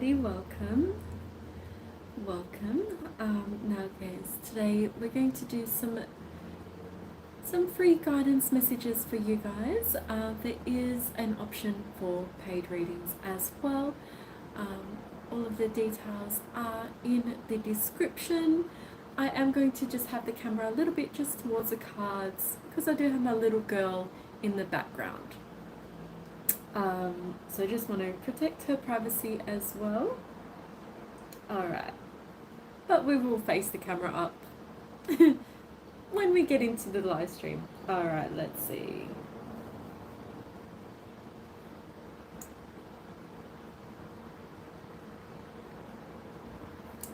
everybody, welcome. Now guys, today we're going to do some free guidance messages for you guys. There is an option for paid readings as well. All of the details are in the description. I am going to just have the camera a little bit just towards the cards because I do have my little girl in the background. So I just want to protect her privacy as well. Alright, but we will face the camera up when we get into the live stream. Alright, let's see.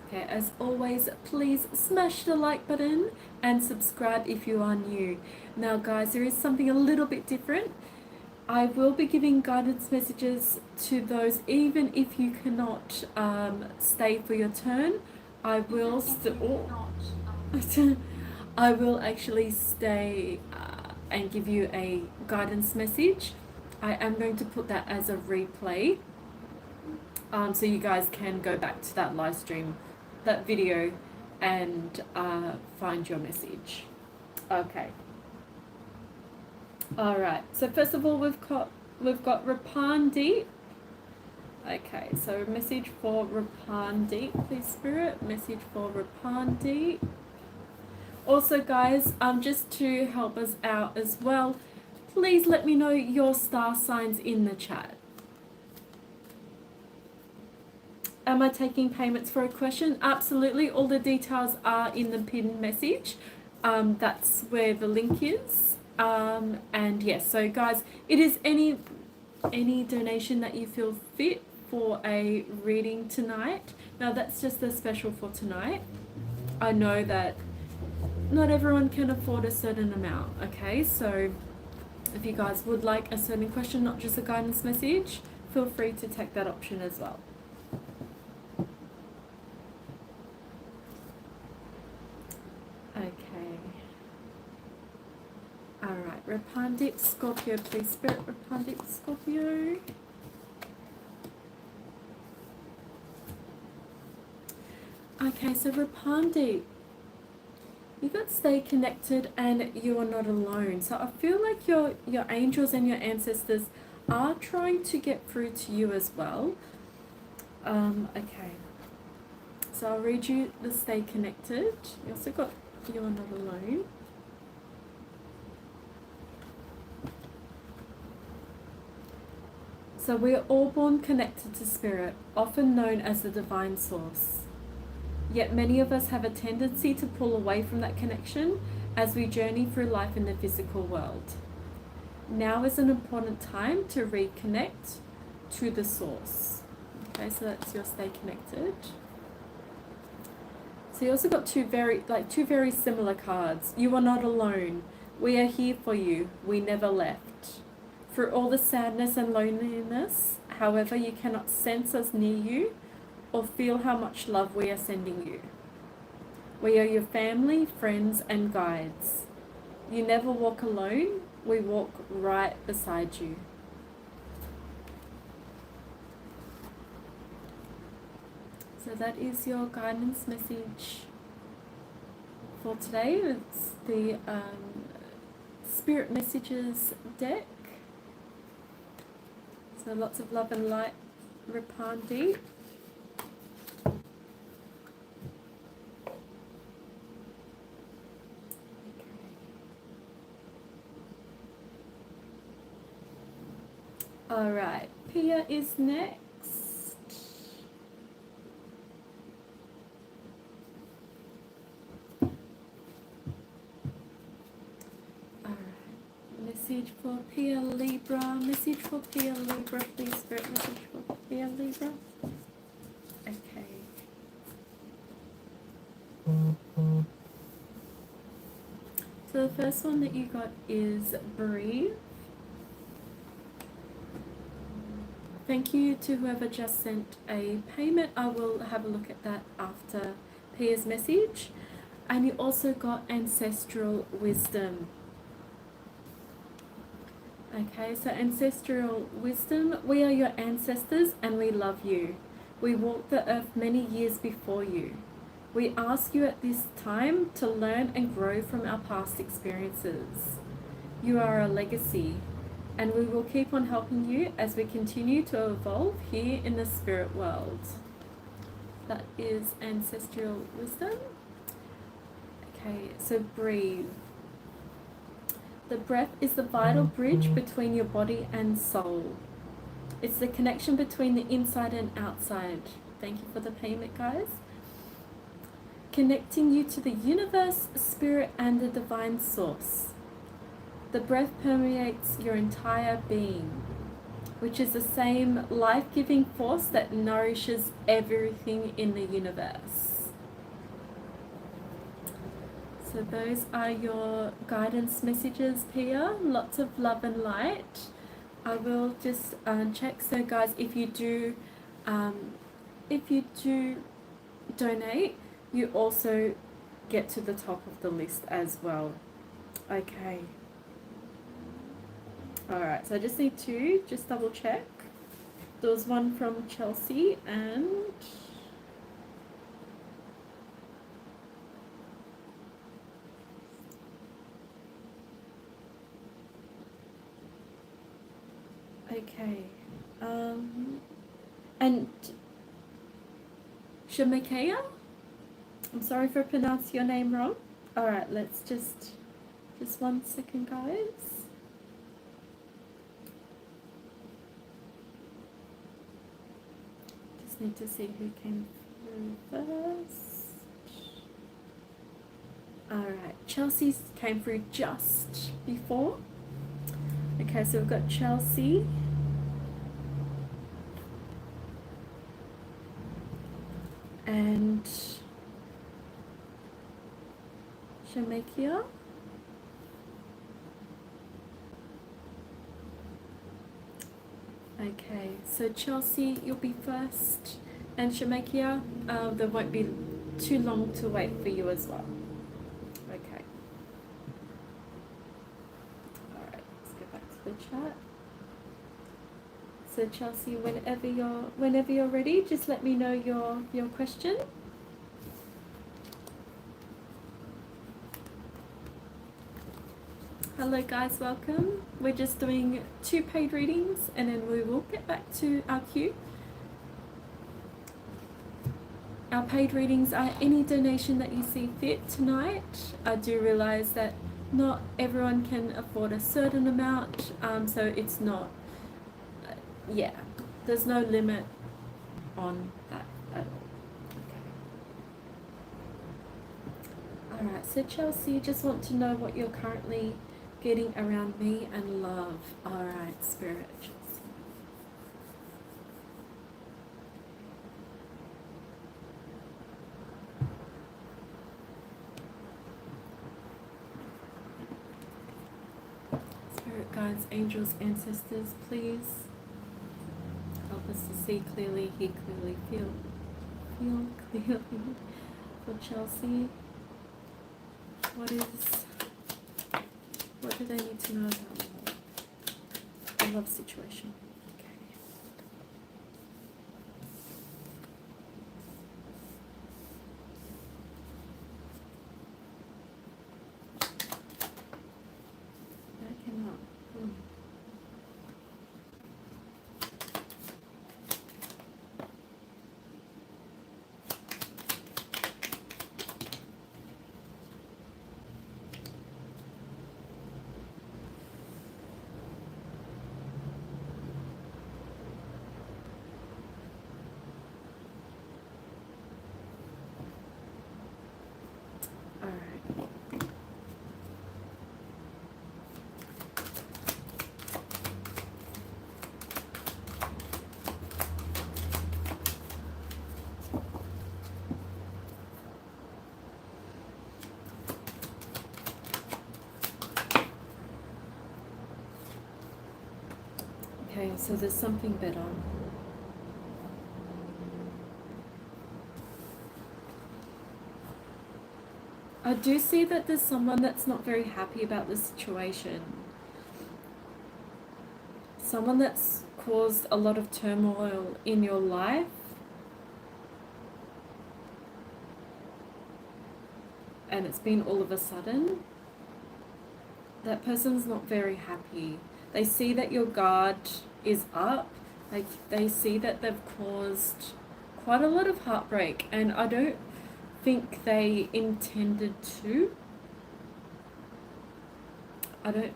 Okay, as always, please smash the like button and subscribe if you are new. Now guys, there is something a little bit different. I will be giving guidance messages to those even if you cannot stay for your turn. I will I will actually stay and give you a guidance message. I am going to put that as a replay, so you guys can go back to that live stream, that video, and find your message. Okay. Alright, so first of all we've got Rapandi. Okay, so message for Rapandi, please Spirit, message for Rapandi. Also guys, just to help us out as well, please let me know your star signs in the chat. Am I taking payments for a question? Absolutely, all the details are in the pinned message. That's where the link is. And yes, so guys, it is any donation that you feel fit for a reading tonight. Now that's just a special for tonight. I know that not everyone can afford a certain amount, okay? So if you guys would like a certain question, not just a guidance message, feel free to take that option as well. Okay. Alright, Rapandit Scorpio, please Spirit, Rapandit Scorpio. Okay, so Rapandit, you got stay connected and you are not alone. So I feel like your angels and your ancestors are trying to get through to you as well. Okay. So I'll read you the stay connected. You also got you are not alone. So we are all born connected to Spirit, often known as the Divine Source. Yet many of us have a tendency to pull away from that connection as we journey through life in the physical world. Now is an important time to reconnect to the Source. Okay, so that's your stay connected. So you also got two very similar cards. You are not alone. We are here for you. We never left. Through all the sadness and loneliness, however, you cannot sense us near you or feel how much love we are sending you. We are your family, friends, and guides. You never walk alone. We walk right beside you. So that is your guidance message for today. It's the Spirit Messages deck. So lots of love and light, Rapandi. Alright, Pia is next. Message for Pia Libra. Message for Pia Libra, please Spirit. Message for Pia Libra. Okay. So the first one that you got is Breathe. Thank you to whoever just sent a payment. I will have a look at that after Pia's message. And you also got Ancestral Wisdom. Okay, so ancestral wisdom, we are your ancestors and we love you. We walked the earth many years before you. We ask you at this time to learn and grow from our past experiences. You are a legacy, and we will keep on helping you as we continue to evolve here in the spirit world. That is ancestral wisdom. Okay, so breathe. The breath is the vital bridge between your body and soul. It's the connection between the inside and outside. Thank you for the payment, guys. Connecting you to the universe, spirit, and the divine source. The breath permeates your entire being, which is the same life-giving force that nourishes everything in the universe. So those are your guidance messages, Pia. Lots of love and light. I will just check. So guys, if you do donate, you also get to the top of the list as well. Okay. Alright, so I just need to just double check. There was one from Chelsea and okay. And Shemakea? I'm sorry if I pronounced your name wrong. Alright, let's just 1 second, guys. Just need to see who came through first. Alright, Chelsea came through just before. Okay, so we've got Chelsea. And Shamakia. Okay, so Chelsea, you'll be first. And Shamakia, there won't be too long to wait for you as well. Okay. Alright, let's go back to the chat. So Chelsea, whenever you're ready, just let me know your question. Hello guys, welcome. We're just doing 2 paid readings and then we will get back to our queue. Our paid readings are any donation that you see fit tonight. I do realize that not everyone can afford a certain amount, so it's not, yeah, there's no limit on that at all. Okay. Alright, so Chelsea, just want to know what you're currently getting around me and love. Alright, Spirit. Spirit guides, angels, ancestors, please help us to see clearly, hear clearly, feel clearly for Chelsea. What do they need to know about love? The love situation. Okay. I cannot. Okay, so there's something better. I do see that there's someone that's not very happy about the situation. Someone that's caused a lot of turmoil in your life. and it's been all of a sudden, that person's not very happy. They see that your guard is up. Like, they see that they've caused quite a lot of heartbreak, and I don't think they intended to. I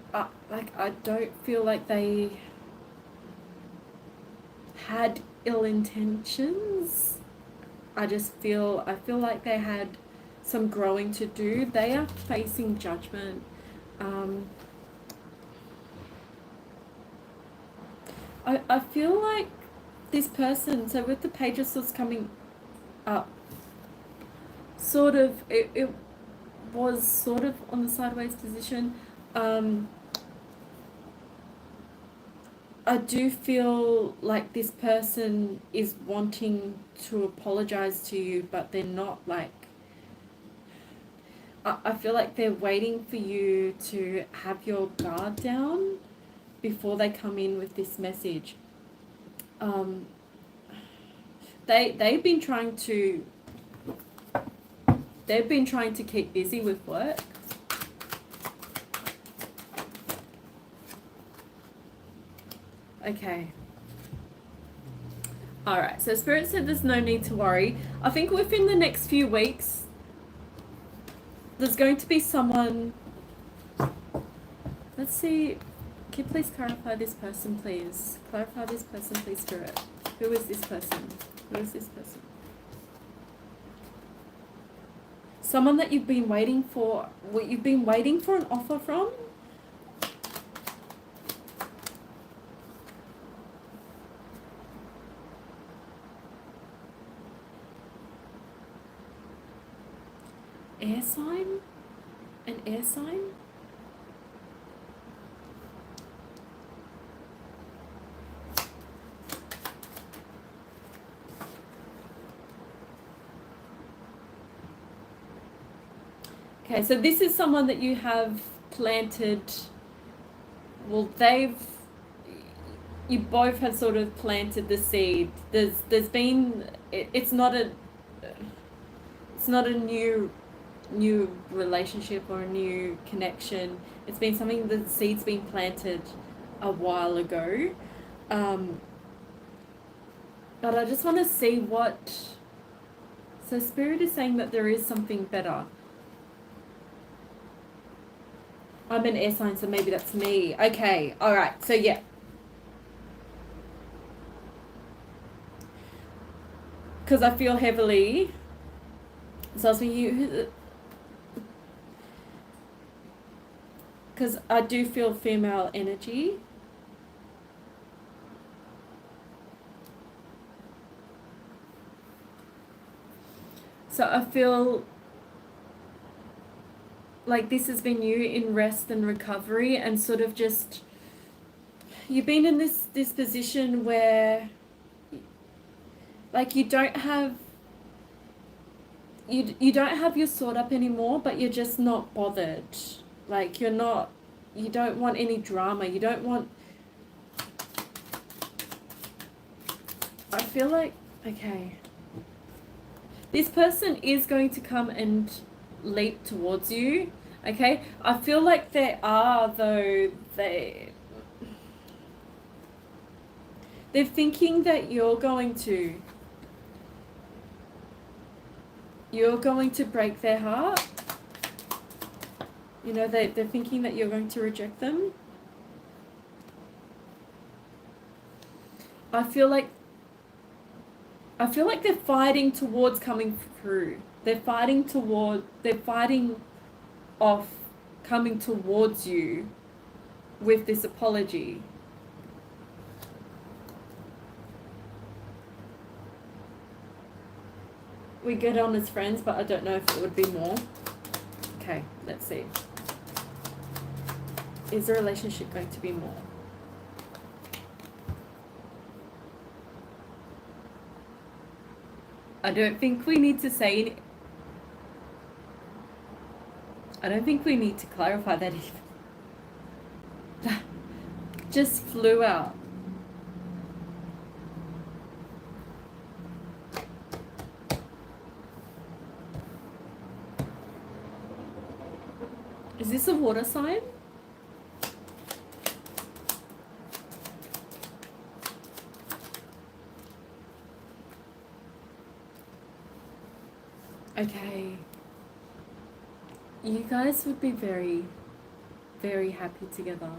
don't feel like they had ill intentions. I feel like they had some growing to do. They are facing judgment. I feel like this person, so with the Page of Swords coming up, sort of, it was sort of on the sideways position. I do feel like this person is wanting to apologize to you, but they're not, like, I feel like they're waiting for you to have your guard down before they come in with this message. They've been trying to keep busy with work. Okay. Alright, so Spirit said there's no need to worry. I think within the next few weeks, there's going to be someone... Let's see. Can you please clarify this person, please? Clarify this person, please, Spirit. Who is this person? Who is this person? Someone that you've been waiting for... What you've been waiting for an offer from? Air sign? An air sign? Okay, so this is someone that you have planted. Well, you both have sort of planted the seed. There's been, it's not a new relationship or a new connection. It's been something, the seed's been planted a while ago. But I just want to see what... So Spirit is saying that there is something better. I'm an air sign, so maybe that's me. Okay, alright, so yeah. Because I feel heavily... So for you... Because I do feel female energy. So I feel like this has been you in rest and recovery, and sort of just... You've been in this position where, like, you don't have... You don't have your sword up anymore, but you're just not bothered. Like, you don't want any drama. You don't want... I feel like, okay. This person is going to come and leap towards you, okay? I feel like they are, though, they're thinking that you're going to break their heart. You know, they're thinking that you're going to reject them. I feel like they're fighting towards coming through. They're fighting off coming towards you with this apology. We get on as friends, but I don't know if it would be more. Okay, let's see. Is the relationship going to be more? I don't think we need to say... I don't think we need to clarify that either. Just flew out. Is this a water sign? Okay. You guys would be very, very happy together.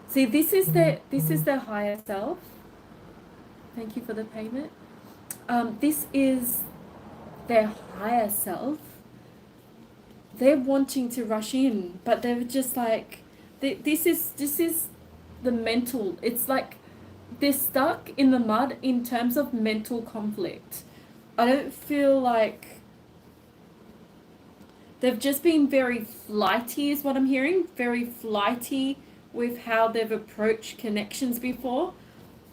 See, this is their higher self. Thank you for the payment. This is their higher self. They're wanting to rush in, but they're just like, this is the mental. It's like they're stuck in the mud in terms of mental conflict. I don't feel like they've just been very flighty, is what I'm hearing. Very flighty with how they've approached connections before,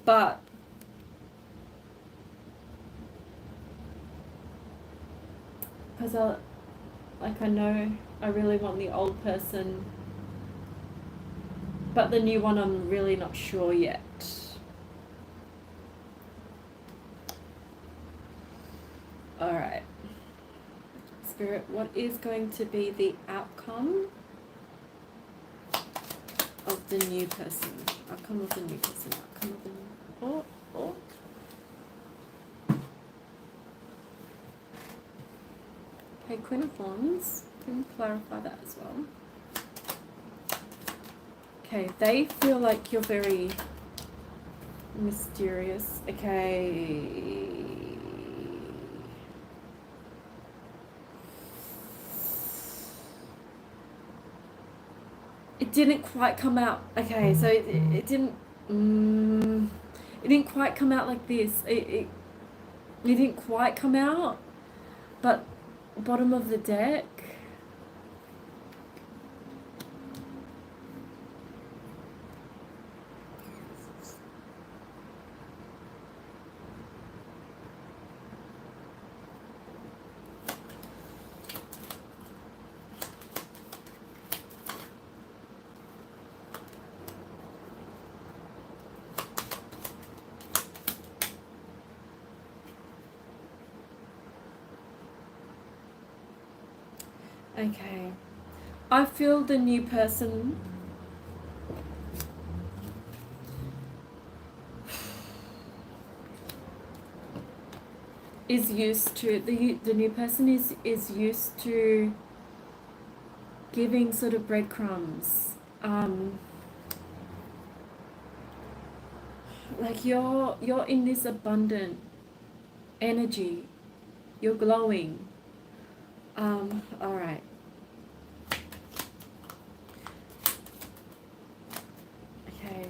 but because I know I really want the old person, but the new one I'm really not sure yet. All right, Spirit, what is going to be the outcome of the new person? Outcome of the new person. Outcome of the new. Oh. Okay, Queen of Wands. Can you clarify that as well? Okay, they feel like you're very mysterious. Okay. It didn't quite come out. Okay, so it didn't. It didn't quite come out like this. It didn't quite come out, but bottom of the deck. Okay, I feel the new person is used to the new person is used to giving sort of breadcrumbs. Like you're in this abundant energy, you're glowing. All right. Okay.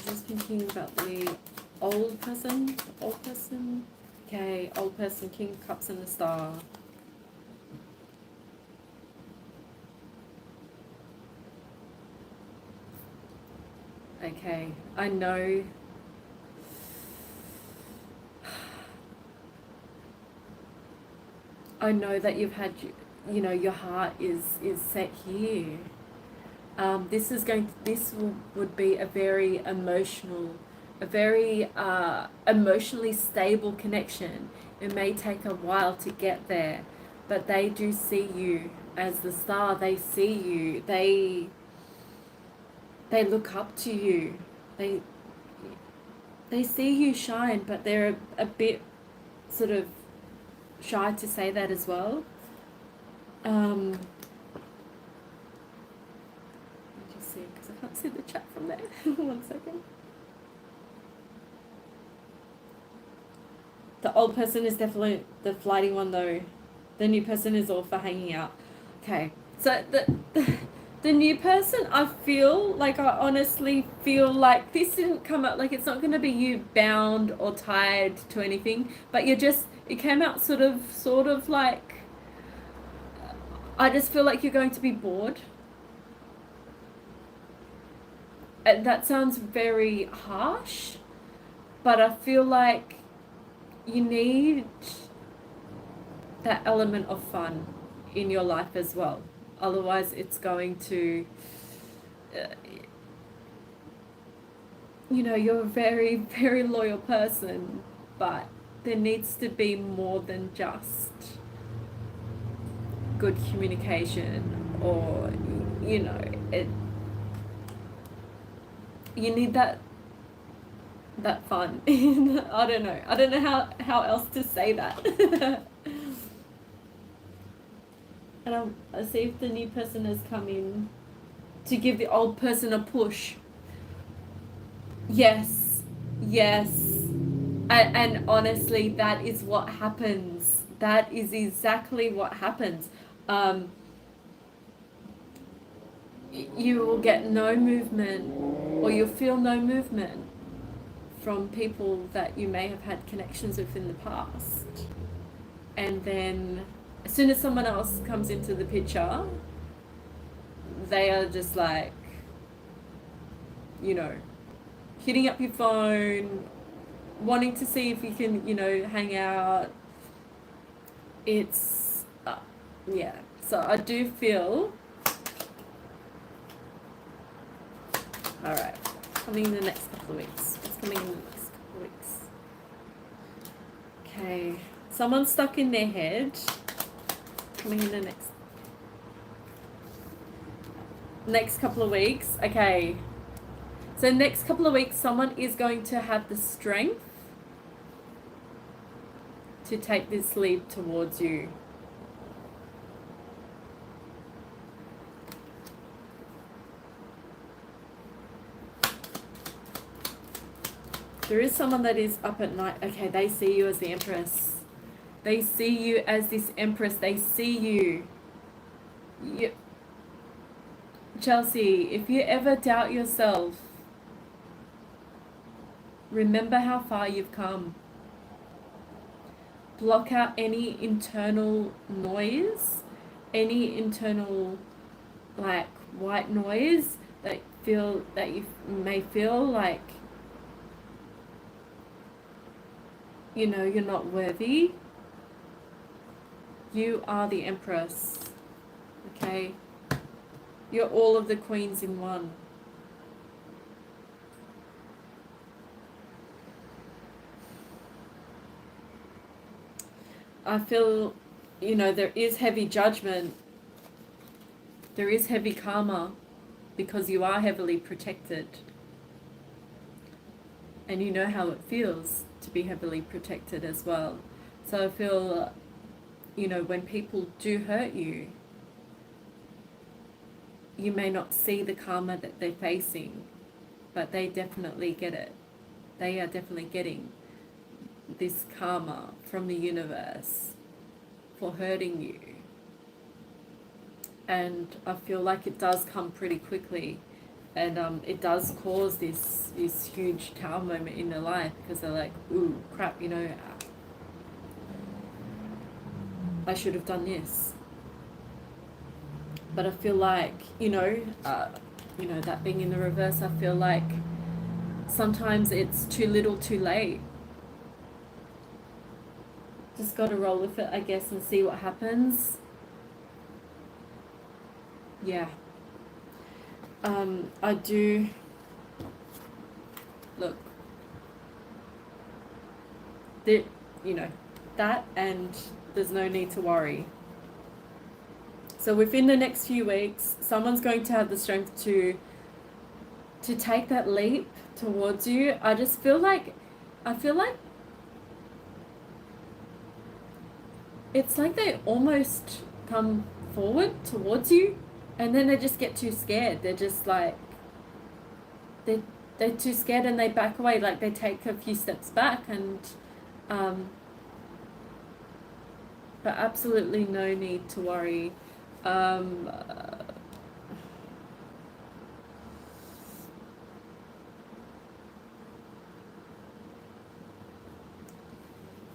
Just thinking about the old person. Okay, old person, King of Cups and the Star. Okay, I know. I know that you've had, your heart is set here. This would be a very emotionally stable connection. It may take a while to get there, but they do see you as the star. They see you. They look up to you. They see you shine, but they're a bit sort of shy to say that as well. Let me just see, because I can't see the chat from there. 1 second. The old person is definitely the flighty one, though. The new person is all for hanging out. Okay, so the new person, I honestly feel like this didn't come out, like it's not going to be you bound or tied to anything, but it came out sort of like, I just feel like you're going to be bored. And that sounds very harsh, but I feel like you need that element of fun in your life as well. Otherwise, it's going to, you're a very, very loyal person, but there needs to be more than just good communication, or you know, you need that fun. I don't know how else to say that. And I'll see if the new person has come in to give the old person a push. Yes, yes. And honestly, that is what happens. That is exactly what happens. You will get no movement, or you'll feel no movement from people that you may have had connections with in the past. And then as soon as someone else comes into the picture, they are just like, you know, hitting up your phone, wanting to see if you can, you know, hang out. It's, yeah. So I do feel, all right, coming in the next couple of weeks. What's coming in the next couple of weeks? Okay, someone's stuck in their head. Coming in the next couple of weeks. Okay, so next couple of weeks, someone is going to have the strength to take this leap towards you. There is someone that is up at night. Okay, they see you as the Empress. They see you as this Empress. They see you. Chelsea, if you ever doubt yourself, remember how far you've come. Block out any internal noise, any internal like white noise that you may feel like, you know, you're not worthy. You are the Empress. Okay? You're all of the queens in one. I feel, you know, there is heavy judgment. There is heavy karma because you are heavily protected. And you know how it feels to be heavily protected as well. So I feel, you know, when people do hurt you, you may not see the karma that they're facing, but they definitely get it. They are definitely getting this karma from the universe for hurting you. And I feel like it does come pretty quickly, and it does cause this huge tower moment in their life, because they're like, ooh, crap, you know, I should have done this. But I feel like, you know, that being in the reverse, I feel like sometimes it's too little too late. Just got to roll with it, I guess, and see what happens. Yeah. I do, look, that, you know, that, and there's no need to worry. So within the next few weeks, someone's going to have the strength to take that leap towards you. I feel like it's like they almost come forward towards you, and then they just get too scared. They're just like, they're too scared, and they back away, like they take a few steps back, and but absolutely no need to worry.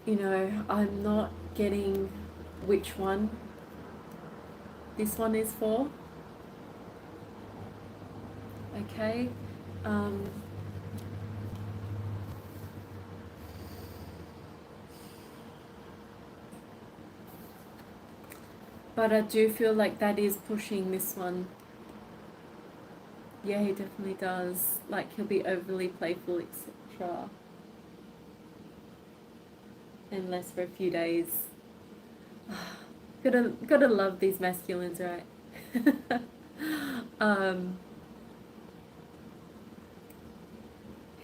You know, I'm not getting which one this one is for. Okay. But I do feel like that is pushing this one. Yeah, he definitely does. Like, he'll be overly playful, etc. Unless for a few days. Gotta love these masculines, right? um,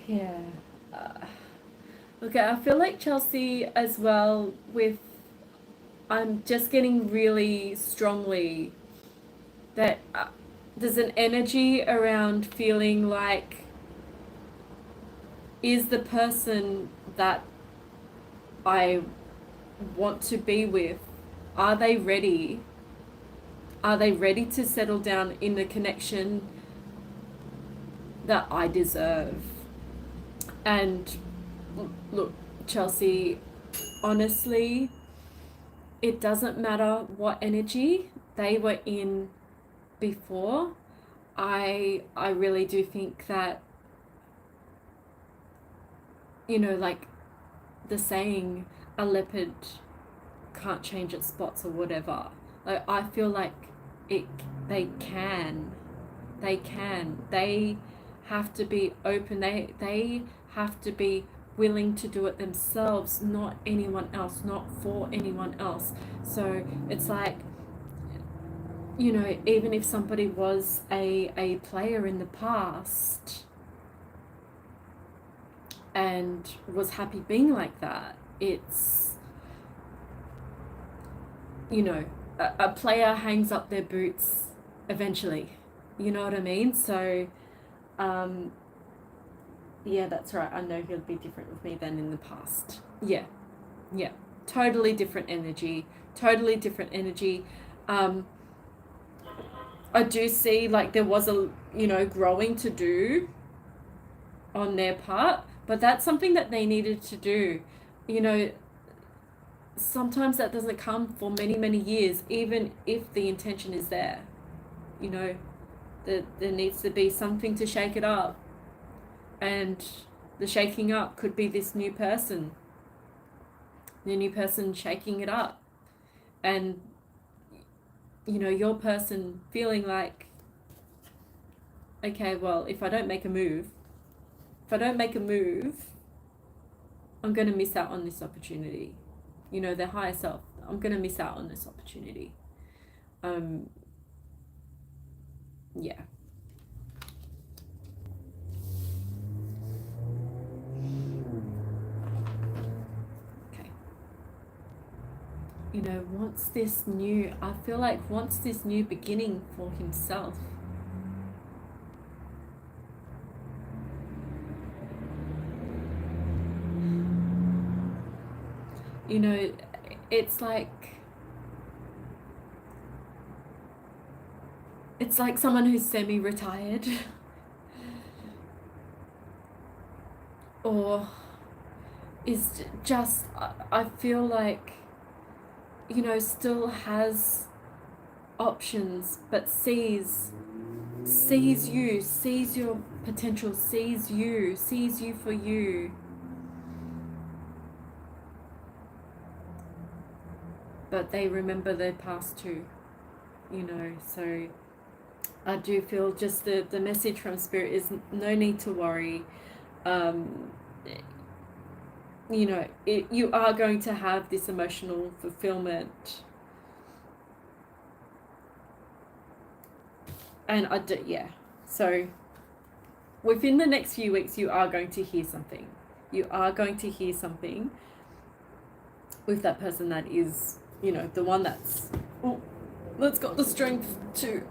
yeah. Uh, okay, I feel like Chelsea as well with I'm just getting really strongly that there's an energy around feeling like is the person that I want to be with, are they ready? Are they ready to settle down in the connection that I deserve? And look, Chelsea, honestly, it doesn't matter what energy they were in before. I really do think that, you know, like the saying, a leopard can't change its spots or whatever. Like I feel like it they can. They have to be open. They have to be willing to do it themselves, not anyone else, not for anyone else. So it's like, you know, even if somebody was a player in the past and was happy being like that, it's, you know, a player hangs up their boots eventually. You know what I mean? So, um, yeah, that's right. I know he'll be different with me than in the past. Yeah, yeah. Totally different energy. Totally different energy. Um, I do see like there was a, you know, growing to do on their part, but that's something that they needed to do. You know, sometimes that doesn't come for many, many years, even if the intention is there. You know, there needs to be something to shake it up. And the shaking up could be this new person, the new person shaking it up. And, you know, your person feeling like, okay, well, if I don't make a move, I'm going to miss out on this opportunity. You know, their higher self, I'm going to miss out on this opportunity. Um, yeah. Okay. You know, I feel like wants this new beginning for himself. You know, it's like, it's like someone who's semi-retired or is just, I feel like, you know, still has options, but sees you, sees your potential, sees you for you. But they remember their past too, you know. So I do feel just the message from Spirit is no need to worry. Um, you know, you are going to have this emotional fulfillment. And I do, yeah. So within the next few weeks, you are going to hear something. You are going to hear something with that person that is, you know, the one that's got the strength to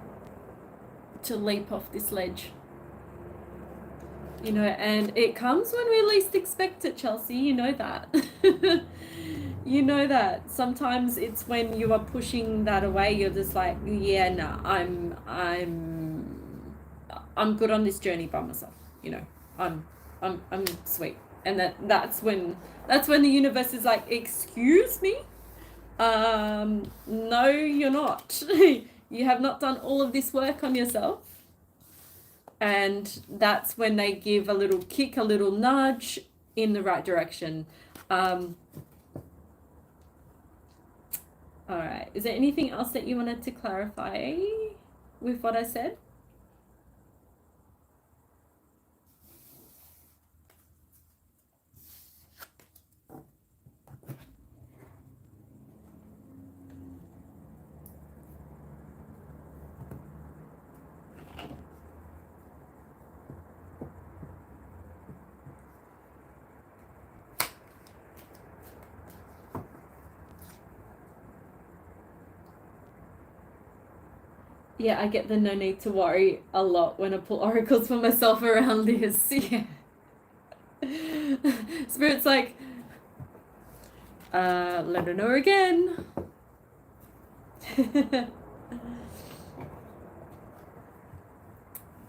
leap off this ledge. You know, and it comes when we least expect it, Chelsea. You know that. You know that. Sometimes it's when you are pushing that away, you're just like, yeah, no, I'm good on this journey by myself. You know, I'm sweet. And that's when the universe is like, excuse me? No, you're not. You have not done all of this work on yourself. And that's when they give a little kick, a little nudge in the right direction. All right. Is there anything else that you wanted to clarify with what I said? Yeah, I get the no need to worry a lot when I pull oracles for myself around this. Yeah. Spirit's like, let her know again.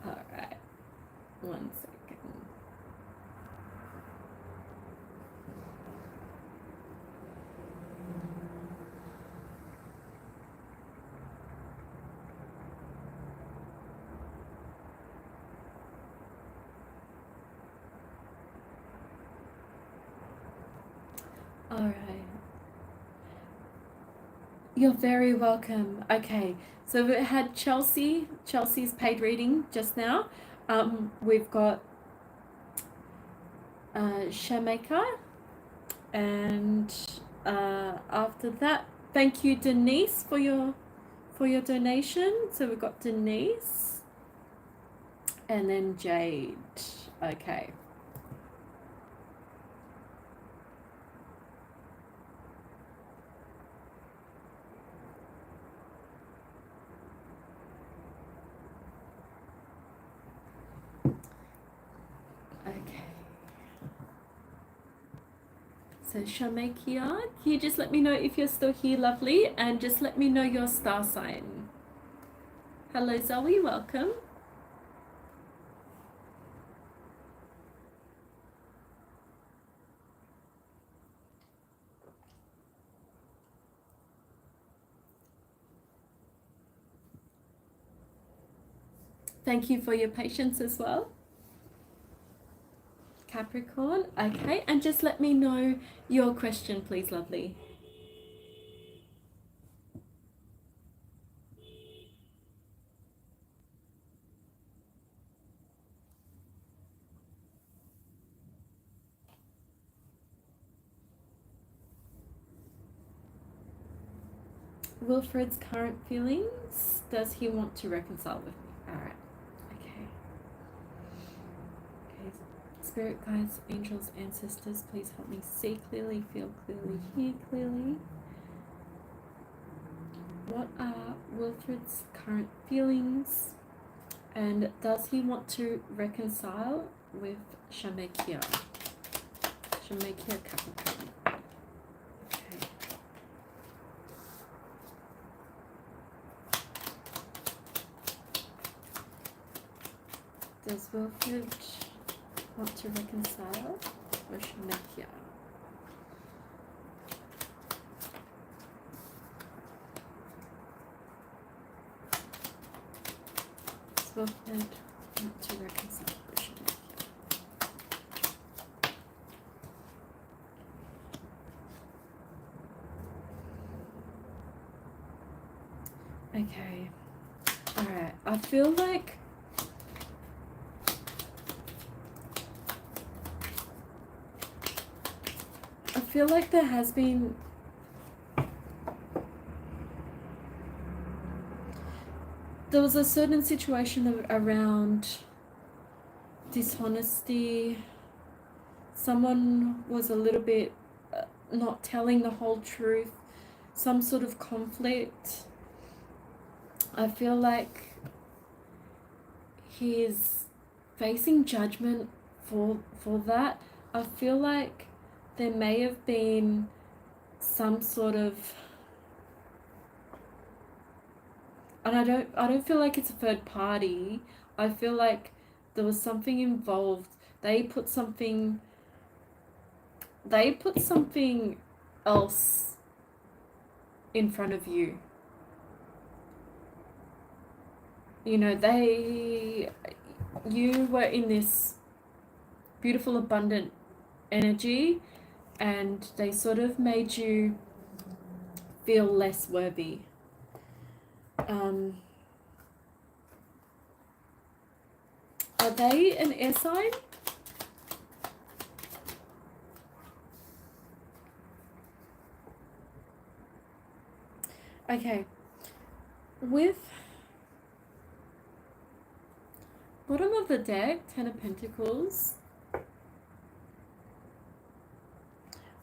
Alright, 1 second. Alright. You're very welcome. Okay, so we had Chelsea's paid reading just now. We've got Shameka, and after that, thank you Denise for your donation. So we've got Denise, and then Jade. Okay. Okay. So Shamekia, can you just let me know if you're still here, lovely, and just let me know your star sign. Hello Zoe, welcome. Thank you for your patience as well. Capricorn, okay, and just let me know your question, please, lovely. Wilfred's current feelings. Does he want to reconcile with me? Alright. Okay. Okay. Spirit guides, angels, ancestors, please help me see clearly, feel clearly, hear clearly. What are Wilfred's current feelings? And does he want to reconcile with Shamekia? Shamekia Capricorn. Okay. Does Wilfred want to reconcile with Shamekia? Does Wilfred want to reconcile with Shamekia? Okay. Alright. I feel like there has been there was a certain situation around dishonesty. Someone was a little bit not telling the whole truth, some sort of conflict. I feel like he's facing judgment for that. I feel like there may have been some sort of, and I don't feel like it's a third party. I feel like there was something involved. They put something else in front of you. You know, you were in this beautiful, abundant energy, and they sort of made you feel less worthy. Are they an air sign? Okay. With bottom of the deck, 10 of Pentacles,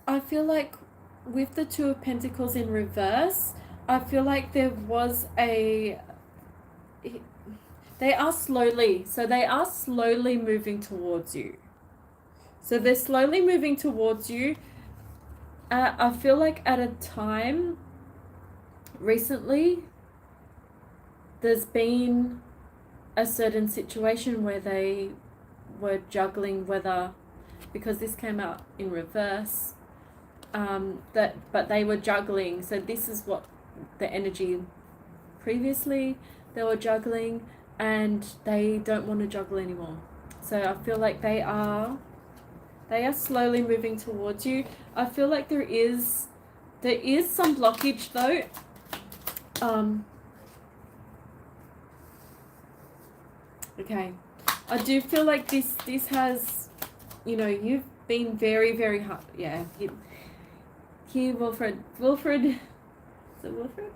I feel like with the 2 of Pentacles in reverse, I feel like there was a they are slowly moving towards you. So they're slowly moving towards you. I feel like at a time recently, there's been a certain situation where they were juggling whether, because this came out in reverse, but they were juggling. So this is what the energy previously, they were juggling, and they don't want to juggle anymore. So I feel like they are slowly moving towards you. I feel like there is some blockage though. Okay, I do feel like this has, you've been very, very hard. Yeah, here Wilfred, is it Wilfred?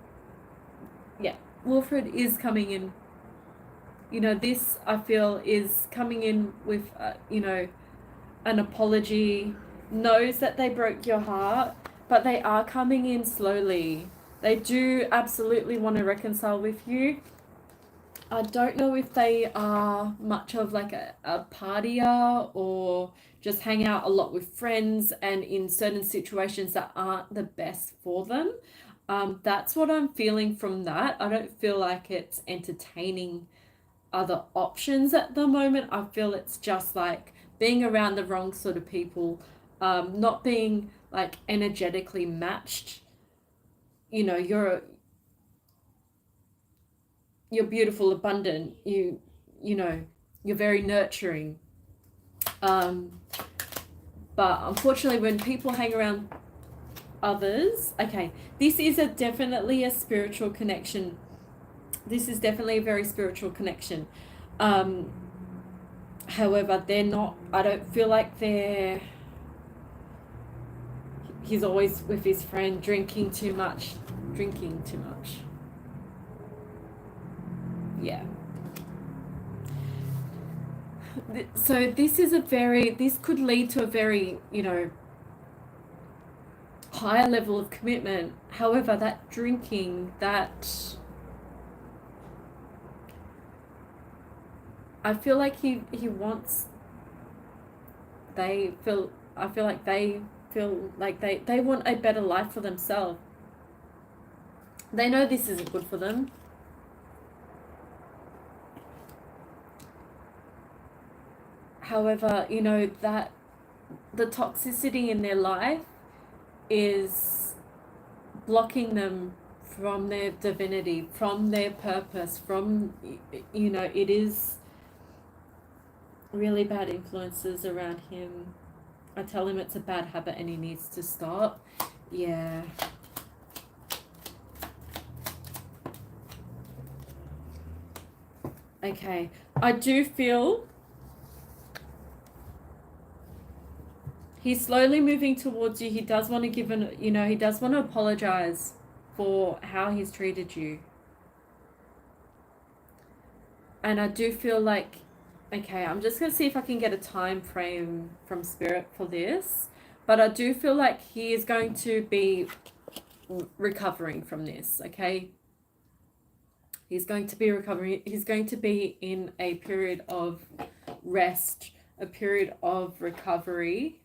Yeah, Wilfred is coming in. This I feel is coming in with, an apology, knows that they broke your heart, but they are coming in slowly. They do absolutely want to reconcile with you. I don't know if they are much of like a partier or just hang out a lot with friends and in certain situations that aren't the best for them. That's what I'm feeling from that. I don't feel like it's entertaining other options at the moment. I feel it's just like being around the wrong sort of people, not being like energetically matched. You're beautiful, abundant, you're very nurturing. But unfortunately, when people hang around others, okay, this is definitely a spiritual connection. This is definitely a very spiritual connection. However, they're not, I don't feel like he's always with his friend drinking too much. Yeah. So this could lead to a very, higher level of commitment. However, that drinking, I feel like he wants, I feel like they feel like they want a better life for themselves. They know this isn't good for them. However, that the toxicity in their life is blocking them from their divinity, from their purpose, from, it is really bad influences around him. I tell him it's a bad habit and he needs to stop. Yeah. Okay. I do feel he's slowly moving towards you. He does want to he does want to apologize for how he's treated you. And I do feel like, okay, I'm just going to see if I can get a time frame from Spirit for this. But I do feel like he is going to be recovering from this, okay? He's going to be recovering. He's going to be in a period of rest, a period of recovery.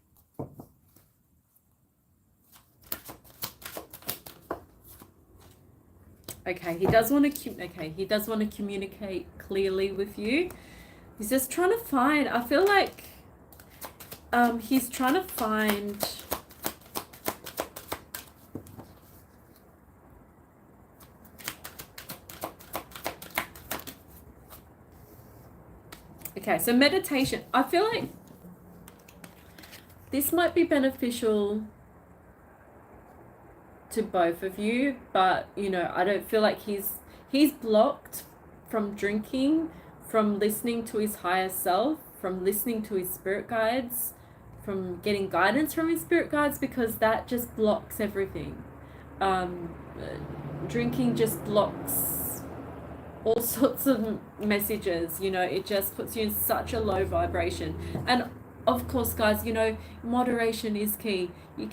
Okay, he does want to communicate clearly with you. He's just trying to find, I feel like he's trying to find okay, so meditation. I feel like this might be beneficial to both of you, but I don't feel like he's blocked from drinking, from listening to his higher self, from listening to his spirit guides, from getting guidance from his spirit guides, because that just blocks everything. Drinking just blocks all sorts of messages. It just puts you in such a low vibration. And of course, guys, moderation is key. You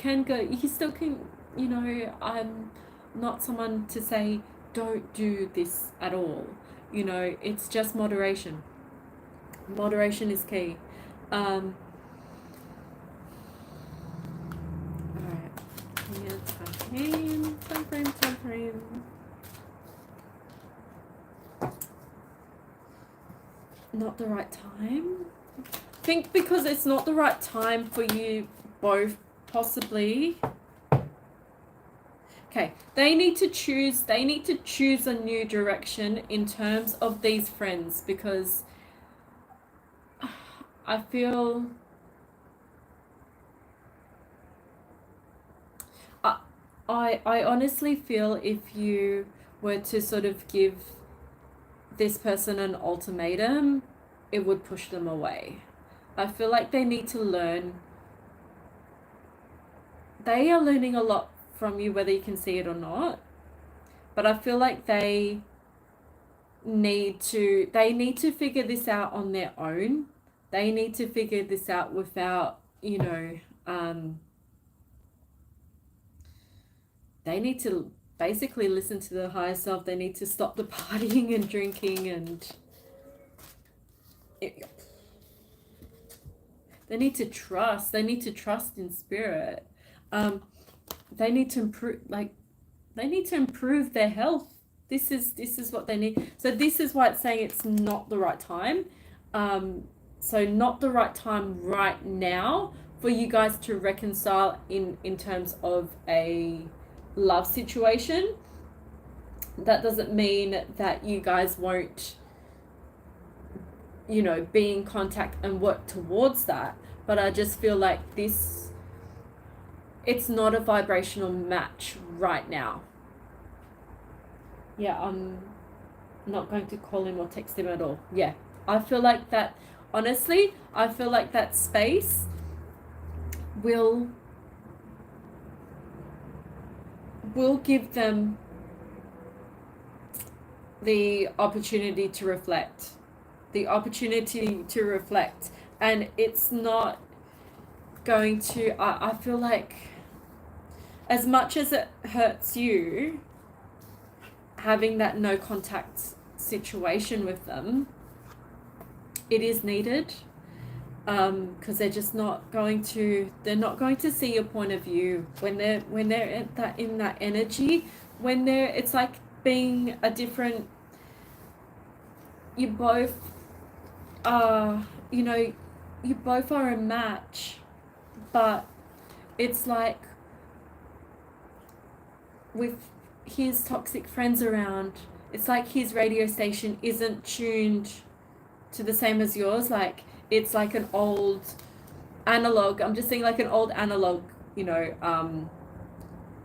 still can, I'm not someone to say don't do this at all. You know, it's just moderation. Moderation is key. Alright, time frame. Not the right time. I think because it's not the right time for you both, possibly. Okay, they need to choose a new direction in terms of these friends, because I feel I honestly feel if you were to sort of give this person an ultimatum, it would push them away. I feel like they need to learn. They are learning a lot from you, whether you can see it or not. But I feel like they need to figure this out on their own. They need to figure this out without, you know, they need to basically listen to the higher self. They need to stop the partying and drinking, and they need to trust. They need to trust in spirit. They need to improve their health. This is what they need. So this is why it's saying it's not the right time. So not the right time right now for you guys to reconcile in terms of a love situation. That doesn't mean that you guys won't, you know, be in contact and work towards that. But I just feel like it's not a vibrational match right now. Yeah, I'm not going to call him or text him at all. Yeah, I feel like that, honestly, I feel like that space will give them the opportunity to reflect. And it's not going to, I feel like, as much as it hurts you having that no contact situation with them, it is needed, because they're just not going to see your point of view when they're in that energy, when it's like being a different, you both are, you know, you both are a match, but it's like with his toxic friends around, it's like his radio station isn't tuned to the same as yours. Like, it's like an old analog, I'm just saying, like an old analog, you know,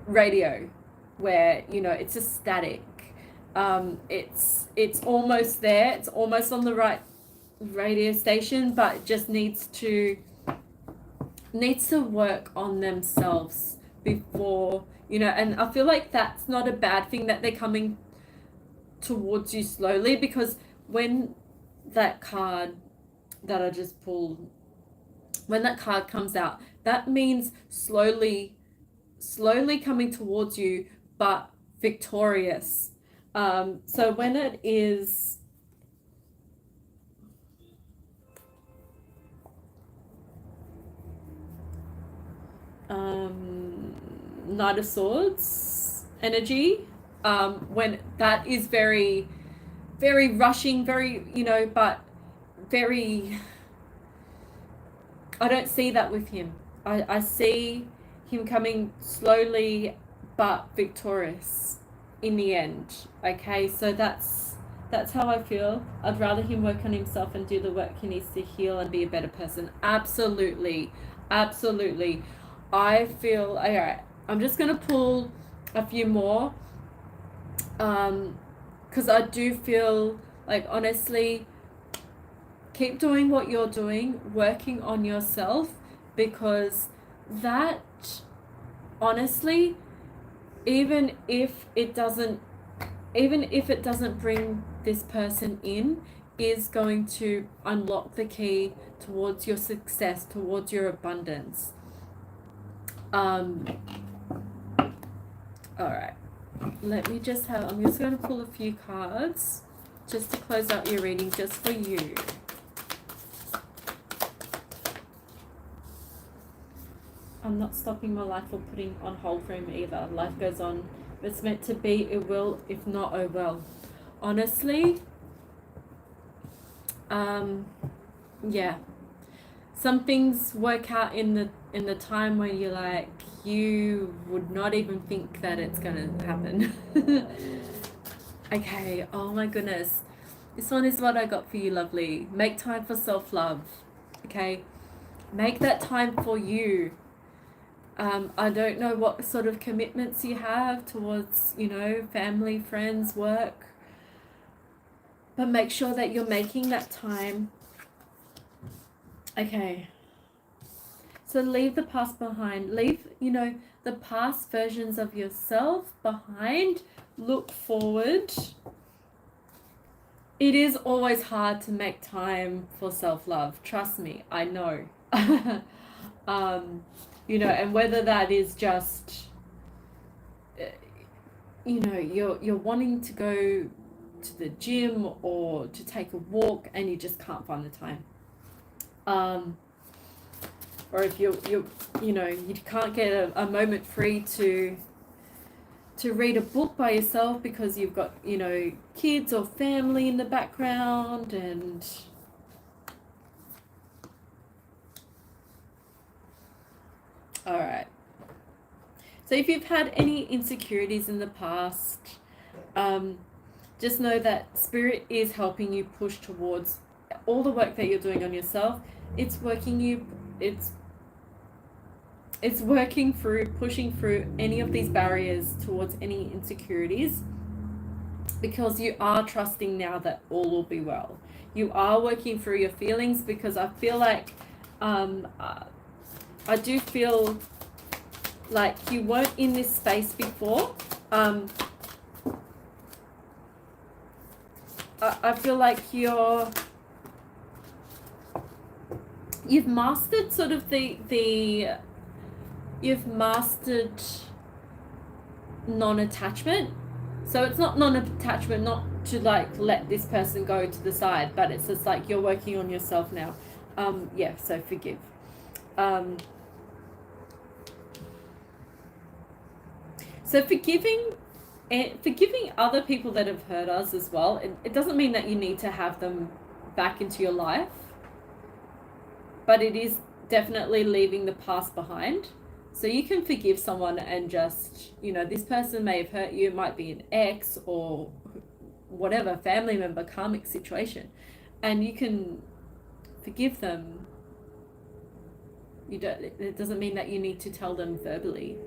radio, where, you know, it's a static. It's almost there, it's almost on the right radio station, but it just needs to work on themselves before, you know. And I feel like that's not a bad thing that they're coming towards you slowly, because when that card that I just pulled, when that card comes out, that means slowly coming towards you, but victorious. So when it is Knight of Swords energy, when that is very, very rushing, very, you know, but very, I don't see that with him. I see him coming slowly but victorious in the end. Okay, so that's how I feel. I'd rather him work on himself and do the work he needs to heal and be a better person. Absolutely. I feel, all right, I'm just going to pull a few more, because I do feel like, honestly, keep doing what you're doing, working on yourself, because that, honestly, even if it doesn't bring this person in, is going to unlock the key towards your success, towards your abundance. All right, let me just I'm just going to pull a few cards. just to close out your reading, just for you. I'm not stopping my life or putting on hold for him either. Life goes on. If it's meant to be, it will. If not, oh well. Honestly, yeah. Some things work out in the time where you're like, you would not even think that it's gonna happen. Okay, oh my goodness. This one is what I got for you, lovely. Make time for self-love. Okay? Make that time for you. I don't know what sort of commitments you have towards, you know, family, friends, work. But make sure that you're making that time. Okay. So leave the past behind. Leave, you know, the past versions of yourself behind. Look forward. It is always hard to make time for self-love. Trust me, I know. You know, and whether that is just, you know, you're wanting to go to the gym or to take a walk and you just can't find the time. Or if you know, you can't get a moment free to read a book by yourself because you've got, you know, kids or family in the background. And all right, so if you've had any insecurities in the past, just know that Spirit is helping you push towards all the work that you're doing on yourself. It's working through, pushing through any of these barriers towards any insecurities, because you are trusting now that all will be well. You are working through your feelings, because I feel like, I do feel like you weren't in this space before. I feel like you've mastered sort of you've mastered non-attachment. So it's not non-attachment, not to like let this person go to the side, but it's just like you're working on yourself now. Yeah, so forgive. So forgiving other people that have hurt us as well, it doesn't mean that you need to have them back into your life, but it is definitely leaving the past behind. So you can forgive someone and just, you know, this person may have hurt you. It might be an ex or whatever, family member, karmic situation, and you can forgive them. It doesn't mean that you need to tell them verbally.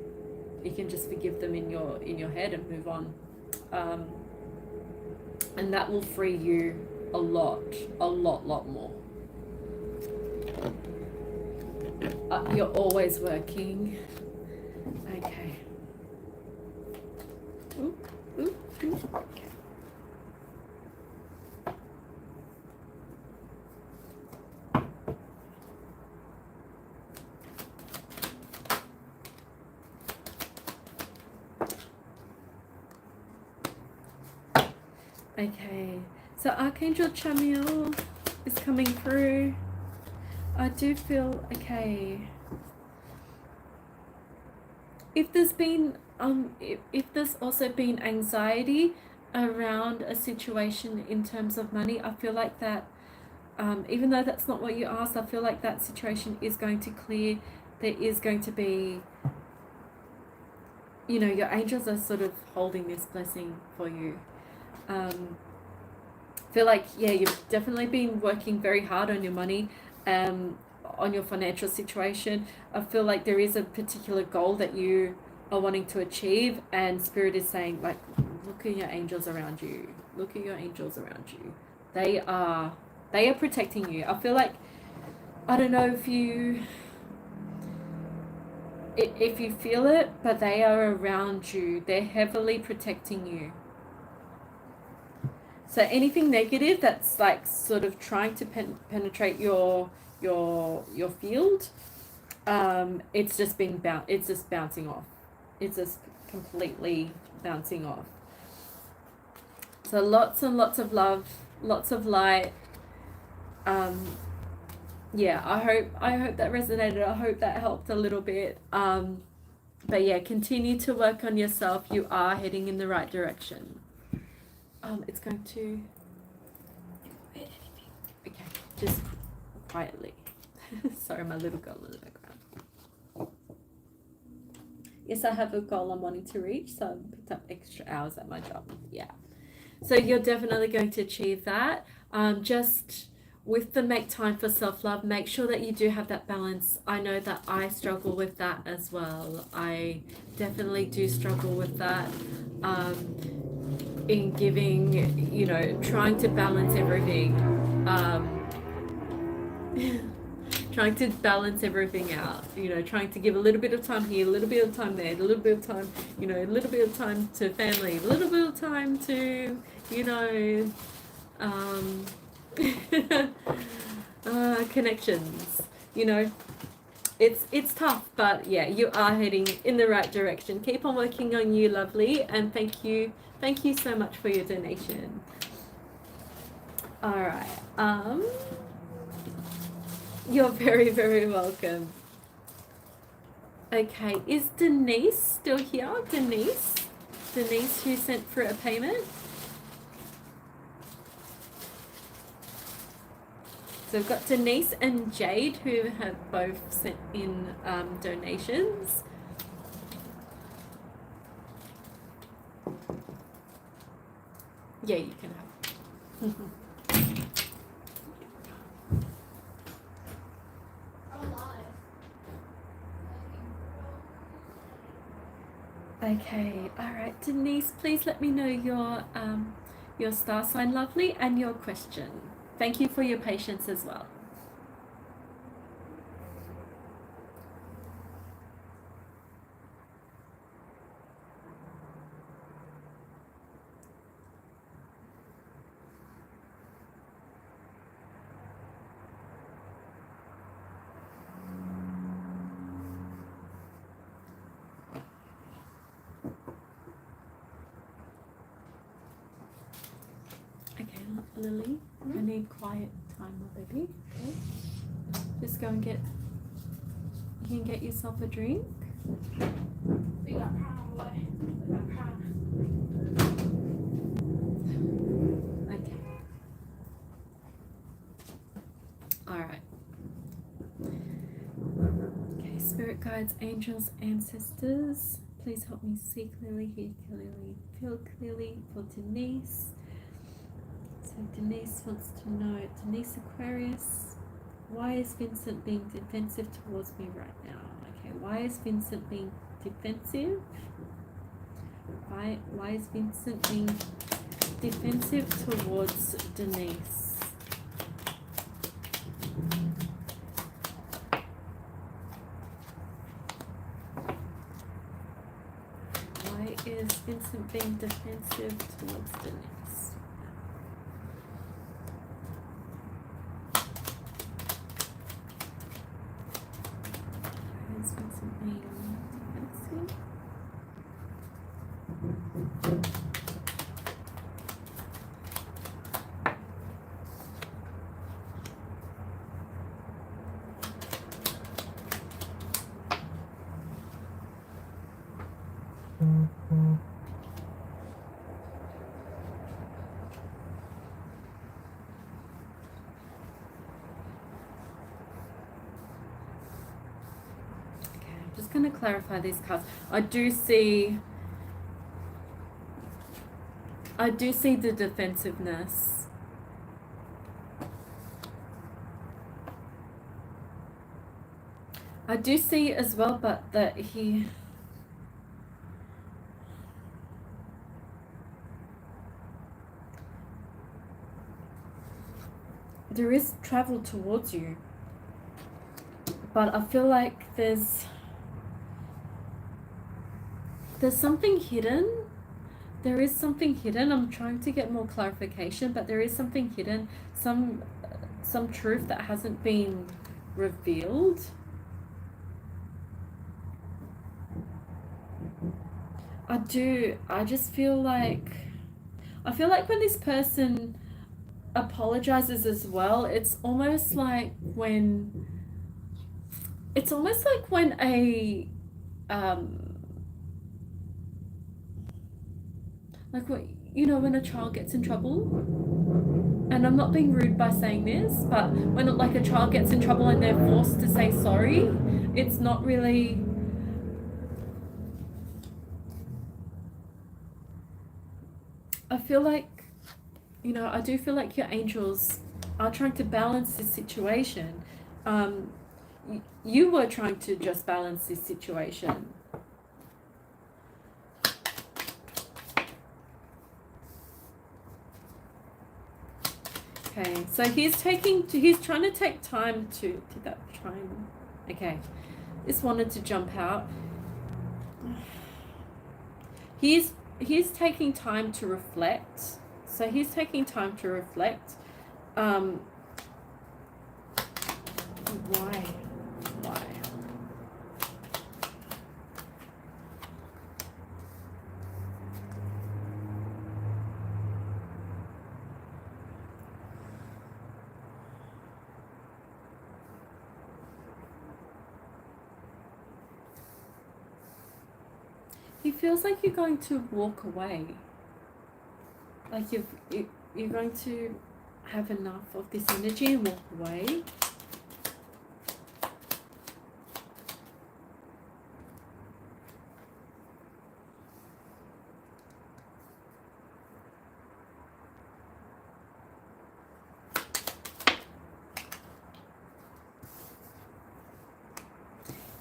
You can just forgive them in your head and move on, and that will free you a lot more. You're always working. Okay. Ooh. Okay. Okay, so Archangel Chamiel is coming through. I do feel, okay, if there's been if there's also been anxiety around a situation in terms of money, I feel like that, even though that's not what you asked, I feel like that situation is going to clear. There is going to be, you know, your angels are sort of holding this blessing for you. Feel like, yeah, you've definitely been working very hard on your money, on your financial situation. I feel like there is a particular goal that you are wanting to achieve, and Spirit is saying, like, look at your angels around you. Look at your angels around you. They are protecting you. I feel like, I don't know if you feel it, but they are around you. They're heavily protecting you. So anything negative that's like sort of trying to penetrate your field, it's just bouncing off. It's just completely bouncing off. So lots and lots of love, lots of light. Yeah, I hope that resonated. I hope that helped a little bit. But yeah, continue to work on yourself. You are heading in the right direction. It's going to. Okay, just quietly. Sorry, my little girl in the background. Yes, I have a goal I'm wanting to reach, so I've picked up extra hours at my job. Yeah. So you're definitely going to achieve that. Just with the make time for self-love, make sure that you do have that balance. I know that I struggle with that as well. I definitely do struggle with that. In giving, you know, trying to balance everything. Trying to balance everything out, you know, trying to give a little bit of time here, a little bit of time there, a little bit of time, you know, a little bit of time to family, a little bit of time to, you know, connections, you know, it's tough, but yeah, you are heading in the right direction. Keep on working on you, lovely, and thank you so much for your donation. All right, you're very, very welcome. Okay, is Denise still here? Denise, who sent for a payment. So we've got Denise and Jade who have both sent in donations. Yeah, you can have. Okay, all right, Denise, please let me know your star sign, lovely, and your question. Thank you for your patience as well. Okay, Lily, I need quiet time, my baby. Okay. Just go and you can get yourself a drink. We got power. Okay. All right. Okay, spirit guides, angels, ancestors, please help me see clearly, hear clearly, feel clearly for Denise. So Denise wants to know, Denise Aquarius, why is Vincent being defensive towards me right now? Okay, why is Vincent being defensive? Why is Vincent being defensive towards Denise? Why is Vincent being defensive towards Denise? Why is Vincent being defensive? Just going to clarify these cards. I do see the defensiveness. I do see as well, but that there is travel towards you, but I feel like there's something hidden. There is something hidden. I'm trying to get more clarification, but there is something hidden, some truth that hasn't been revealed. I just feel like I feel like when this person apologizes as well, it's almost like when a um like what you know when a child gets in trouble, and I'm not being rude by saying this, but when like a child gets in trouble and they're forced to say sorry, it's not really. I feel like, I do feel like your angels are trying to balance this situation. Um, you were trying to just balance this situation. Okay, so he's trying to take time to, did that try and, okay, this wanted to jump out. He's taking time to reflect. So he's taking time to reflect. Um, why? Why? He feels like you're going to walk away. Like you're going to have enough of this energy and walk away.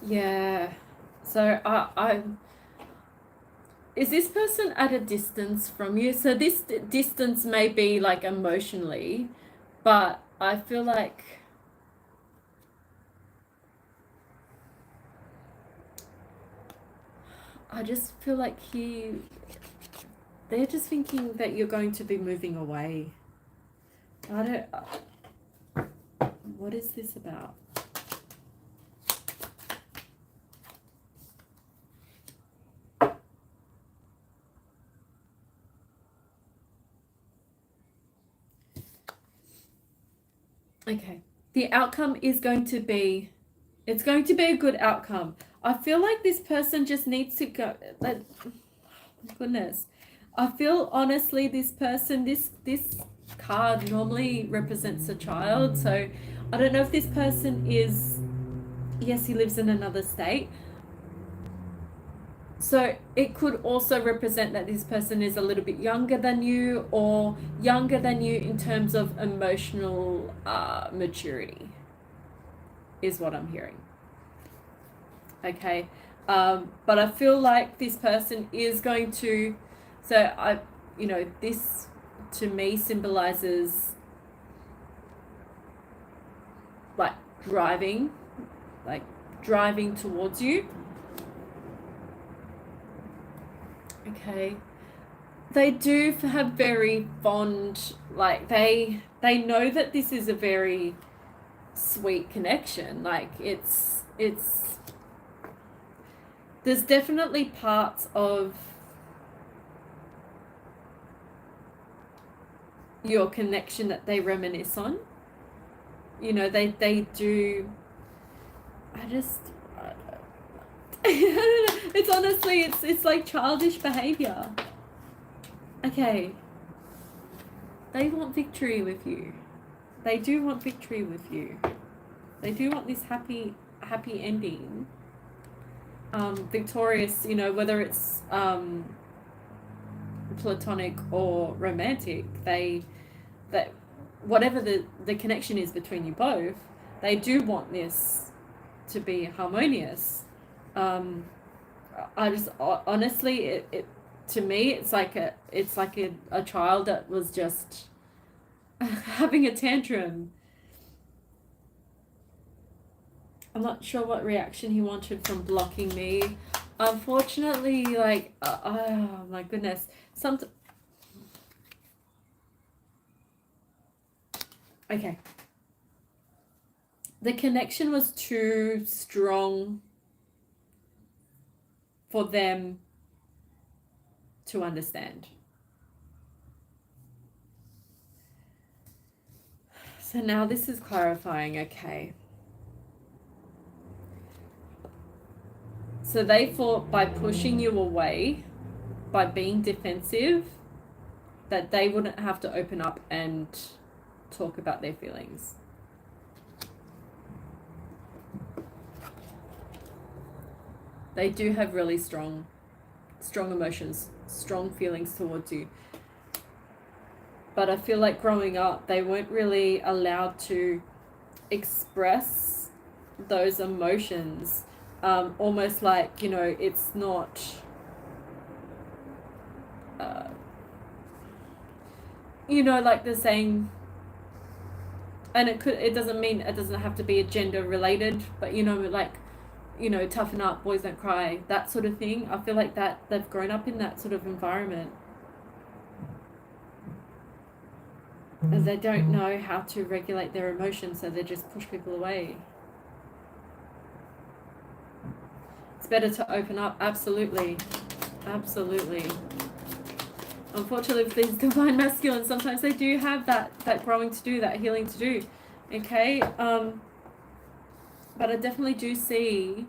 Yeah. So I'm. Is this person at a distance from you? So this distance may be like emotionally, but I feel like I just feel like they're just thinking that you're going to be moving away. I don't. What is this about? Okay. The outcome is going to be, it's going to be a good outcome. I feel like this person just needs to go. Like, goodness. I feel honestly this person, this card normally represents a child. So I don't know if this person is, yes, he lives in another state. So it could also represent that this person is a little bit younger than you, or younger than you in terms of emotional maturity, is what I'm hearing. Okay. But I feel like this person is going to, so this to me symbolizes like driving, like driving towards you. Okay. They do have very fond, like they know that this is a very sweet connection. Like it's there's definitely parts of your connection that they reminisce on. They do. I just it's honestly it's like childish behavior. Okay. They want victory with you. They do want victory with you. They do want this happy ending. Victorious, whether it's platonic or romantic, that whatever the connection is between you both, they do want this to be harmonious. I just honestly, it to me, it's like a child that was just having a tantrum. I'm not sure what reaction he wanted from blocking me. Unfortunately, like, oh my goodness, okay. The connection was too strong for them to understand. So now this is clarifying, okay. So they thought by pushing you away, by being defensive, that they wouldn't have to open up and talk about their feelings. They do have really strong emotions, strong feelings towards you. But I feel like growing up, they weren't really allowed to express those emotions. Almost like, you know, it's not... you know, like the saying, and it doesn't have to be a gender related, but you know, like, you know, toughen up, boys don't cry, that sort of thing. I feel like that they've grown up in that sort of environment, and they don't know how to regulate their emotions, so they just push people away. It's better to open up. Absolutely. Unfortunately, with these divine masculine, sometimes they do have that growing to do, that healing to do. Okay, but I definitely do see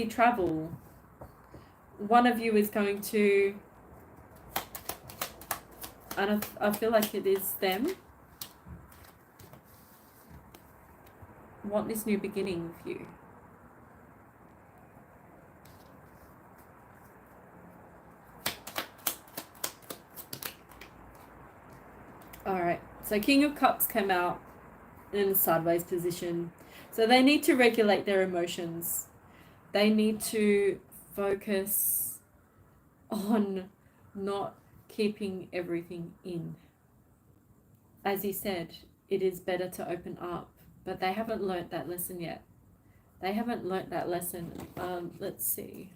travel. One of you is going to, and I feel like it is them, want this new beginning with you. Alright, so King of Cups came out in a sideways position. So they need to regulate their emotions. They need to focus on not keeping everything in. As he said, it is better to open up, but they haven't learnt that lesson yet. Let's see.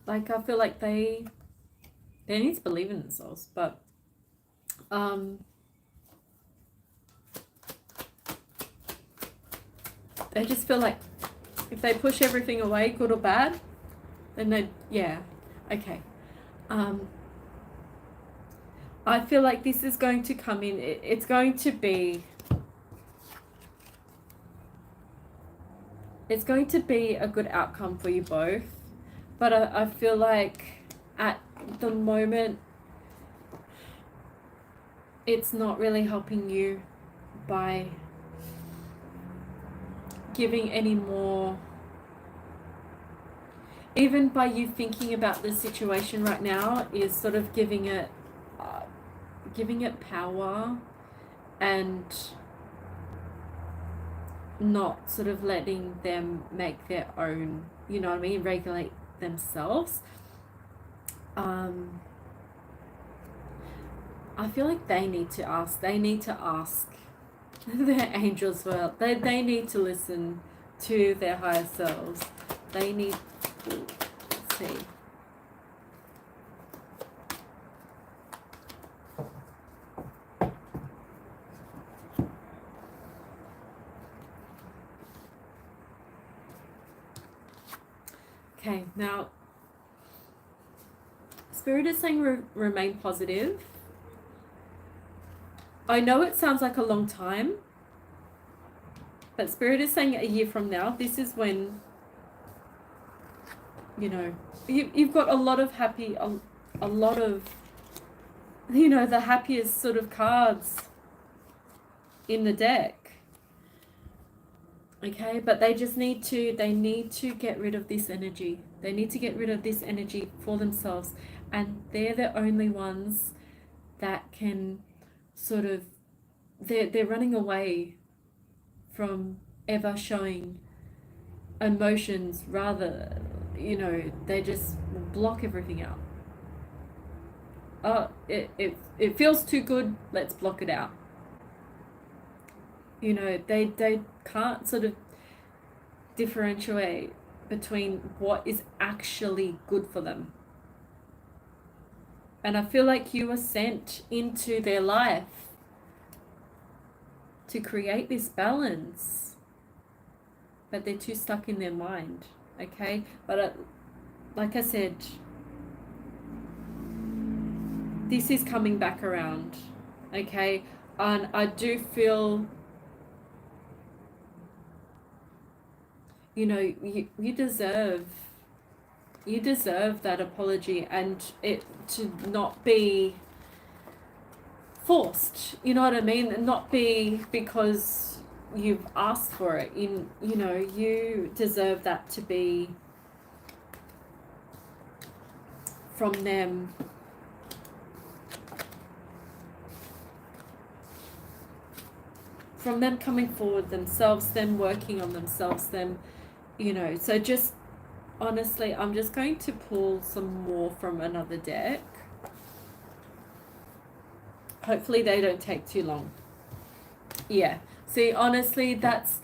Like, I feel like they need to believe in themselves, but they just feel like if they push everything away, good or bad, then they, yeah, okay. I feel like this is going to come in, it's going to be a good outcome for you both, but I feel like at the moment it's not really helping you by giving any more, even by you thinking about the situation right now, is sort of giving it power and not sort of letting them make their own, you know what I mean, regulate themselves. I feel like they need to ask their angels. Well, they need to listen to their higher selves. They need, let's see, okay, now Spirit is saying remain positive. I know it sounds like a long time, but Spirit is saying a year from now, this is when, you know, you've got a lot of happy, a lot of, you know, the happiest sort of cards in the deck. Okay, but they just need to get rid of this energy. They need to get rid of this energy for themselves, and they're the only ones that can sort of, they're running away from ever showing emotions. Rather, you know, they just block everything out. Oh, it feels too good, let's block it out. You know, they can't sort of differentiate between what is actually good for them. And I feel like you were sent into their life to create this balance, but they're too stuck in their mind. Okay, but like I said, this is coming back around, okay? And I do feel, you know, you deserve that apology, and it to not be forced, you know what I mean? And not be because you've asked for it. You know, you deserve that to be from them. From them coming forward themselves, them working on themselves, them, you know. So just honestly, I'm just going to pull some more from another deck. Hopefully they don't take too long. Yeah. See, honestly, that's...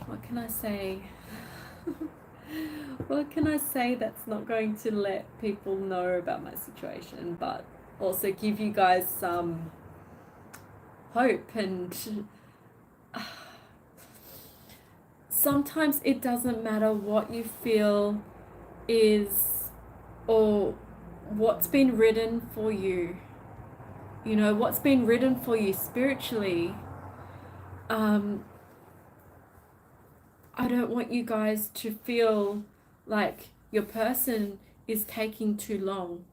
what can I say? What can I say that's not going to let people know about my situation, but also give you guys some hope? And sometimes it doesn't matter what you feel is, or what's been written for you, you know, what's been written for you spiritually. I don't want you guys to feel like your person is taking too long.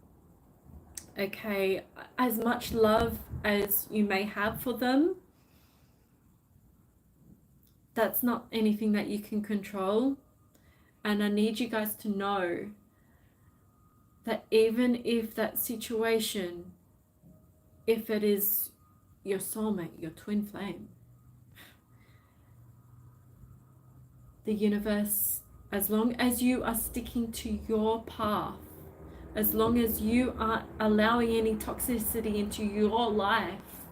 Okay, as much love as you may have for them, that's not anything that you can control. And I need you guys to know that even if that situation, if it is your soulmate, your twin flame, the universe, as long as you are sticking to your path, as long as you aren't allowing any toxicity into your life,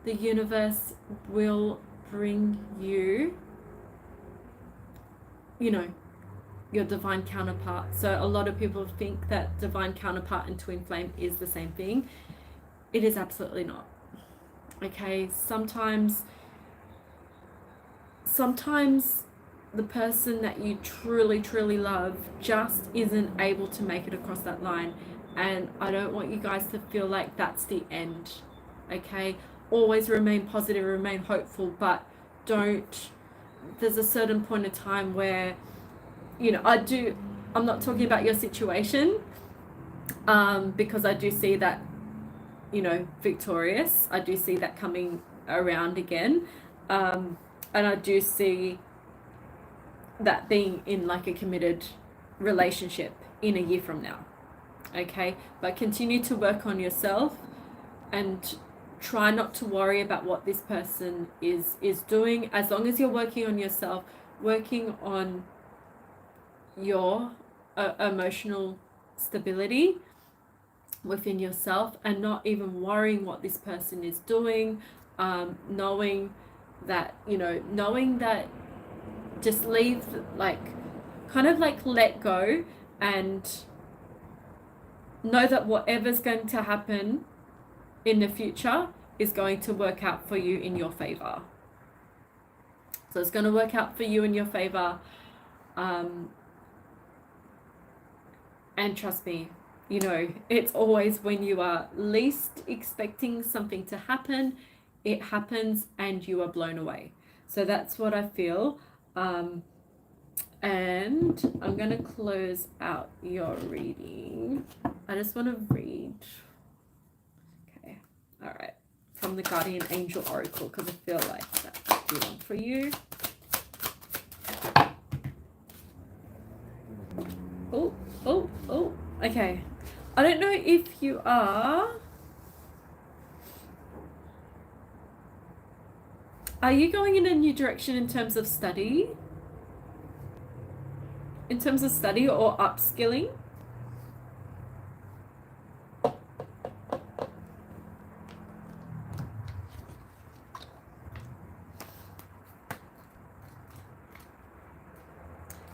the universe will bring you, you know, your divine counterpart. So a lot of people think that divine counterpart and twin flame is the same thing. It is absolutely not. Okay, sometimes the person that you truly, truly love just isn't able to make it across that line. And I don't want you guys to feel like that's the end. Okay, always remain positive, remain hopeful, but don't, there's a certain point of time where, you know, I'm not talking about your situation, because I do see that, you know, victorious. I do see that coming around again. And I do see that being in like a committed relationship in a year from now. Okay, but continue to work on yourself and try not to worry about what this person is doing. As long as you're working on yourself, working on your emotional stability within yourself, and not even worrying what this person is doing, knowing that, you know, knowing that, just leave, like, kind of like let go, and know that whatever's going to happen in the future is going to work out for you in your favor. So it's going to work out for you in your favor. And trust me, you know, it's always when you are least expecting something to happen, it happens and you are blown away. So that's what I feel. And I'm going to close out your reading. I just want to read. Okay. All right. From the Guardian Angel Oracle, because I feel like that's too long for you. Oh. Okay. I don't know if you are... Are you going in a new direction in terms of study? In terms of study or upskilling?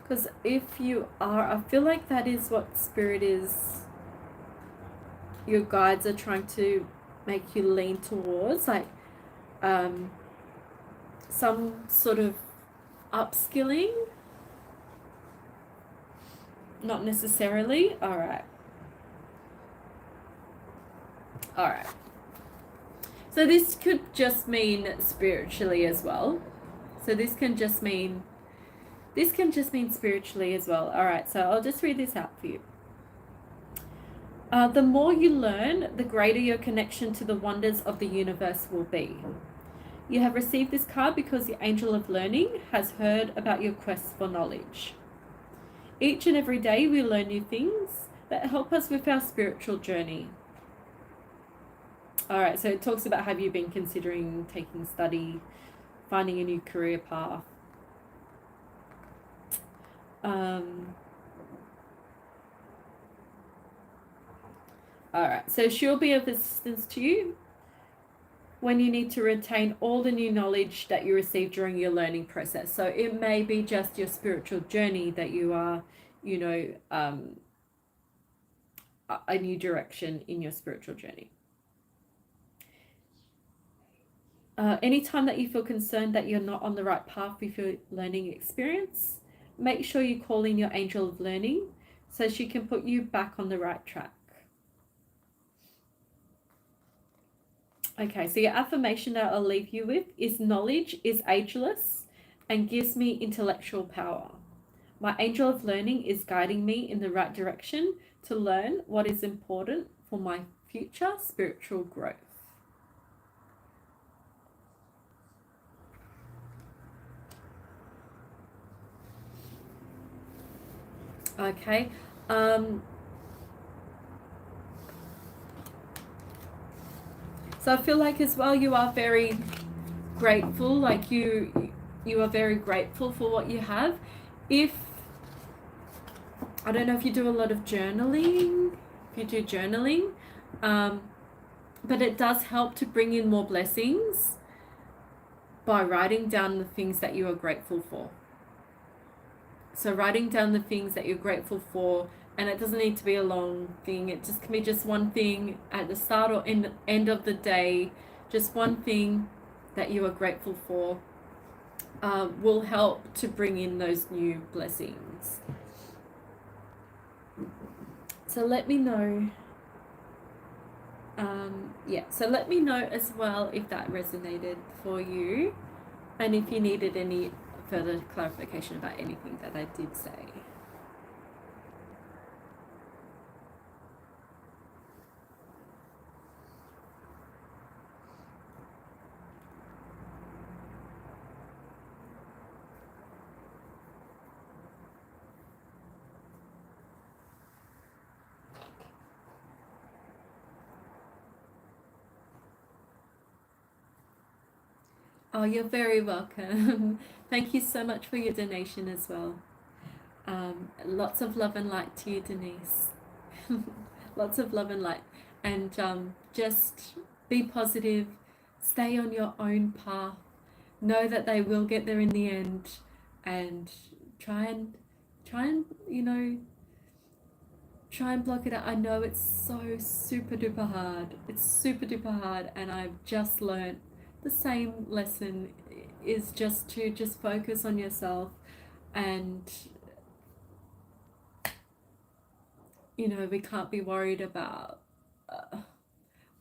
Because if you are, I feel like that is what Spirit is, your guides are trying to make you lean towards, like some sort of upskilling. Not necessarily. All right. All right. So this could just mean spiritually as well. So this can just mean spiritually as well. All right. So I'll just read this out for you. The more you learn, the greater your connection to the wonders of the universe will be. You have received this card because the angel of learning has heard about your quest for knowledge. Each and every day we learn new things that help us with our spiritual journey. All right, so it talks about, have you been considering taking study, finding a new career path? All right, so she'll be of assistance to you when you need to retain all the new knowledge that you received during your learning process. So it may be just your spiritual journey that you are, a new direction in your spiritual journey. Anytime that you feel concerned that you're not on the right path with your learning experience, make sure you call in your angel of learning so she can put you back on the right track. Okay, so your affirmation that I'll leave you with is knowledge is ageless and gives me intellectual power. My angel of learning is guiding me in the right direction to learn what is important for my future spiritual growth. Okay. So I feel like as well you are very grateful, like you are very grateful for what you have. If I don't know if you do a lot of journaling, if you do journaling, but it does help to bring in more blessings by writing down the things that you are grateful for. So writing down the things that you're grateful for, and it doesn't need to be a long thing. It just can be just one thing at the start or end of the day, just one thing that you are grateful for, will help to bring in those new blessings. So let me know. So let me know as well if that resonated for you, and if you needed any further clarification about anything that I did say. Oh, you're very welcome. Thank you so much for your donation as well. Lots of love and light to you, Denise. Lots of love and light. And just be positive, stay on your own path, know that they will get there in the end, and try and block it out. I know it's so super duper hard. It's super duper hard, and I've just learned the same lesson is just to focus on yourself, and we can't be worried about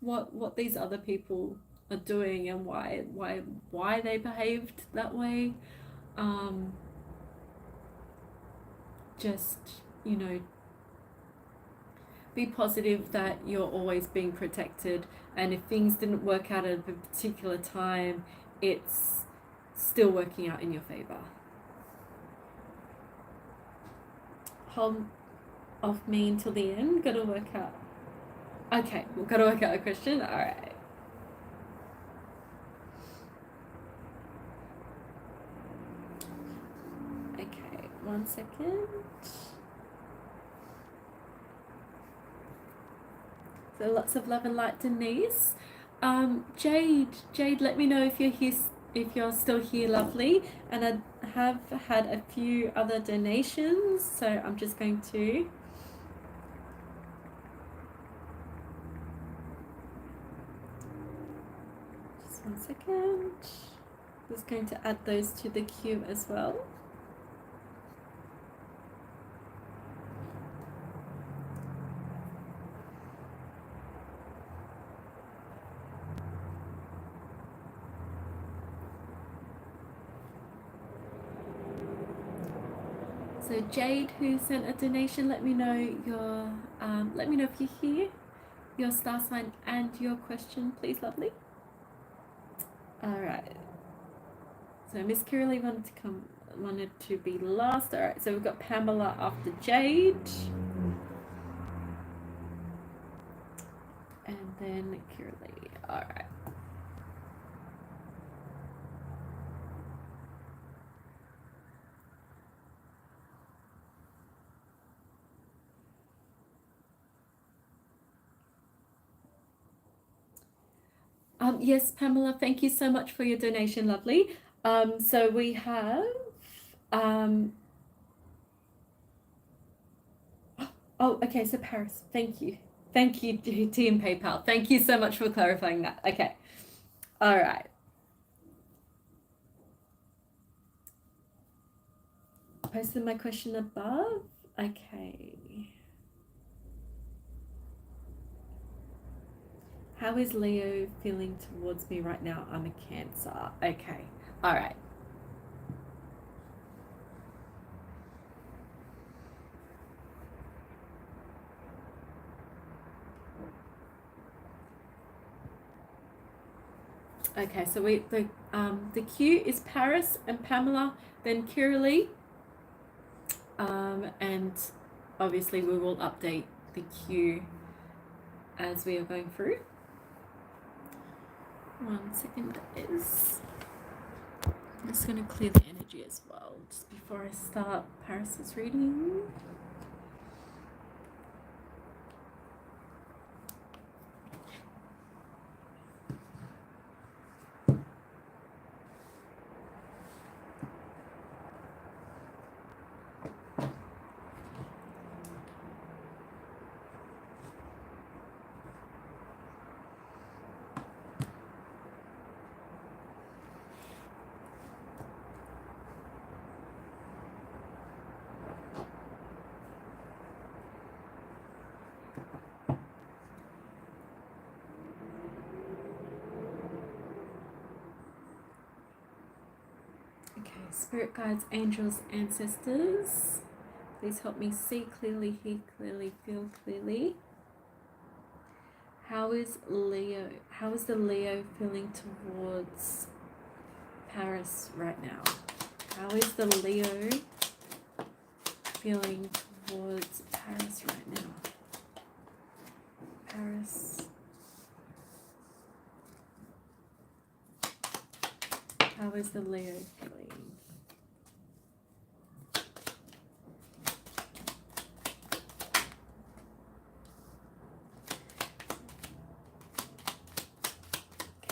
what these other people are doing and why they behaved that way. Just be positive that you're always being protected, and if things didn't work out at a particular time, it's still working out in your favor. Hold off me until the end. Gotta work out. Okay, we've got to work out a question. All right. Okay, 1 second. So lots of love and light, Denise. Jade, let me know if you're here, if you're still here, lovely. And I have had a few other donations, so I'm just going to just 1 second. Just going to add those to the queue as well. So Jade, who sent a donation, let me know your let me know if you're here, your star sign and your question, please, lovely. All right. So Miss Kiralee wanted to be last. All right. So we've got Pamela after Jade, and then Kiralee. All right. Yes, Pamela, thank you so much for your donation, lovely. So we have, oh, okay, so Paris, thank you. Thank you, Team PayPal. Thank you so much for clarifying that. Okay, all right. Posted my question above. Okay. How is Leo feeling towards me right now? I'm a Cancer. Okay. All right. Okay, so the queue is Paris and Pamela, then Kiralee, and obviously we will update the queue as we are going through. 1 second, guys. I'm just going to clear the energy as well, just before I start Paris's reading. Spirit guides, angels, ancestors, please help me see clearly, hear clearly, feel clearly. How is Leo? How is the Leo feeling towards Paris right now? How is the Leo feeling towards Paris right now? Paris. How is the Leo feeling?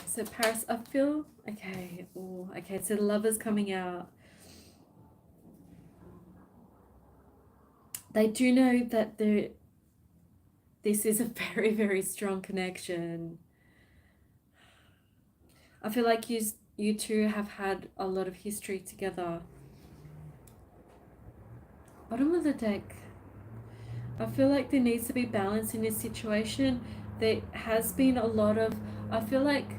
So Paris, I feel, okay, oh, okay, so the Lovers coming out. They do know that this is a very, very strong connection. I feel like you two have had a lot of history together. Bottom of the deck. I feel like there needs to be balance in this situation. There has been a lot of, I feel like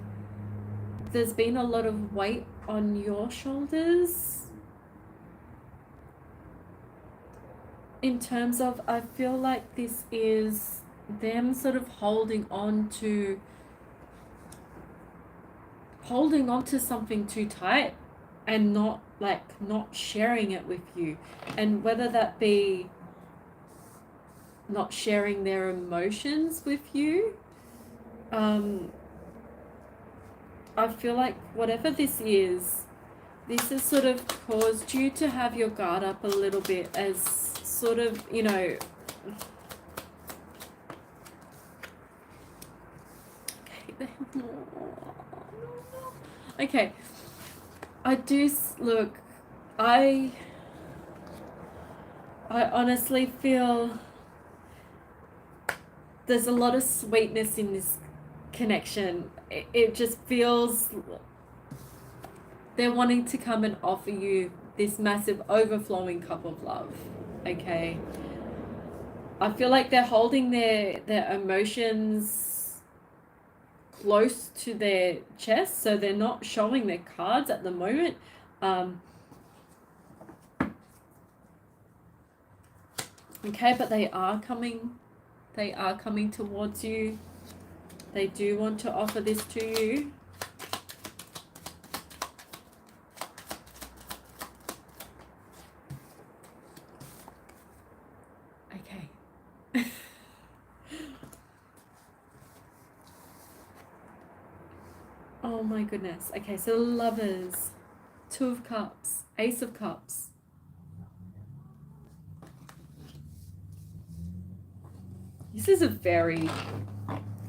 there's been a lot of weight on your shoulders in terms of, I feel like this is them sort of holding on to something too tight and not sharing it with you, and whether that be not sharing their emotions with you. I feel like whatever this has sort of caused you to have your guard up a little bit, as sort of, you know, okay, I honestly feel there's a lot of sweetness in this connection. It just feels they're wanting to come and offer you this massive overflowing cup of love. Okay, I feel like they're holding their emotions close to their chest, so they're not showing their cards at the moment. Okay, but they are coming towards you. They do want to offer this to you. Okay. Oh my goodness. Okay, so Lovers, Two of Cups, Ace of Cups. This is a very,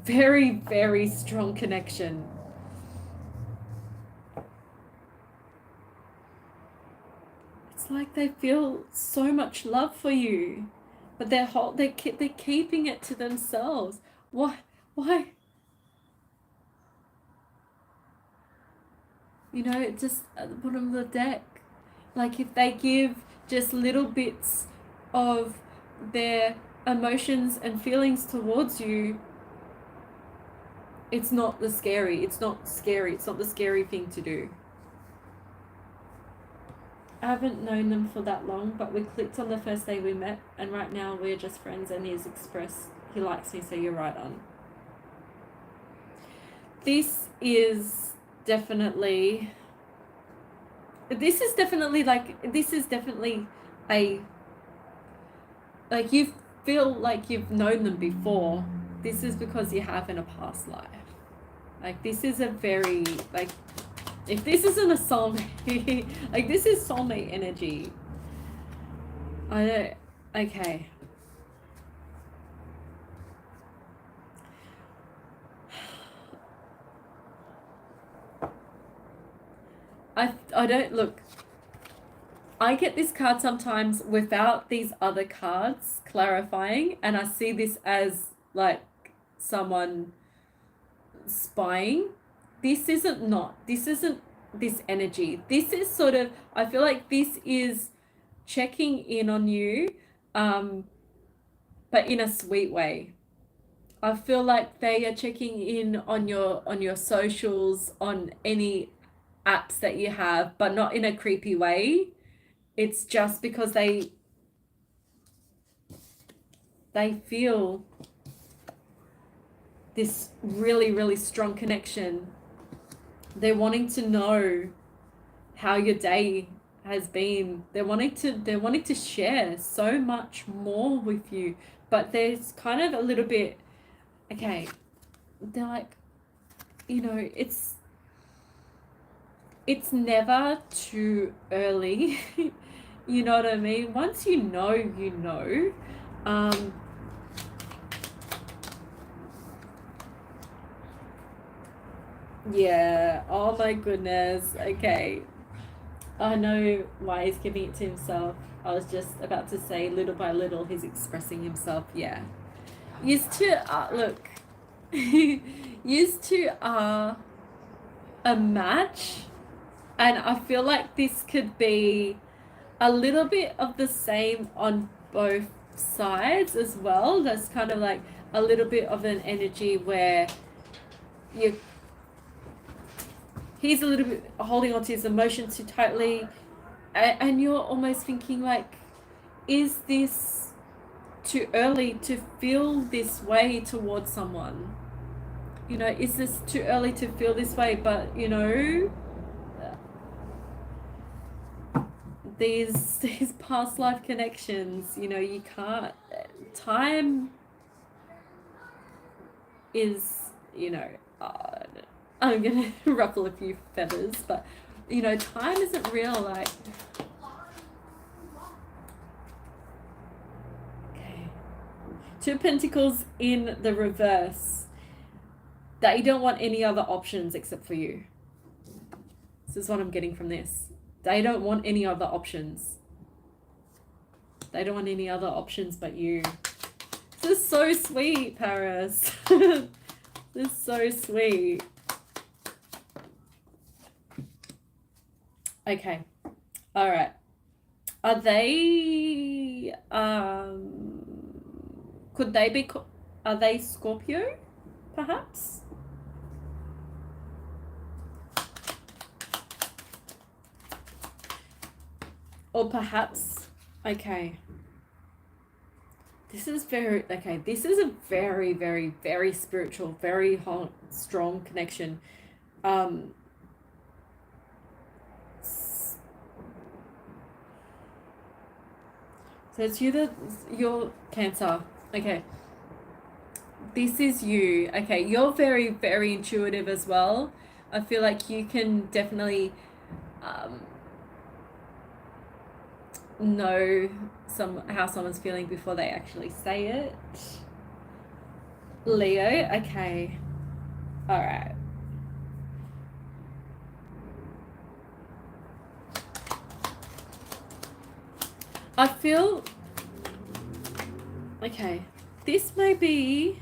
very, very strong connection. It's like they feel so much love for you, but they're keeping it to themselves. Why? Why? You know, just at the bottom of the deck. Like if they give just little bits of their emotions and feelings towards you, it's not the scary. It's not the scary thing to do. I haven't known them for that long, but we clicked on the first day we met, and right now we're just friends, and he's expressed he likes me, so you're right on. This is definitely a, like you feel like you've known them before. This is because you have in a past life. Like this is a very, like, if this isn't a soulmate, like this is soulmate energy. Okay. I don't, look, I get this card sometimes without these other cards clarifying, and I see this as like someone spying. This isn't this energy. This is sort of, I feel like this is checking in on you, but in a sweet way. I feel like they are checking in on your socials, on any apps that you have, but not in a creepy way. It's just because they feel this really, really strong connection. They're wanting to know how your day has been. They're wanting to share so much more with you, but there's kind of a little bit, okay, they're like, you know, it's never too early. You know what I mean? Once you know, you know. Yeah, oh my goodness. Okay, I know why he's giving it to himself. I was just about to say, little by little he's expressing himself. Yeah, used to look. Used to a match, and I feel like this could be a little bit of the same on both sides as well. There's kind of like a little bit of an energy where he's a little bit holding on to his emotions too tightly, and you're almost thinking like, is this too early to feel this way towards someone? You know, is this too early to feel this way? But you know, these past life connections, you know, you can't, time is, you know, I'm gonna ruffle a few feathers, but you know, time isn't real. Like, okay, Two of Pentacles in the reverse, that you don't want any other options except for you. This is what I'm getting from this. They don't want any other options. They don't want any other options but you. This is so sweet, Paris. This is so sweet. Okay. All right. Are they, could they be, are they Scorpio, perhaps? Or perhaps, okay. This is very, okay, this is a very, very, very spiritual, very strong connection. So it's you that, you're Cancer. Okay. This is you. Okay, you're very, very intuitive as well. I feel like you can definitely know how someone's feeling before they actually say it. Leo, okay. All right. I feel, okay, this may be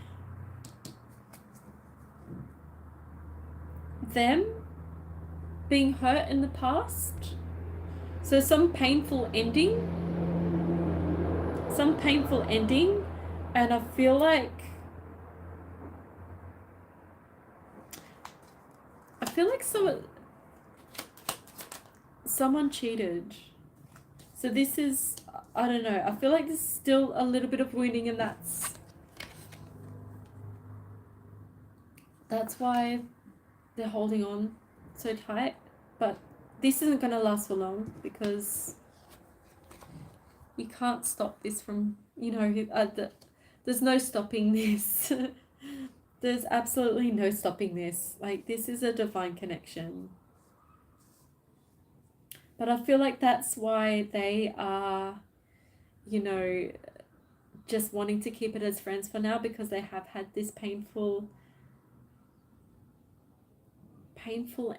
them being hurt in the past. So some painful ending, and I feel like someone cheated. So this is, I don't know, I feel like there's still a little bit of wounding, and that's why they're holding on so tight. But this isn't going to last for long, because you can't stop this from, there's no stopping this. There's absolutely no stopping this. Like, this is a divine connection. But I feel like that's why they are, just wanting to keep it as friends for now, because they have had this painful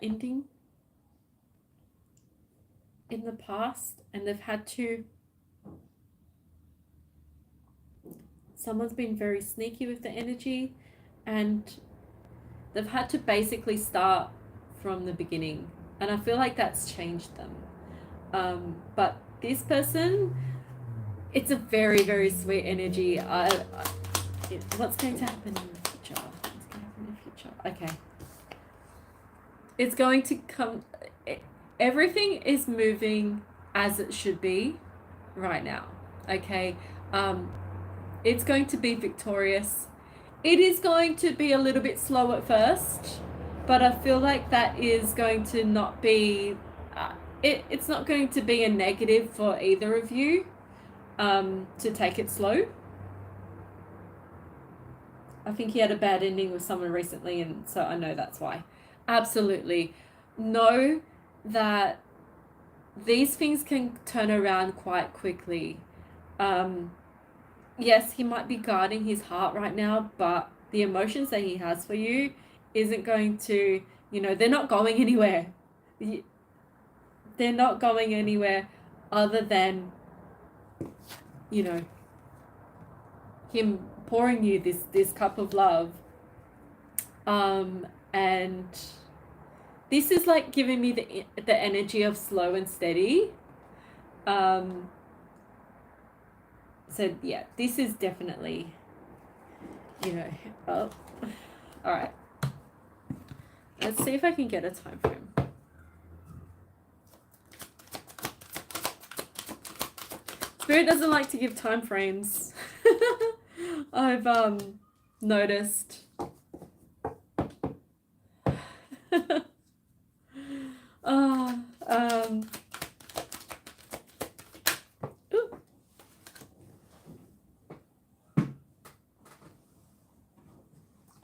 ending in the past, and they've had to, someone's been very sneaky with the energy, and they've had to basically start from the beginning, and I feel like that's changed them. But this person, it's a very, very sweet energy. What's going to happen in the future? Okay. It's going to come, everything is moving as it should be right now. Okay. It's going to be victorious. It is going to be a little bit slow at first, but I feel like that is going to not be, it's not going to be a negative for either of you, to take it slow. I think he had a bad ending with someone recently, and so I know that's why. Absolutely. Know that these things can turn around quite quickly. Yes, he might be guarding his heart right now, but the emotions that he has for you isn't going to, they're not going anywhere. They're not going anywhere other than, him pouring you this cup of love. And this is like giving me the energy of slow and steady. So yeah, this is definitely, oh, all right. Let's see if I can get a time frame. Spirit doesn't like to give time frames. I've noticed.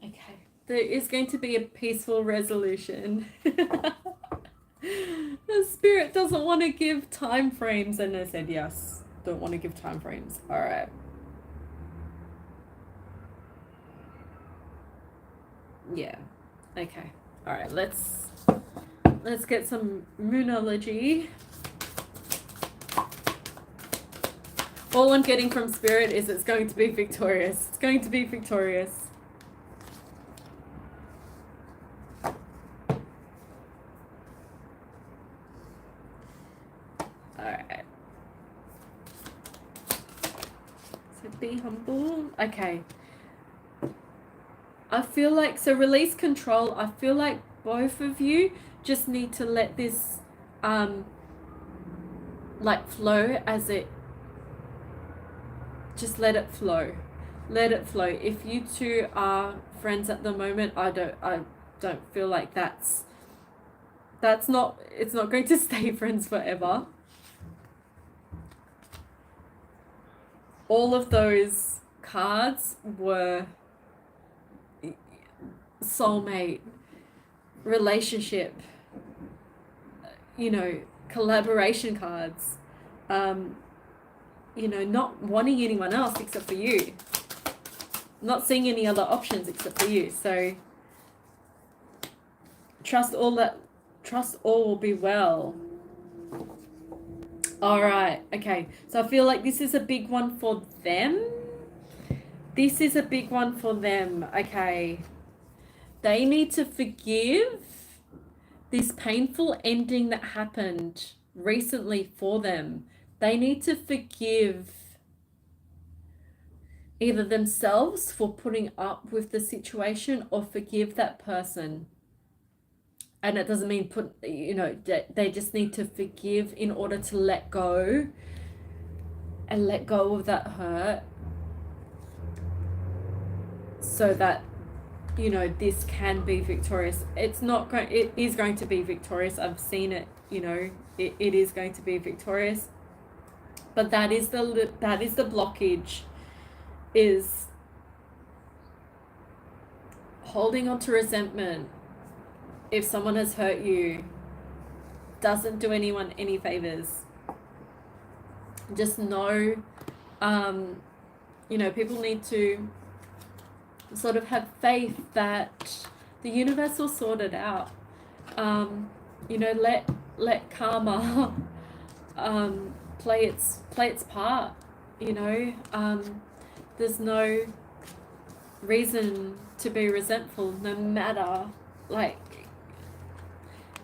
Okay, there is going to be a peaceful resolution. The spirit doesn't want to give time frames, and I said yes. Don't want to give time frames. All right. Yeah. Okay. All right. Let's get some moonology. All I'm getting from spirit is it's going to be victorious. It's going to be victorious. Alright. So be humble. Okay. I feel like, so release control. I feel like both of you just need to let this like flow as it just let it flow. Let it flow. If you two are friends at the moment, I don't feel like it's not going to stay friends forever. All of those cards were soulmate, relationship, collaboration cards, not wanting anyone else except for you, not seeing any other options except for you. So trust all will be well. All right. Okay. So I feel like this is a big one for them. This is a big one for them. Okay. They need to forgive this painful ending that happened recently for them. They need to forgive either themselves for putting up with the situation or forgive that person. And it doesn't mean they just need to forgive in order to let go of that hurt, so that this can be victorious. It is going to be victorious. I've seen it. It is going to be victorious. But that is the blockage, is holding on to resentment. If someone has hurt you, doesn't do anyone any favors. Just know, people need to sort of have faith that the universe will sort it out. Let karma play its part. There's no reason to be resentful, no matter,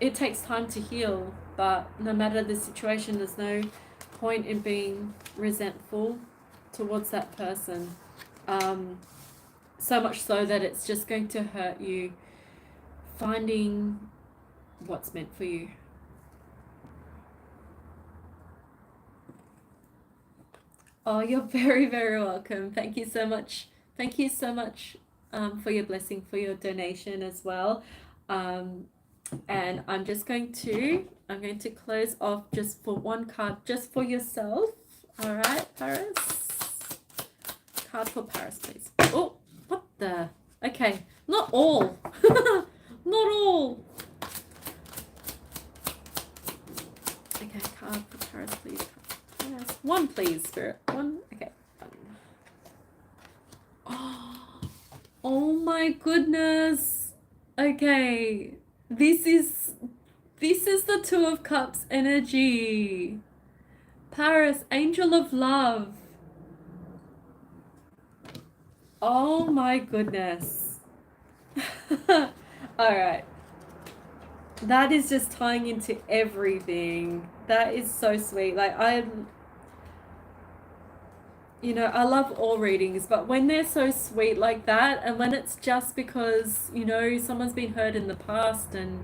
it takes time to heal, but no matter the situation, there's no point in being resentful towards that person. So much so that it's just going to hurt you finding what's meant for you. Oh, you're very, very welcome. Thank you so much. Thank you so much for your blessing, for your donation as well. And I'm going to close off just for one card, just for yourself. All right, Paris. Card for Paris, please. Oh, what the? Okay, not all. Not all. Okay, card for Paris, please. Paris. One, please, Spirit. One. Okay. Oh my goodness. Okay. This is the Two of Cups energy. Paris, Angel of Love. Oh my goodness. All right. That is just tying into everything. That is so sweet. I love all readings, but when they're so sweet like that, and when it's just because, someone's been hurt in the past, and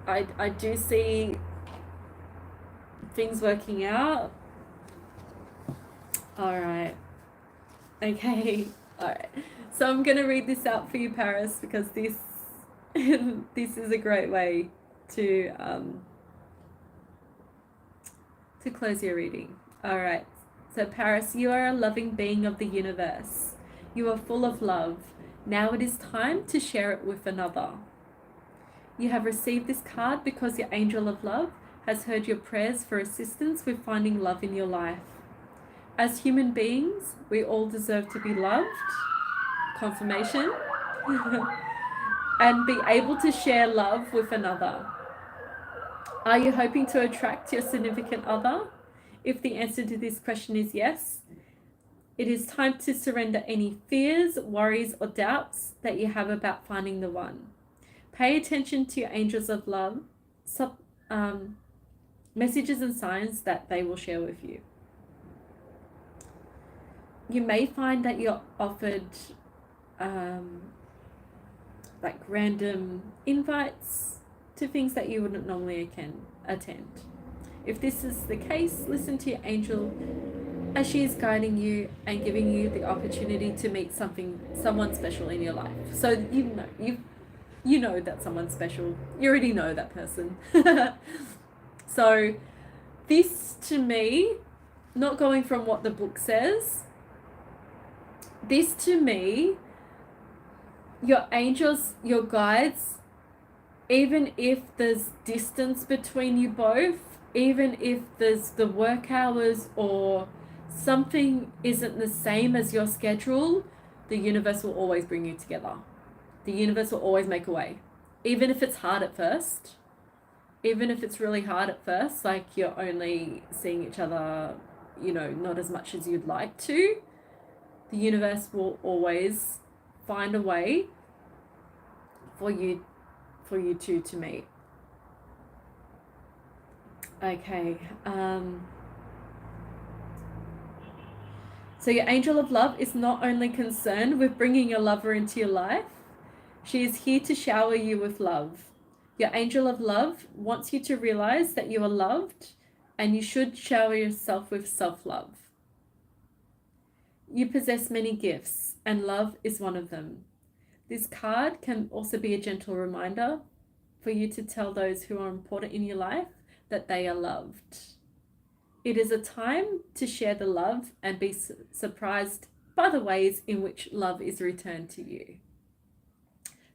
I do see things working out. All right. Okay. All right. So I'm going to read this out for you, Paris, because this this is a great way to close your reading. All right. So Paris, you are a loving being of the universe. You are full of love. Now it is time to share it with another. You have received this card because your angel of love has heard your prayers for assistance with finding love in your life. As human beings, we all deserve to be loved, confirmation, and be able to share love with another. Are you hoping to attract your significant other? If the answer to this question is yes, it is time to surrender any fears, worries, or doubts that you have about finding the one. Pay attention to your angels of love, messages and signs that they will share with you. You may find that you're offered random invites to things that you wouldn't normally attend. If this is the case, listen to your angel as she is guiding you and giving you the opportunity to meet someone special in your life. So you know that someone's special. You already know that person. So this to me, not going from what the book says, this to me, your angels, your guides, even if there's distance between you both, even if there's the work hours or something isn't the same as your schedule, the universe will always bring you together. The universe will always make a way. Even if it's hard at first, even if it's really hard at first, like you're only seeing each other, you know, not as much as you'd like to, the universe will always find a way for you two to meet. Okay. So your angel of love is not only concerned with bringing your lover into your life, she is here to shower you with love. Your angel of love wants you to realize that you are loved and you should shower yourself with self-love. You possess many gifts and love is one of them. This card can also be a gentle reminder for you to tell those who are important in your life that they are loved. It is a time to share the love and be surprised by the ways in which love is returned to you.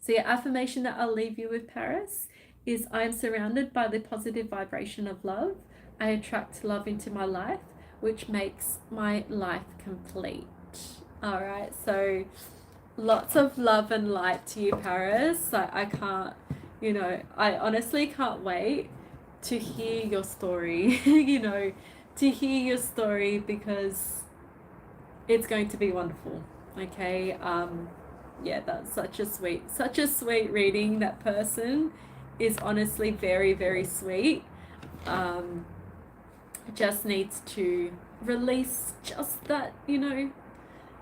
So your affirmation that I'll leave you with, Paris, is I am surrounded by the positive vibration of love. I attract love into my life, which makes my life complete. All right, so lots of love and light to you, Paris. I can't, you know, I honestly can't wait to hear your story, you know, to hear your story because it's going to be wonderful. Okay. Yeah, that's such a sweet reading. That person is honestly very, very sweet. Just needs to release just that, you know,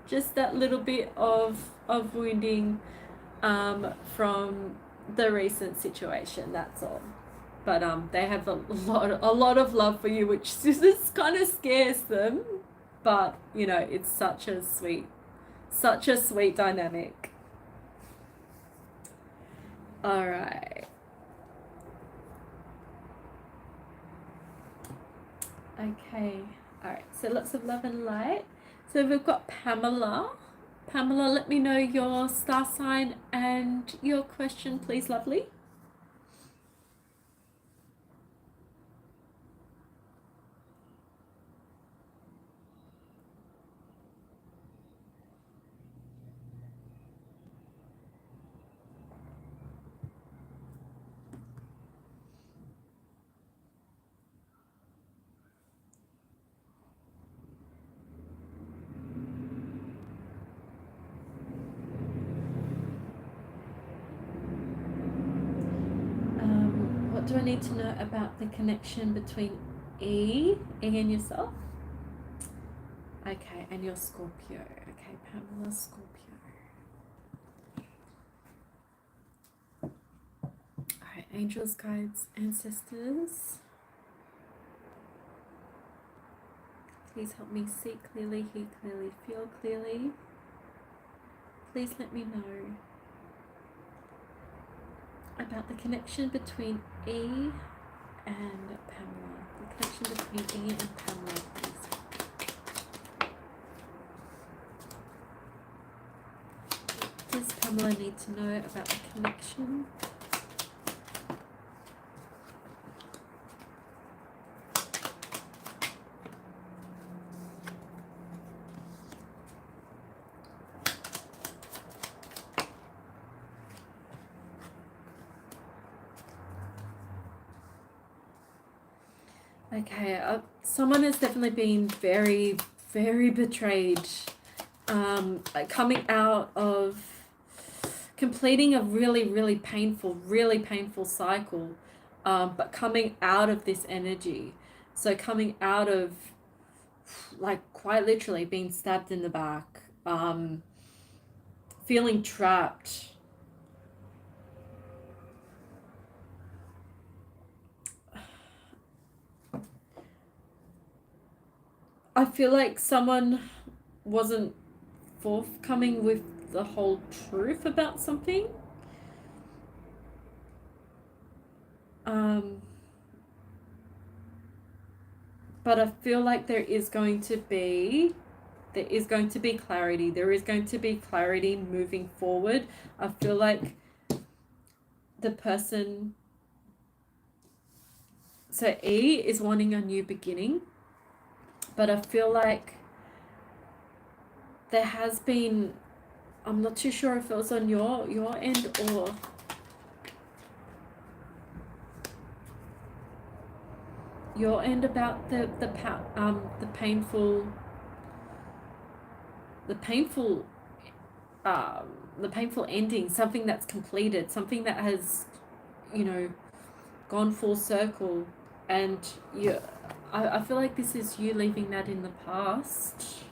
just that little bit of wounding from the recent situation. That's all. But they have a lot of love for you, which just kind of scares them. But you know, it's such a sweet dynamic. All right. Okay. All right. So lots of love and light. So we've got Pamela. Pamela, let me know your star sign and your question, please, lovely. What do I need to know about the connection between E and yourself? Okay, and your Scorpio. Okay, Pamela, Scorpio. Alright, angels, guides, ancestors. Please help me see clearly, hear clearly, feel clearly. Please let me know about the connection between E and Pamela. The connection between E and Pamela, please. Does Pamela need to know about the connection? Okay, someone has definitely been very, very betrayed. Coming out of completing a really painful cycle, but coming out of this energy. So coming out of, like, quite literally being stabbed in the back, feeling trapped. I feel like someone wasn't forthcoming with the whole truth about something. But I feel like there is going to be clarity. There is going to be clarity moving forward. I feel like the person, so E is wanting a new beginning, but I feel like there has been, I'm not too sure if it was on your end or your end about the painful the painful ending, something that's completed, something that has, gone full circle, and I feel like this is you leaving that in the past,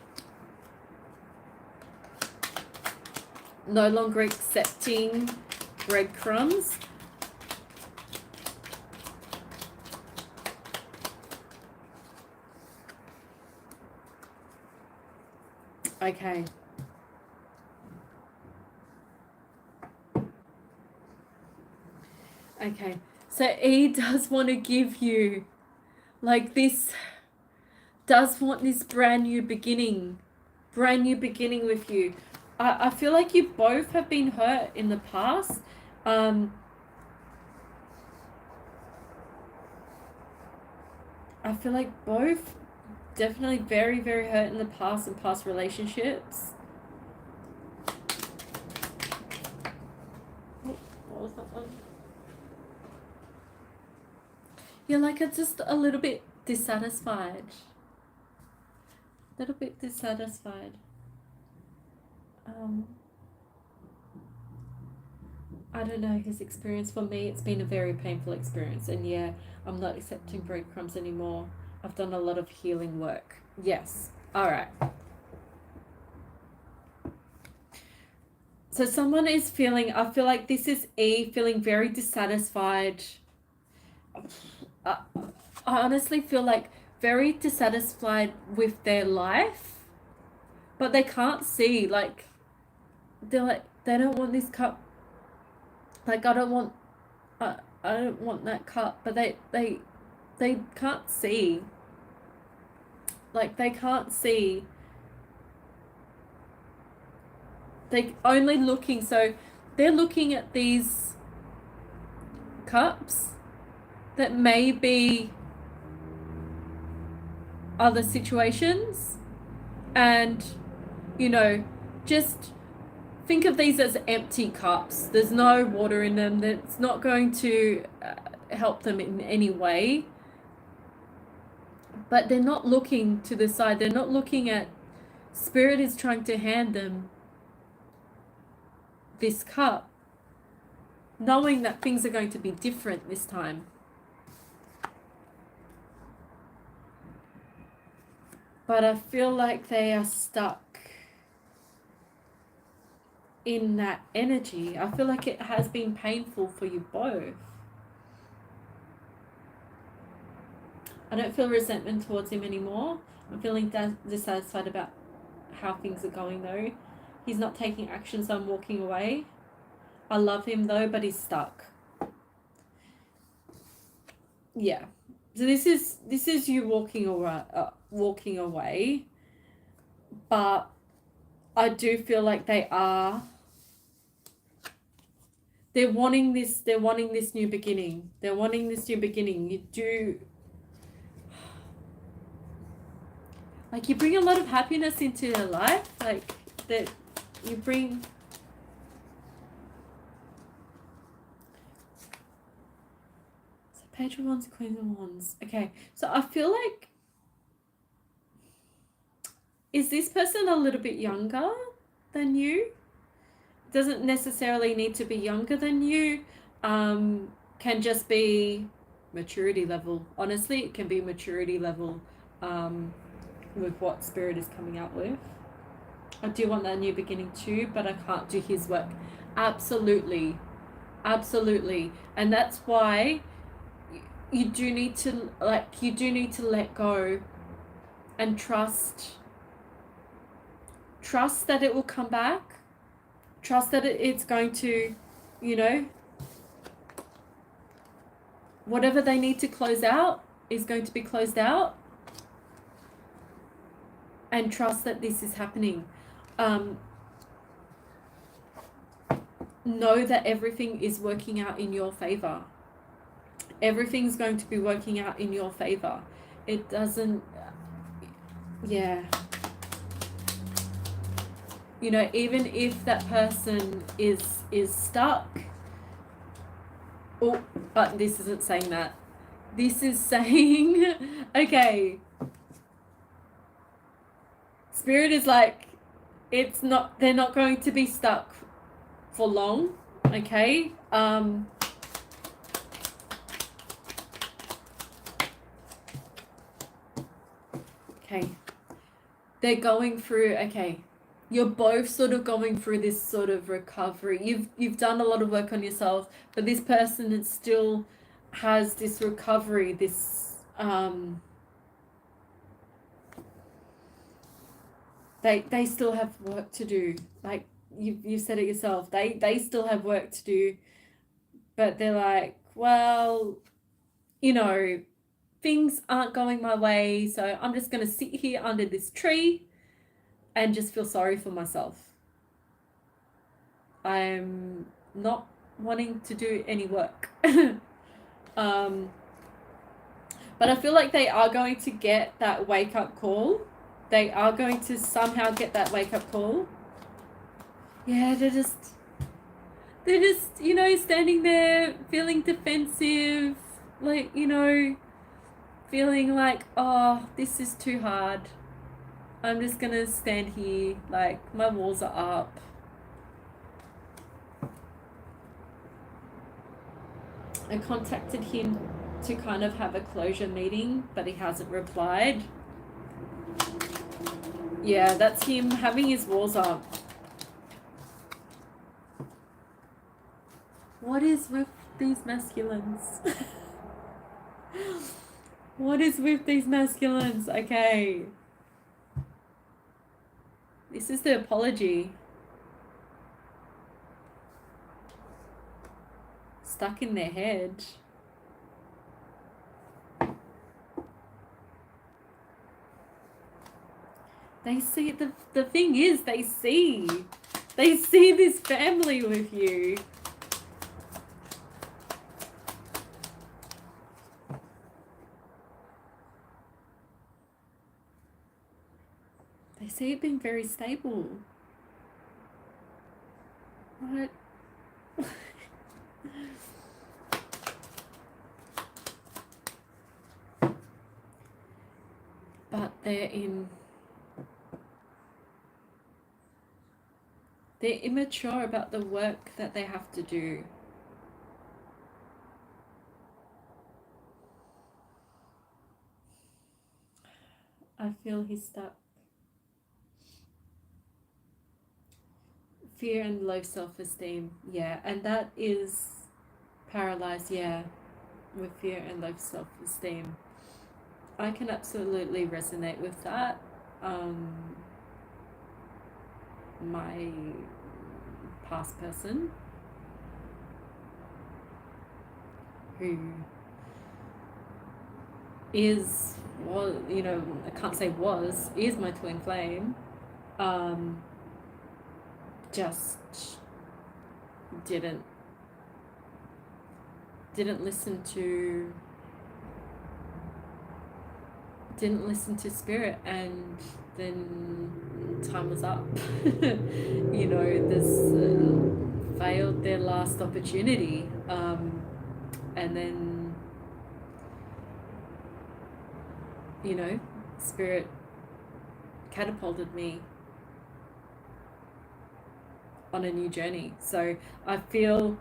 no longer accepting breadcrumbs. Okay. Okay. So E does want to give you, like, this, does want this brand new beginning with you. I feel like you both have been hurt in the past. I feel like both definitely very, very hurt in the past and past relationships. Oh, what was that one? You're like, it's just a little bit dissatisfied. I don't know his experience. For me, it's been a very painful experience, and yeah, I'm not accepting breadcrumbs anymore. I've done a lot of healing work. Yes. All right. So someone is feeling, I feel like this is E feeling very dissatisfied. I honestly feel like very dissatisfied with their life, but they can't see, like, they're like, they don't want this cup. Like, I don't want that cup, but they can't see. Like, they can't see. They only looking, so they're looking at these cups that may be other situations, and just think of these as empty cups. There's no water in them. That's not going to help them in any way. But they're not looking to the side. They're not looking at, Spirit is trying to hand them this cup, knowing that things are going to be different this time. But I feel like they are stuck in that energy. I feel like it has been painful for you both. I don't feel resentment towards him anymore. I'm feeling dissatisfied about how things are going, though. He's not taking action, so I'm walking away. I love him, though, but he's stuck. Yeah. So this is you walking away, but I do feel like they're wanting this new beginning. You do, like, you bring a lot of happiness into their life, like that you bring. So Page of Wands, Queen of Wands. Okay, so I feel like, is this person a little bit younger than you? Doesn't necessarily need to be younger than you. Can just be maturity level. Honestly, it can be maturity level with what Spirit is coming out with. I do want that new beginning too, but I can't do his work. Absolutely. And that's why you do need to let go and trust that it will come back. Trust that it's going to, you know, whatever they need to close out is going to be closed out. And trust that this is happening. Know that everything is working out in your favor. Everything's going to be working out in your favor. It doesn't, yeah. You know, even if that person is stuck, oh, but this isn't saying that. This is saying, okay, Spirit is like, it's not, they're not going to be stuck for long, okay? Okay. They're going through, okay, you're both sort of going through this sort of recovery. You've done a lot of work on yourself, but this person is still has this recovery, this they still have work to do. Like you said it yourself. They still have work to do, but they're like, well, you know, things aren't going my way, so I'm just gonna sit here under this tree and just feel sorry for myself. I'm not wanting to do any work. But I feel like they are going to get that wake-up call. They are going to somehow get that wake-up call. Yeah, they're just, you know, standing there feeling defensive, like, you know, feeling like, oh, this is too hard. I'm just gonna stand here, like, my walls are up. I contacted him to kind of have a closure meeting, but he hasn't replied. Yeah, that's him having his walls up. What is with these masculines? What is with these masculines? Okay. This is the apology. Stuck in their head. They see, the thing is, they see this family with you. They see it being very stable. What? But they're immature about the work that they have to do. I feel he's stuck. Fear and low self-esteem, yeah, and that is paralyzed, yeah, with fear and low self-esteem. I can absolutely resonate with that. My past person who is, well, you know, I can't say was, is my twin flame, just didn't listen to spirit, and then time was up. You know, this failed their last opportunity, and then, you know, spirit catapulted me on a new journey. So I feel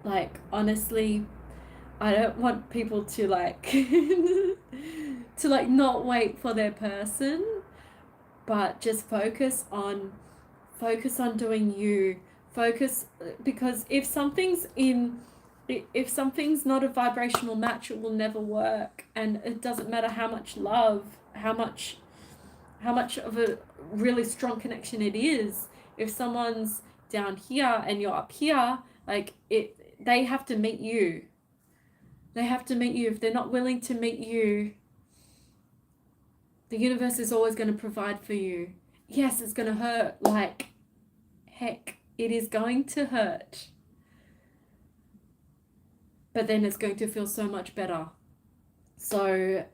like, honestly, I don't want people to like to like not wait for their person, but just focus on doing you. Focus, because if something's in If something's not a vibrational match, it will never work. And it doesn't matter how much love, how much of a really strong connection it is. If someone's down here and you're up here, like they have to meet you. They have to meet you. If they're not willing to meet you, the universe is always going to provide for you. Yes, it's going to hurt like heck. It is going to hurt. But then it's going to feel so much better. So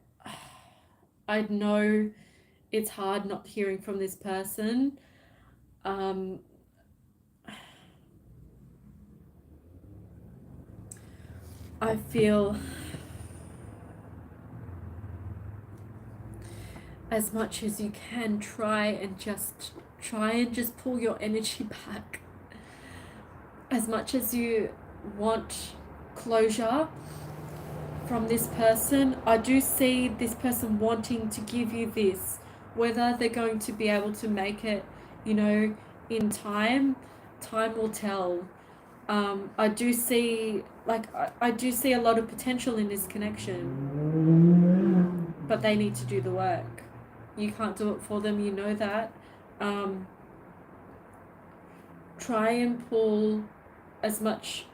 I know it's hard not hearing from this person. I feel as much as you can try and just pull your energy back. As much as you want closure from this person, I do see this person wanting to give you this. Whether they're going to be able to make it, in time will tell. I do see a lot of potential in this connection, but they need to do the work. You can't do it for them, you know that. Try and pull as much.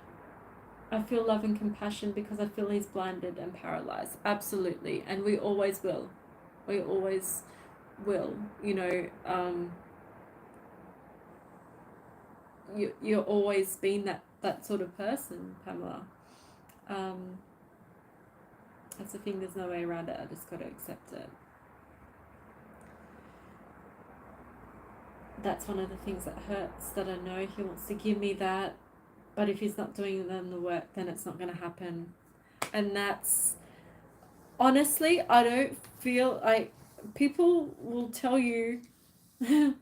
I feel love and compassion because I feel he's blinded and paralyzed. Absolutely. And we always will. We always will. You're always been that sort of person, Pamela. That's the thing, there's no way around it. I just got to accept it. That's one of the things that hurts, that I know he wants to give me that, but if he's not doing the work, then it's not going to happen. And that's, honestly, I don't feel like people will tell you, and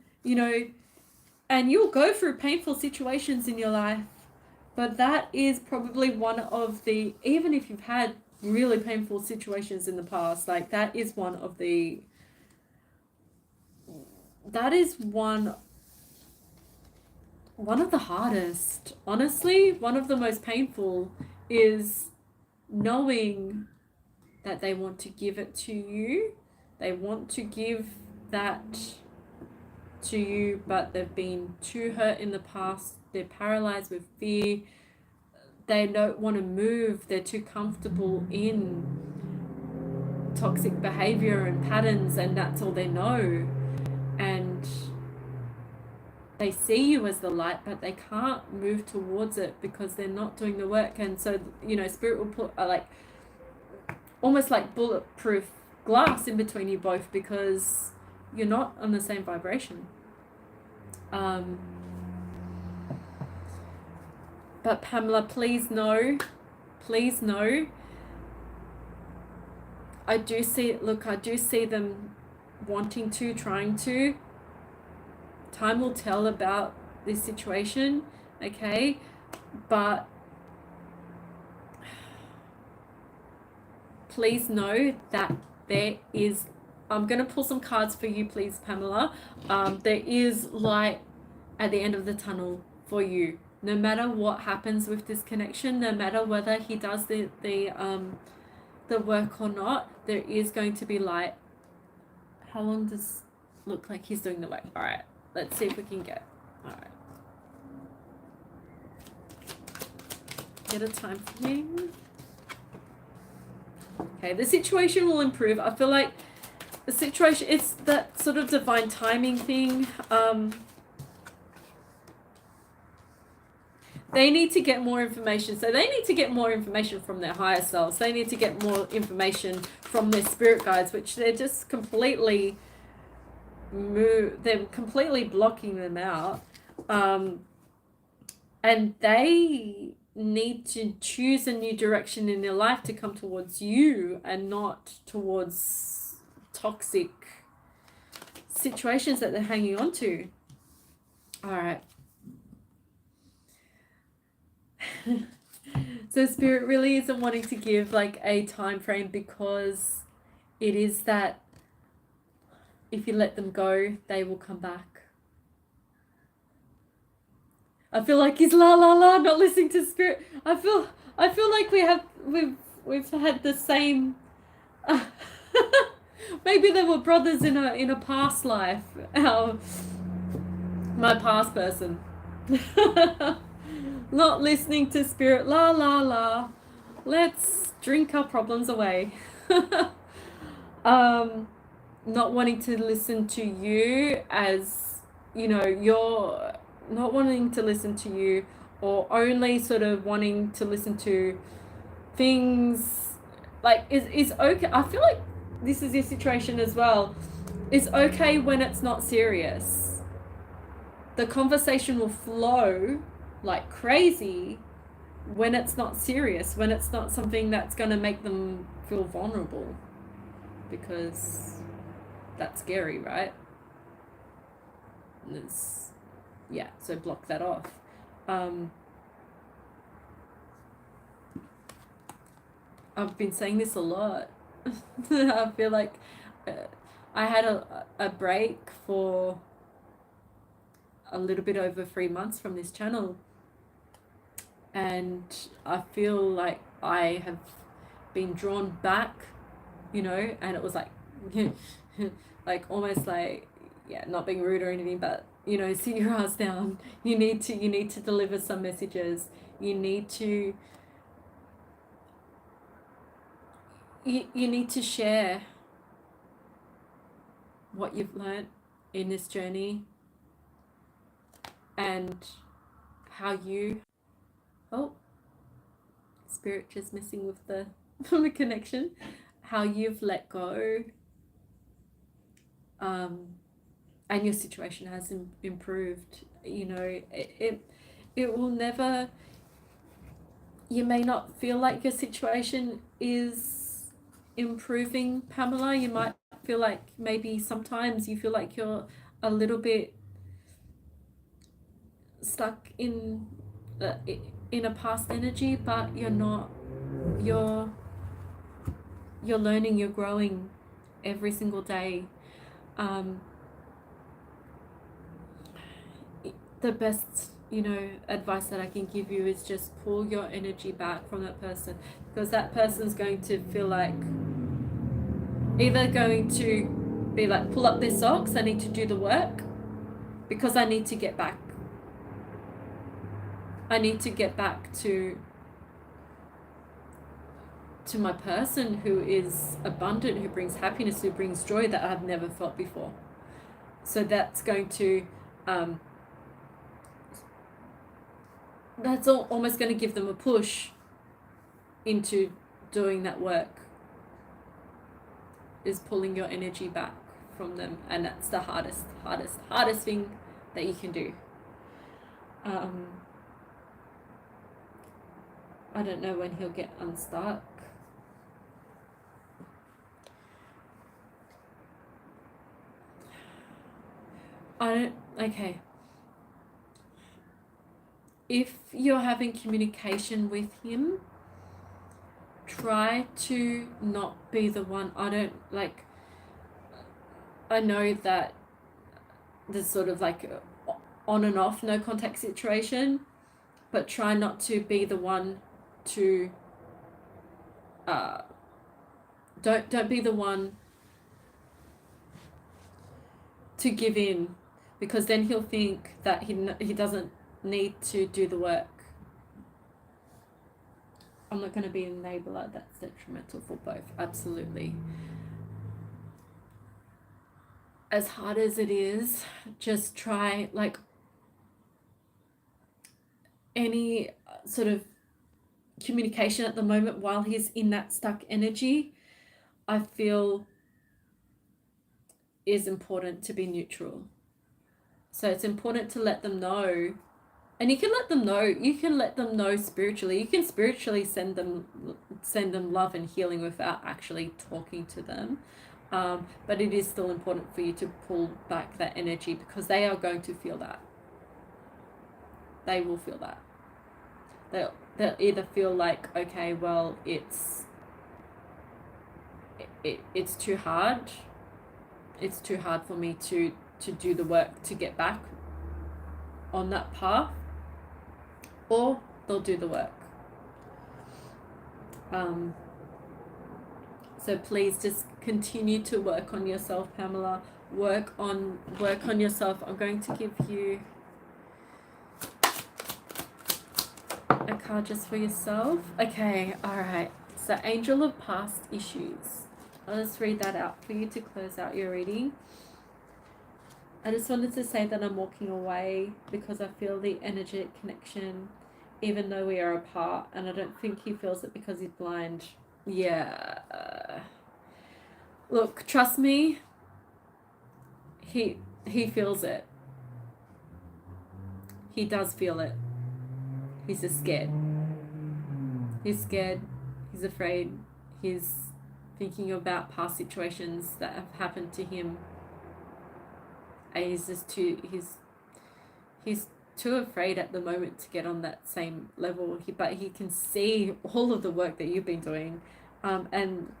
you'll go through painful situations in your life, but that is probably one of the, even if you've had really painful situations in the past, like that is one of the hardest, honestly. One of the most painful is knowing that they want to give it to you. They want to give that to you, but they've been too hurt in the past. They're paralyzed with fear. They don't want to move. They're too comfortable in toxic behavior and patterns, and that's all they know. And they see you as the light, but they can't move towards it because they're not doing the work. And so, spirit will put almost like bulletproof glass in between you both, because you're not on the same vibration. But Pamela, please know, I do see them wanting to, trying to. Time will tell about this situation, okay? But please know that there is, I'm going to pull some cards for you, please, Pamela. There is light at the end of the tunnel for you. No matter what happens with this connection, no matter whether he does the work or not, there is going to be light. How long does it look like he's doing the work? All right, let's see if we can get. All right. Get a time for him. Okay, the situation will improve. I feel like the situation, it's that sort of divine timing thing. They need to get more information. So they need to get more information from their higher selves. They need to get more information from their spirit guides, which they're just completely they're completely blocking them out. And they need to choose a new direction in their life to come towards you and not towards toxic situations that they're hanging on to. All right. So spirit really isn't wanting to give like a time frame, because it is that if you let them go, they will come back. I feel like he's la la la, not listening to spirit. I feel like we've had the same. Maybe they were brothers in a past life. My past person. Not listening to spirit, la la la. Let's drink our problems away. Not wanting to listen to you as, you're not wanting to listen to you, or only sort of wanting to listen to things like is okay. I feel like this is your situation as well. It's okay when it's not serious. The conversation will flow like crazy when it's not serious, when it's not something that's going to make them feel vulnerable, because that's scary, right? So block that off. I've been saying this a lot. I feel like I had a break for a little bit over 3 months from this channel, and I feel like I have been drawn back, and it was like like almost like, yeah, not being rude or anything, but sit your ass down. You need to deliver some messages. You need to share what you've learned in this journey, and how you spirit just messing with the the connection, how you've let go, and your situation has improved. It will never, you may not feel like your situation is improving, Pamela. You might feel like maybe sometimes you feel like you're a little bit stuck in a past energy, but you're not. You're learning, you're growing every single day. The best advice that I can give you is just pull your energy back from that person, because that person's going to feel like either going to be like, pull up their socks, I need to do the work, because I need to get back to my person who is abundant, who brings happiness, who brings joy that I've never felt before. So that's going to that's almost going to give them a push into doing that work, is pulling your energy back from them, and that's the hardest thing that you can do. I don't know when he'll get unstuck. Okay. If you're having communication with him, try to not be the one. I know that there's sort of like on and off no contact situation, but try not to be the one to don't be the one to give in, because then he'll think that he doesn't need to do the work. I'm not going to be an enabler. That's detrimental for both. Absolutely. As hard as it is, just try, like, any sort of communication at the moment while he's in that stuck energy, I feel is important to be neutral. So it's important to let them know, and you can let them know spiritually. You can spiritually send them love and healing without actually talking to them, but it is still important for you to pull back that energy, because they are going to feel that. They will feel that. They'll either feel like, okay, well, it's too hard. It's too hard for me to do the work to get back on that path, or they'll do the work. So please just continue to work on yourself, Pamela. Work on yourself. I'm going to give you a card just for yourself. Okay, all right. So Angel of Past Issues. I'll just read that out for you to close out your reading. I just wanted to say that I'm walking away because I feel the energetic connection, even though we are apart, and I don't think he feels it because he's blind. Yeah. Look, trust me, he feels it. He does feel it. He's just scared. He's scared. He's afraid. He's thinking about past situations that have happened to him. And he's just he's too afraid at the moment to get on that same level. But he can see all of the work that you've been doing, and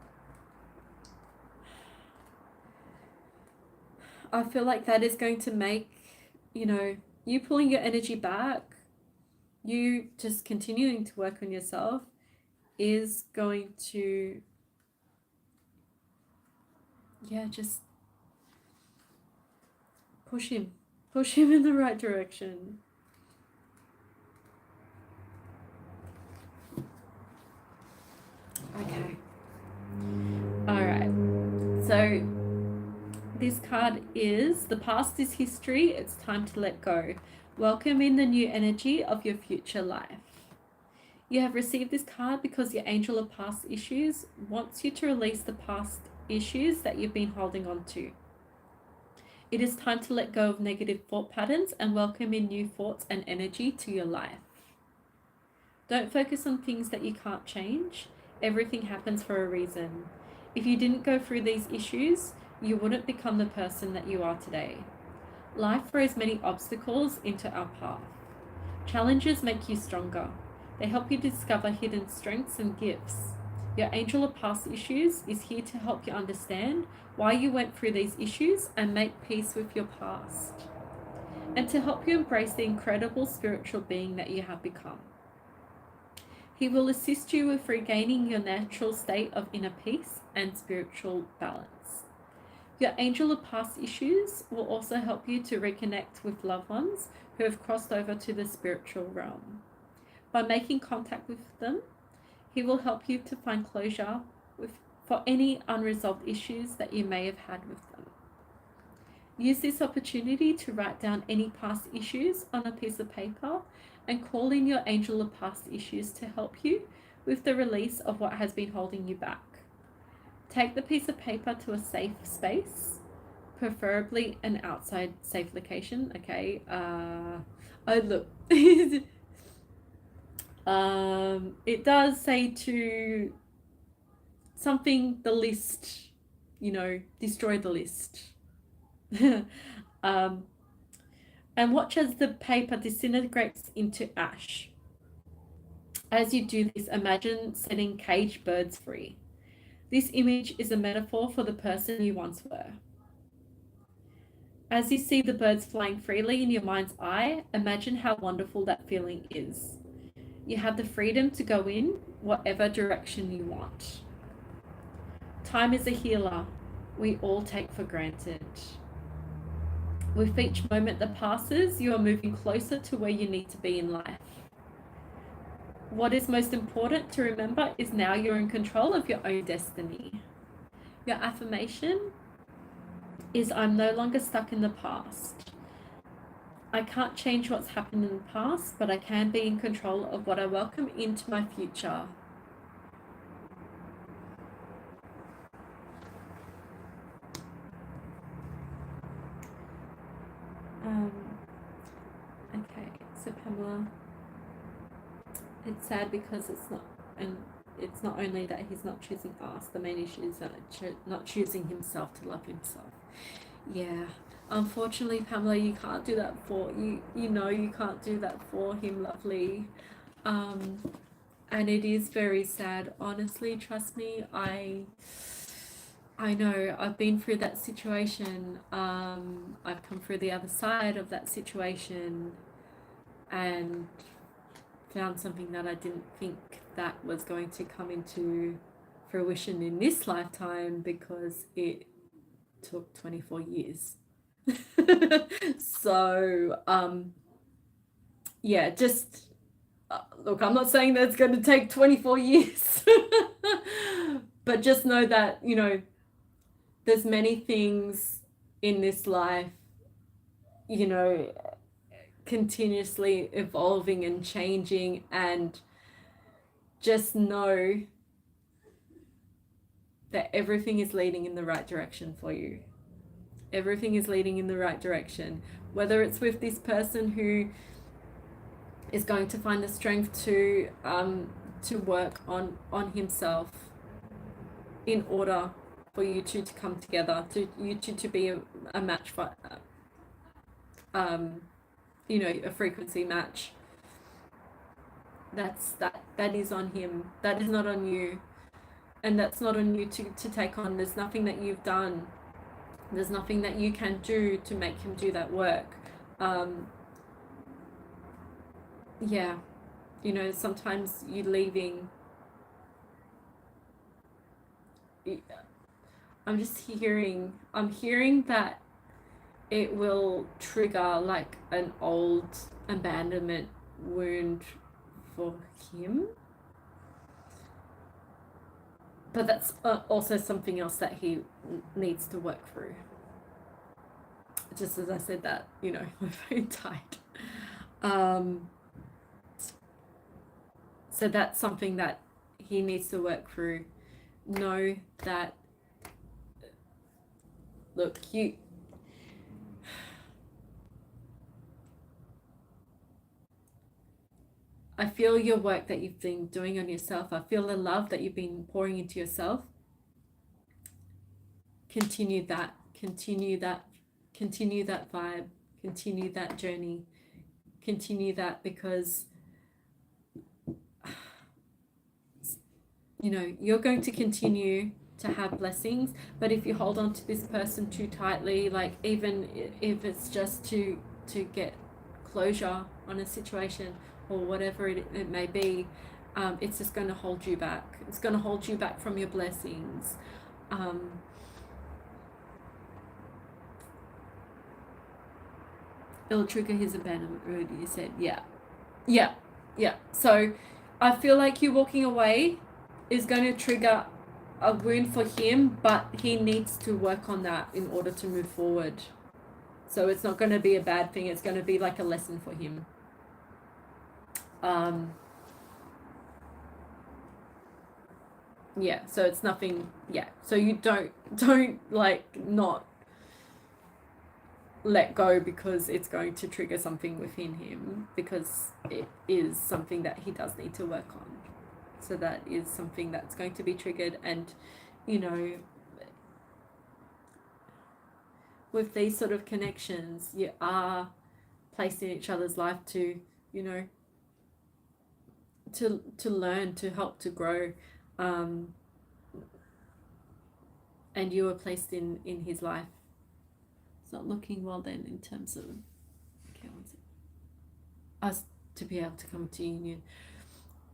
I feel like that is going to make, you pulling your energy back, you just continuing to work on yourself is going to, just push him in the right direction. Okay. All right. So this card is, the past is history, it's time to let go. Welcome in the new energy of your future life. You have received this card because your angel of past issues wants you to release the past issues that you've been holding on to. It is time to let go of negative thought patterns and welcome in new thoughts and energy to your life. Don't focus on things that you can't change. Everything happens for a reason. If you didn't go through these issues, you wouldn't become the person that you are today. Life throws many obstacles into our path. Challenges make you stronger. They help you discover hidden strengths and gifts. Your angel of past issues is here to help you understand why you went through these issues and make peace with your past, and to help you embrace the incredible spiritual being that you have become. He will assist you with regaining your natural state of inner peace and spiritual balance. Your angel of past issues will also help you to reconnect with loved ones who have crossed over to the spiritual realm. By making contact with them, he will help you to find closure for any unresolved issues that you may have had with them. Use this opportunity to write down any past issues on a piece of paper and call in your angel of past issues to help you with the release of what has been holding you back. Take the piece of paper to a safe space, preferably an outside safe location, okay? Look. It does say to something, the list, destroy the list. And watch as the paper disintegrates into ash. As you do this, imagine setting caged birds free. This image is a metaphor for the person you once were. As you see the birds flying freely in your mind's eye, imagine how wonderful that feeling is. You have the freedom to go in whatever direction you want. Time is a healer we all take for granted. With each moment that passes, you are moving closer to where you need to be in life. What is most important to remember is now you're in control of your own destiny. Your affirmation is, I'm no longer stuck in the past. I can't change what's happened in the past, but I can be in control of what I welcome into my future. Okay, so Pamela, it's sad because it's not only that he's not choosing us, the main issue is that not choosing himself to love himself. Yeah, unfortunately, Pamela, you can't do that for you. You can't do that for him, lovely. And it is very sad. Honestly, trust me. I know. I've been through that situation. I've come through the other side of that situation, and found something that I didn't think that was going to come into fruition in this lifetime, because it took 24 years. So yeah, just look, I'm not saying that it's going to take 24 years, but just know that, you know, there's many things in this life, you know, continuously evolving and changing, and just know that everything is leading in the right direction for you. Everything is leading in the right direction, whether it's with this person who is going to find the strength to work on himself in order for you two to come together, to you two to be a match for you know, a frequency match. That is on him. That is not on you, and that's not on you to take on. There's nothing that you've done. There's nothing that you can do to make him do that work. Yeah, you know, sometimes you leaving. I'm hearing that it will trigger like an old abandonment wound for him. But that's also something else that he needs to work through. Just as I said that, you know, my phone died. So that's something that he needs to work through. Know that, look, I feel your work that you've been doing on yourself. I feel the love that you've been pouring into yourself. Continue that vibe, continue that journey, continue that, because you know, you're going to continue to have blessings. But if you hold on to this person too tightly, like even if it's just to get closure on a situation or whatever it may be, it's just going to hold you back. It's going to hold you back from your blessings. It'll trigger his abandonment mood, you said. Yeah. So I feel like you walking away is going to trigger a wound for him, but he needs to work on that in order to move forward. So it's not going to be a bad thing. It's going to be like a lesson for him. Yeah, so it's nothing. Yeah, so you don't like not let go because it's going to trigger something within him, because it is something that he does need to work on. So that is something that's going to be triggered. And you know, with these sort of connections, you are placed in each other's life to, you know, to learn, to help, to grow, and you were placed in his life. It's not looking well then in terms of, okay, us to be able to come to union.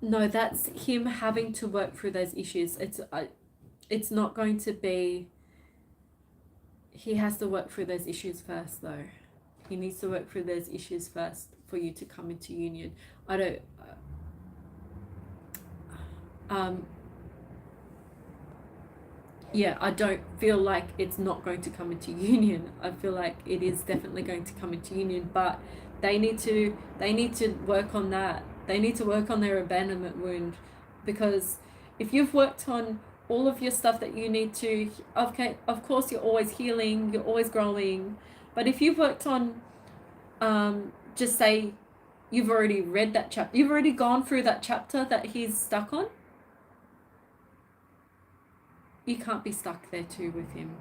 No, that's him having to work through those issues. It's not going to be, he has to work through those issues first though. He needs to work through those issues first for you to come into union. I don't yeah, I don't feel like it's not going to come into union. I feel like it is definitely going to come into union, but they need to work on that. They need to work on their abandonment wound, because if you've worked on all of your stuff that you need to, okay, of course you're always healing, you're always growing, but if you've worked on just say you've already read that chapter, you've already gone through that chapter that he's stuck on, you can't be stuck there too with him.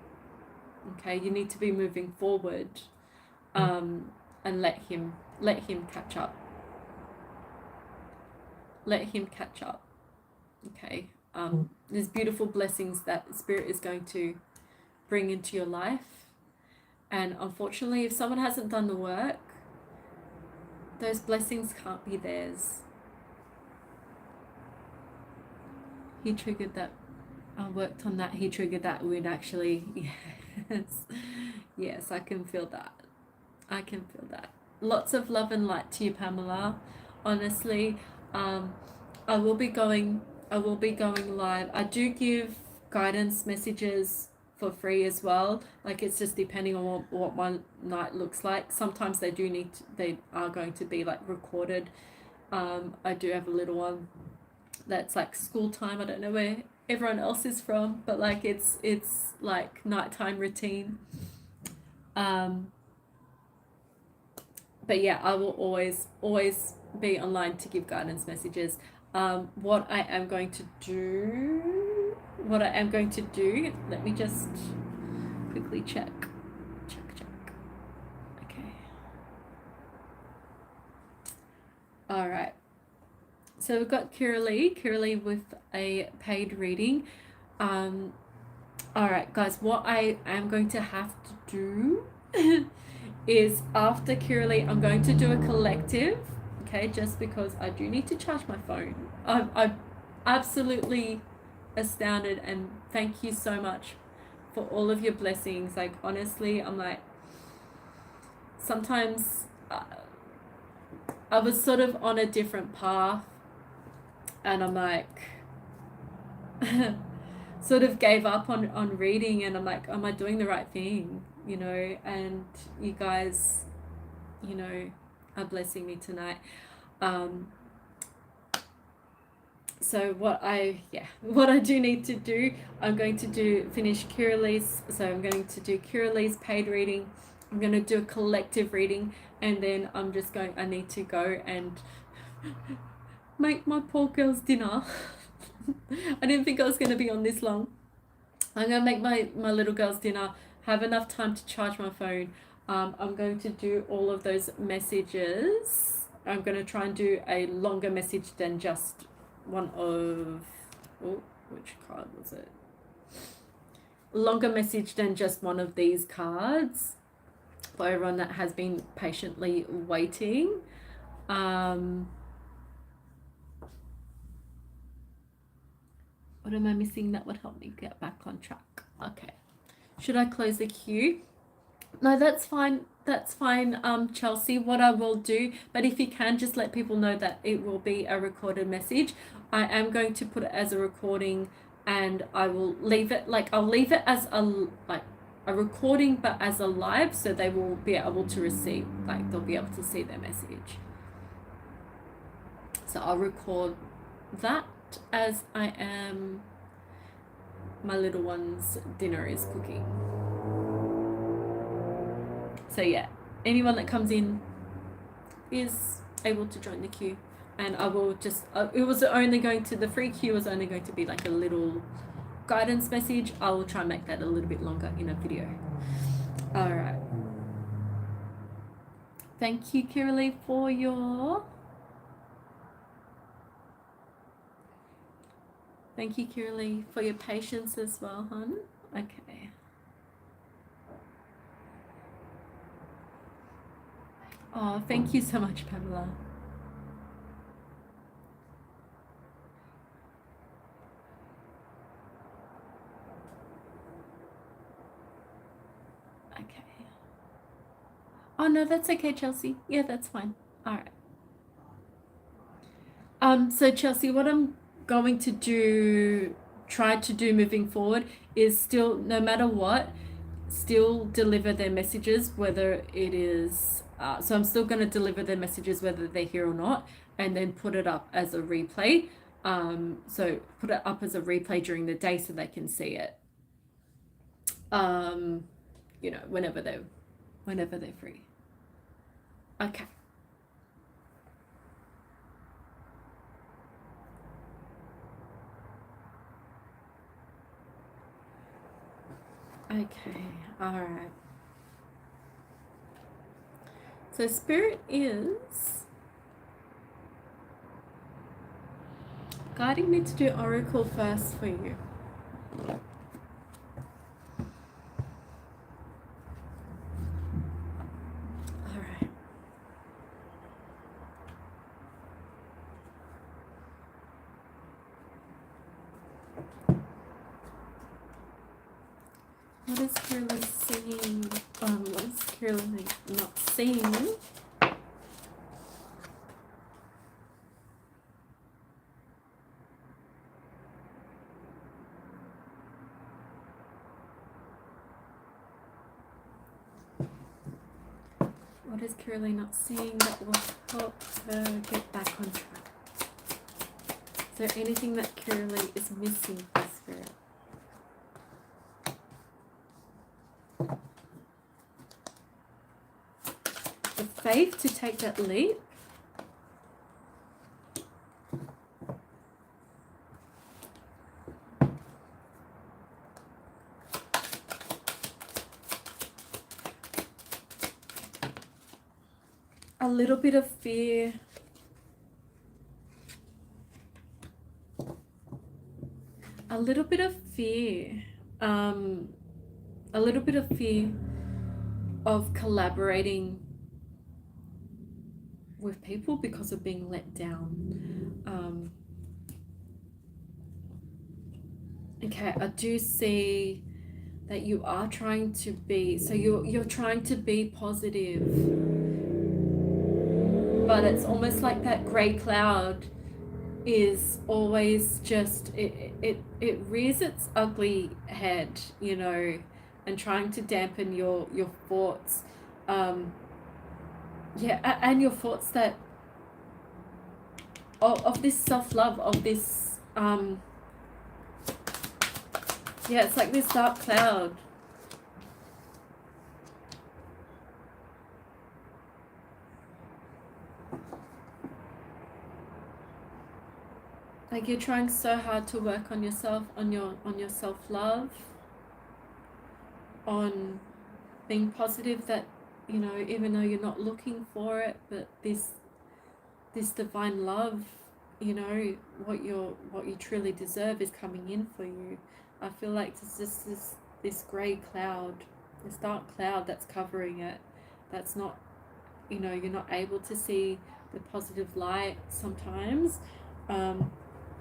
Okay, you need to be moving forward, and let him catch up. Let him catch up. Okay. There's beautiful blessings that Spirit is going to bring into your life, and unfortunately, if someone hasn't done the work, those blessings can't be theirs. He triggered that. I worked on that. He triggered that wound actually. Yes. Yes, I can feel that. I can feel that. Lots of love and light to you, Pamela. Honestly, I will be going live. I do give guidance messages for free as well. Like, it's just depending on what my night looks like. Sometimes they are going to be like recorded. I do have a little one that's like school time. I don't know where everyone else is from, but like it's like nighttime routine. But yeah, I will always be online to give guidance messages. What I am going to do, let me just quickly check. Okay. All right. So we've got Kira Lee with a paid reading. All right, guys, what I am going to have to do is after Kira Lee, I'm going to do a collective, okay, just because I do need to charge my phone. I'm absolutely astounded, and thank you so much for all of your blessings. Like, honestly, I'm like, sometimes I was sort of on a different path, and I'm like, sort of gave up on reading, and I'm like, am I doing the right thing? You know, and you guys, you know, are blessing me tonight. So what I do need to do, I'm going to finish Kira Lee's, so I'm going to do Kira Lee's paid reading. I'm going to do a collective reading, and then I need to go and make my poor girl's dinner. I didn't think I was going to be on this long. I'm going to make my little girl's dinner, have enough time to charge my phone. I'm going to do all of those messages. I'm going to try and do a longer message than just one of, which card was it? Longer message than just one of these cards for everyone that has been patiently waiting. What am I missing that would help me get back on track? Okay. Should I close the queue? No, that's fine. That's fine, Chelsea. What I will do, but if you can, just let people know that it will be a recorded message. I am going to put it as a recording, and I will leave it, like, I'll leave it as a recording, but as a live, so they will be able to receive, like, they'll be able to see their message. So I'll record that as my little one's dinner is cooking. So yeah, anyone that comes in is able to join the queue, and I will just, the free queue was only going to be like a little guidance message. I will try and make that a little bit longer in a video. All right. Thank you, Kiralee, for your... Thank you, Kiralee, for your patience as well, hon. Okay. Oh, thank you so much, Pamela. Okay. Oh, no, that's okay, Chelsea. Yeah, that's fine. All right. So Chelsea, what I'm going to try to do moving forward is still, no matter what, still deliver their messages, whether it is, so I'm still going to deliver their messages whether they're here or not, and then put it up as a replay. So put it up as a replay during the day so they can see it. You know, whenever they're free. Okay. Okay, all right. So Spirit is guiding me to do Oracle first for you. All right. What is Kiralee seeing? What is Kiralee not seeing? What is Kiralee not seeing that will help her get back on track? Is there anything that Kiralee is missing for Spirit? The faith to take that leap. A little bit of fear. A little bit of fear. A little bit of fear of collaborating with people because of being let down. Okay, I do see that you are trying to be, so you're trying to be positive, but it's almost like that gray cloud is always just, it rears its ugly head, you know, and trying to dampen your thoughts, yeah, and your thoughts that of this self-love, of this yeah, it's like this dark cloud. Like you're trying so hard to work on yourself, on your self-love, on being positive, that, you know, even though you're not looking for it, but this divine love, you know, what you truly deserve is coming in for you. I feel like there's just this grey cloud, this dark cloud that's covering it, that's not, you know, you're not able to see the positive light sometimes.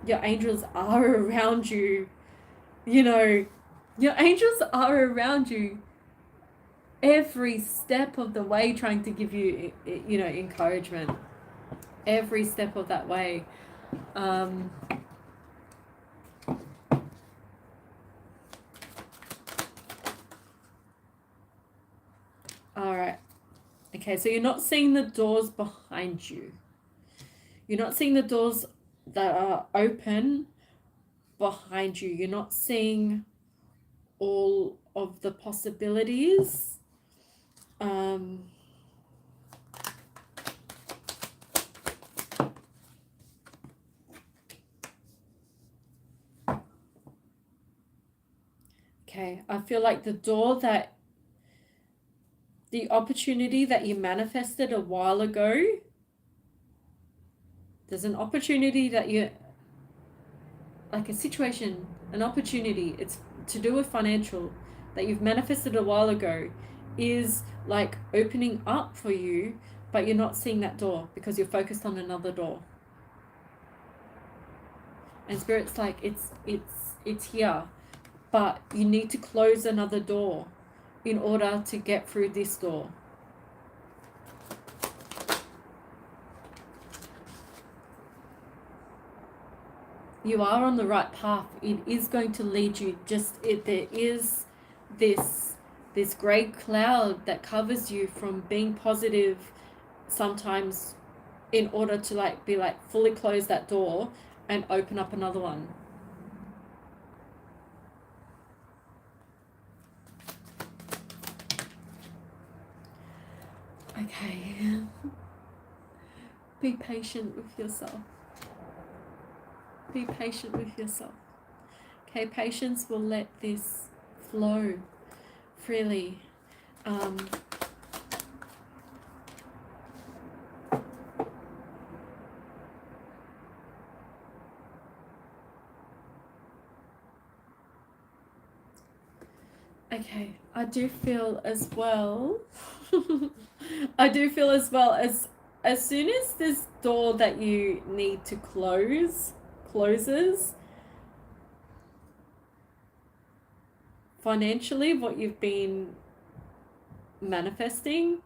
Your angels are around you, you know, your angels are around you every step of the way, trying to give you, you know, encouragement every step of that way. All right. Okay, so you're not seeing the doors behind you. You're not seeing the doors that are open behind you. You're not seeing all of the possibilities. Okay, I feel like the opportunity that you manifested a while ago, there's an opportunity that you, like a situation, an opportunity, it's to do with financial, that you've manifested a while ago, is like opening up for you, but you're not seeing that door because you're focused on another door. And Spirit's like, it's here, but you need to close another door in order to get through this door. You are on the right path. It is going to lead you. There is this grey cloud that covers you from being positive sometimes, in order to like be like fully close that door and open up another one. Okay. Be patient with yourself. Be patient with yourself. Okay, patience will let this flow freely. Okay, I do feel as well as soon as this door that you need to closes, financially, what you've been manifesting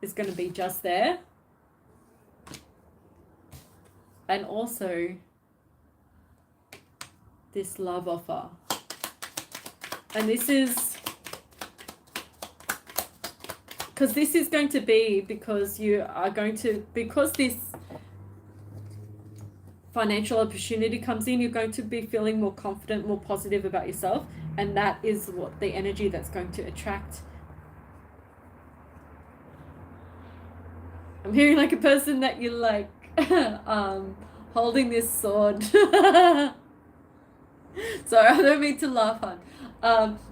is going to be just there. And also this love offer. And this is because this is going to be because you are going to, because this financial opportunity comes in, you're going to be feeling more confident, more positive about yourself. And that is what the energy that's going to attract. I'm hearing like a person that you're like holding this sword. Sorry, I don't mean to laugh hard.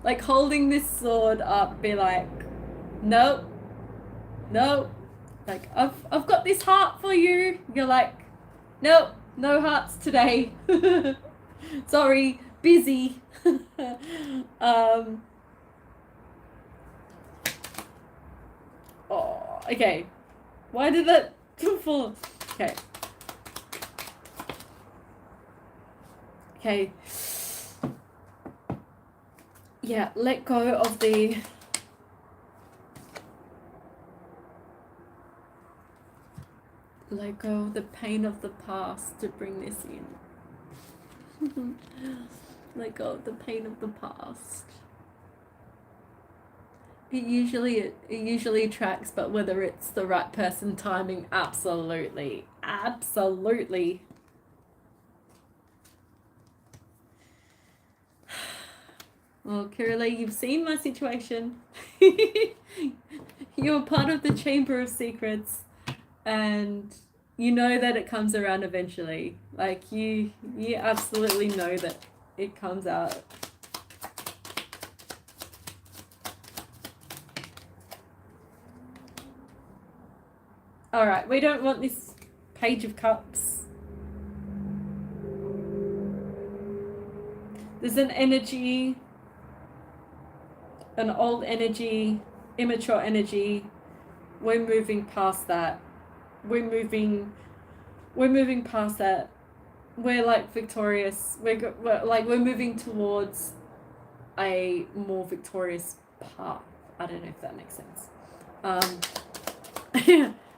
Like holding this sword up, be like, nope, nope. Like I've got this heart for you. You're like, nope, no hearts today. Sorry, busy. Oh, okay. Why did that fall? Okay. Okay. Yeah, let go of the pain of the past to bring this in. Let go of the pain of the past. It usually tracks, but whether it's the right person, timing, absolutely. Well, Kirili, you've seen my situation. You're part of the Chamber of Secrets, and you know that it comes around eventually. Like you absolutely know that it comes out. All right, we don't want this Page of Cups. There's an energy, an old energy, immature energy. We're moving past that. We're moving past that. We're like victorious. We're moving towards a more victorious path. I don't know if that makes sense.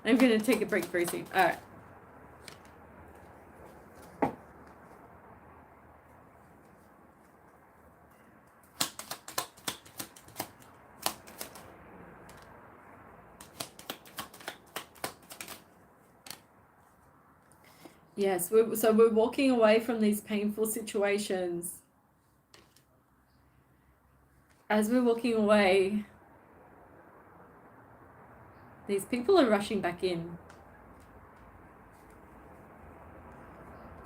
I'm gonna take a break very soon. All right. Yes, so we're walking away from these painful situations. As we're walking away, these people are rushing back in.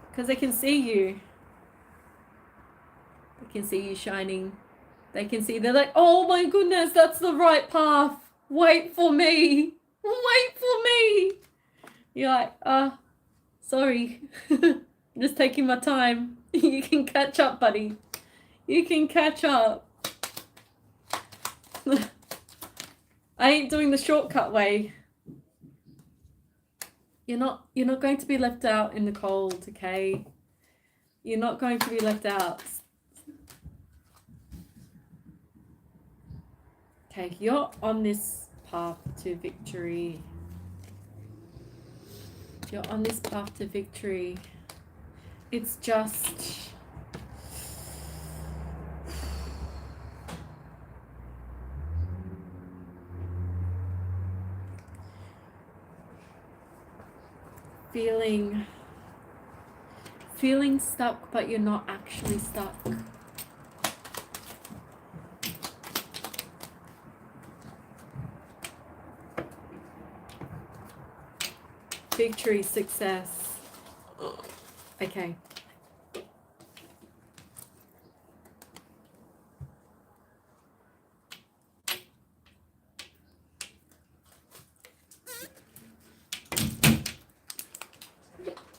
Because they can see you. They can see you shining. They can see, they're like, oh my goodness, that's the right path. Wait for me. Wait for me. You're like, sorry. I'm just taking my time. You can catch up, buddy. You can catch up. I ain't doing the shortcut way. You're not going to be left out in the cold, okay? You're not going to be left out. Okay, you're on this path to victory. You're on this path to victory. It's just feeling stuck, but you're not actually stuck. Victory, success. Okay.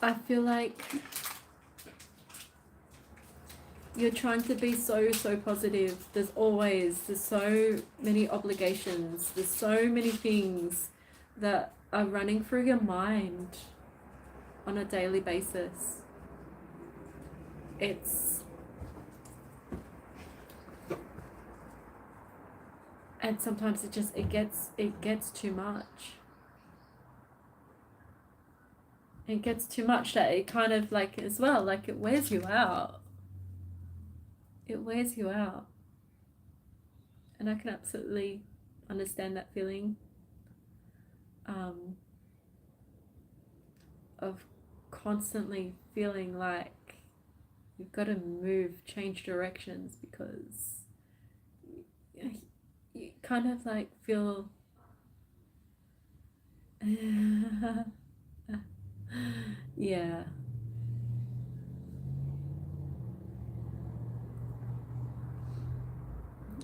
I feel like you're trying to be so positive. There's so many obligations. There's so many things that are running through your mind on a daily basis. It's and sometimes it gets too much. It gets too much that it kind of like as well, like it wears you out. It wears you out. And I can absolutely understand that feeling of constantly feeling like you've got to move, change directions because you kind of like feel yeah.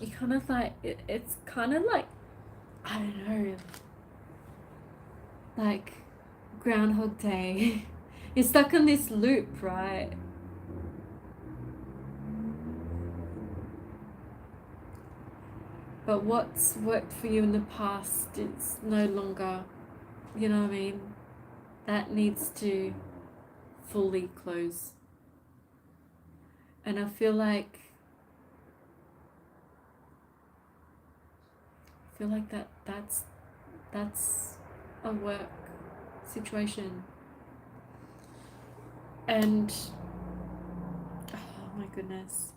You kind of like it's kind of like I don't know, like Groundhog Day. You're stuck in this loop, right? But what's worked for you in the past is no longer, you know what I mean? That needs to fully close. And I feel like that's a work situation. And oh my goodness.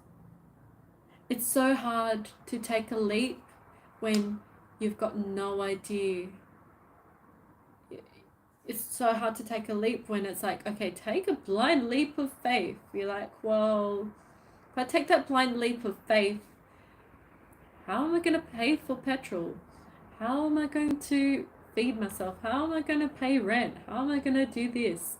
It's so hard to take a leap when you've got no idea. It's so hard to take a leap when it's like, okay, take a blind leap of faith. You're like, well, if I take that blind leap of faith, how am I going to pay for petrol? How am I going to feed myself? How am I going to pay rent? How am I going to do this?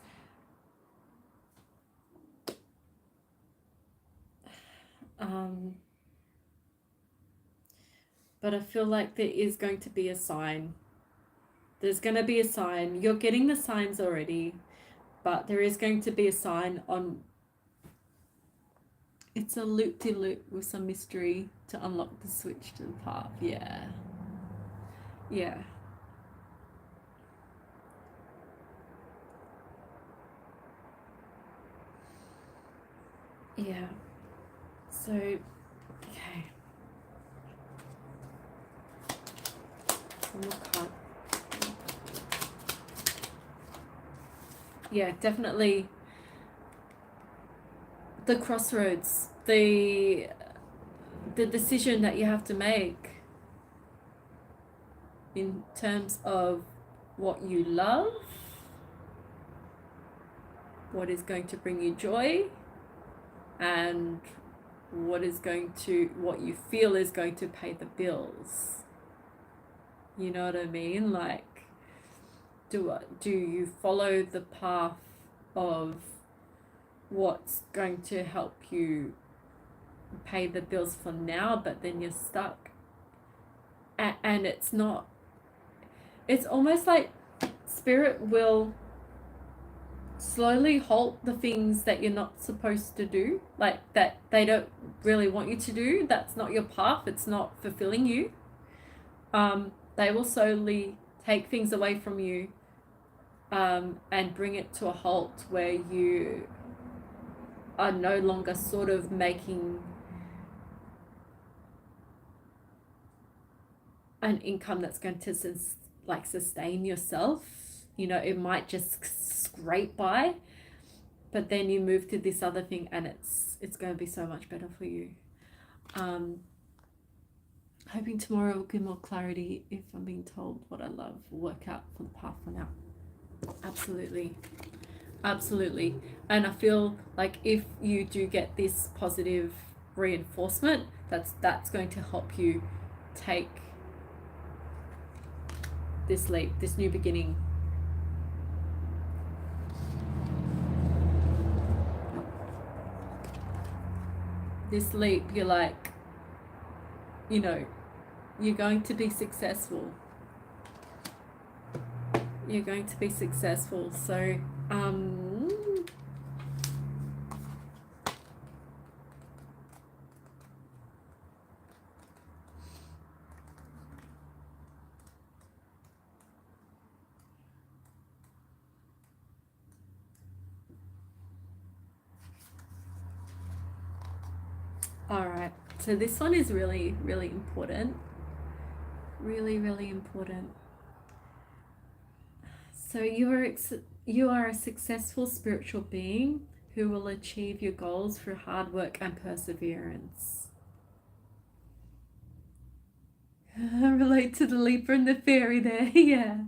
But I feel like there is going to be a sign. There's going to be a sign. You're getting the signs already, but there is going to be a sign on. It's a loop-de-loop with some mystery to unlock the switch to the path. Yeah. Yeah. Yeah. So, okay. One more card. Yeah, definitely the crossroads, the decision that you have to make in terms of what you love, what is going to bring you joy, and what you feel is going to pay the bills. You know what I mean? Like, do you follow the path of what's going to help you pay the bills for now, but then you're stuck, and it's almost like spirit will slowly halt the things that you're not supposed to do, like that they don't really want you to do. That's not your path. It's not fulfilling you. They will slowly take things away from you, and bring it to a halt where you are no longer sort of making an income that's going to sustain yourself. You know, it might just scrape by, but then you move to this other thing and it's going to be so much better for you. Hoping tomorrow will give more clarity if I'm being told what I love will work out for the path for now. Absolutely. And I feel like if you do get this positive reinforcement, that's going to help you take this leap, this new beginning. This leap, you're like, you know, you're going to be successful. You're going to be successful. So, all right. So this one is really, really important. Really, really important. So you are a successful spiritual being who will achieve your goals through hard work and perseverance. Relate to the leper and the fairy there. Yeah.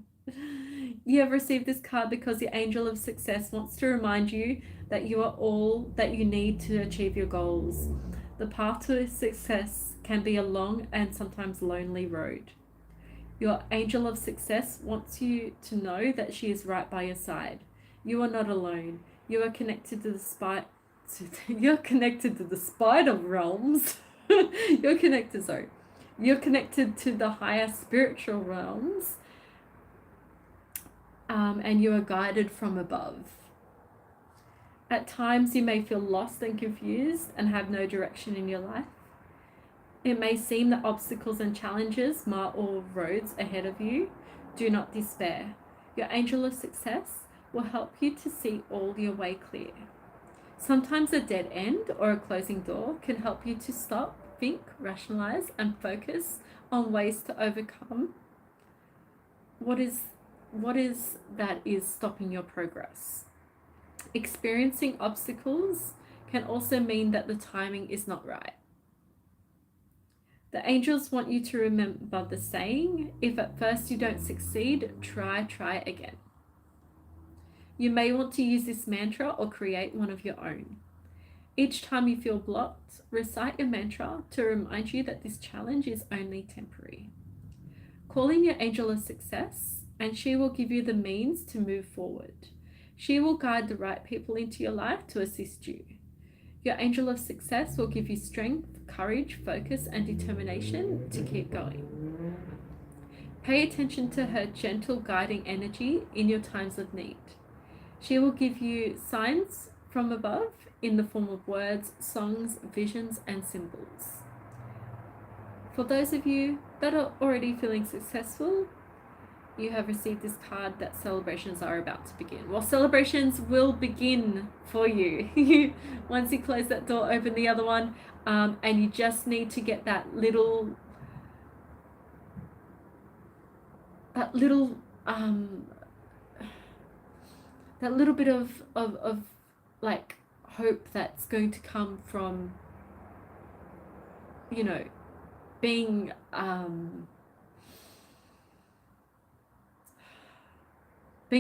You have received this card because the angel of success wants to remind you that you are all that you need to achieve your goals. The path to success can be a long and sometimes lonely road. Your angel of success wants you to know that she is right by your side. You are not alone. You are connected to the you're connected to the spider realms. You're connected, sorry. You're connected to the higher spiritual realms, and you are guided from above. At times, you may feel lost and confused and have no direction in your life. It may seem that obstacles and challenges mar all roads ahead of you. Do not despair. Your angel of success will help you to see all your way clear. Sometimes a dead end or a closing door can help you to stop, think, rationalize, and focus on ways to overcome what is that is stopping your progress. Experiencing obstacles can also mean that the timing is not right. The angels want you to remember the saying, if at first you don't succeed, try again. You may want to use this mantra or create one of your own. Each time you feel blocked, recite your mantra to remind you that this challenge is only temporary. Call in your angel of success, and she will give you the means to move forward. She will guide the right people into your life to assist you. Your angel of success will give you strength, courage, focus, and determination to keep going. Pay attention to her gentle guiding energy in your times of need. She will give you signs from above in the form of words, songs, visions, and symbols. For those of you that are already feeling successful, you have received this card that celebrations are about to begin. Well, celebrations will begin for you. Once you close that door, open the other one, and you just need to get that little bit of like hope that's going to come from, you know, being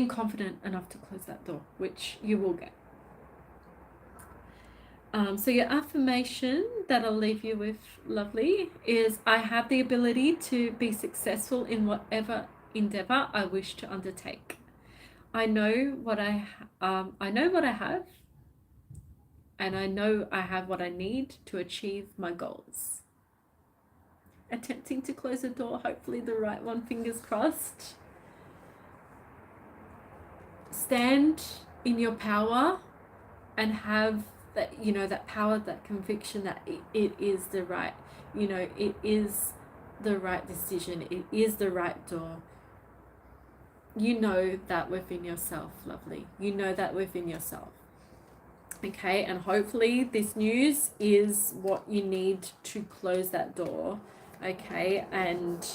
confident enough to close that door, which you will get. So your affirmation that I'll leave you with, lovely, is I have the ability to be successful in whatever endeavor I wish to undertake. I know what I have, and I know I have what I need to achieve my goals. Attempting to close a door, hopefully the right one, fingers crossed. Stand in your power and have that, you know, that power, that conviction that it is the right, you know, it is the right decision, it is the right door. You know that within yourself, lovely. You know that within yourself. Okay, and hopefully this news is what you need to close that door, okay, and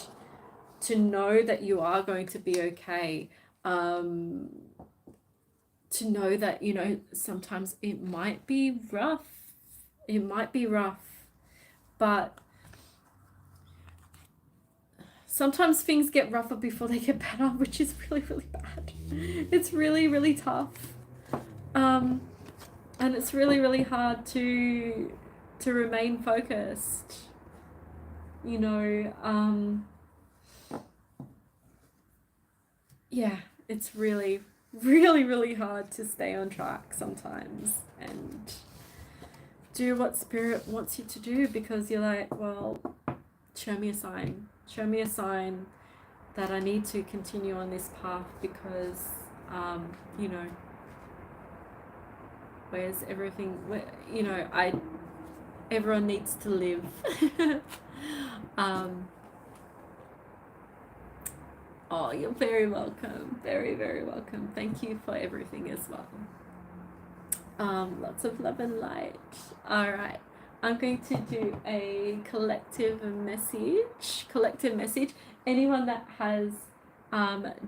to know that you are going to be okay. To know that, you know, sometimes it might be rough, but sometimes things get rougher before they get better, which is really, really bad. It's really, really tough. And it's really, really hard to remain focused, you know. Yeah, it's really, really, really hard to stay on track sometimes and do what spirit wants you to do, because you're like, well, show me a sign that I need to continue on this path, because you know, where's everything, you know, everyone needs to live. Oh, you're very welcome, very, very welcome. Thank you for everything as well. Lots of love and light. All right, I'm going to do a collective message. anyone that has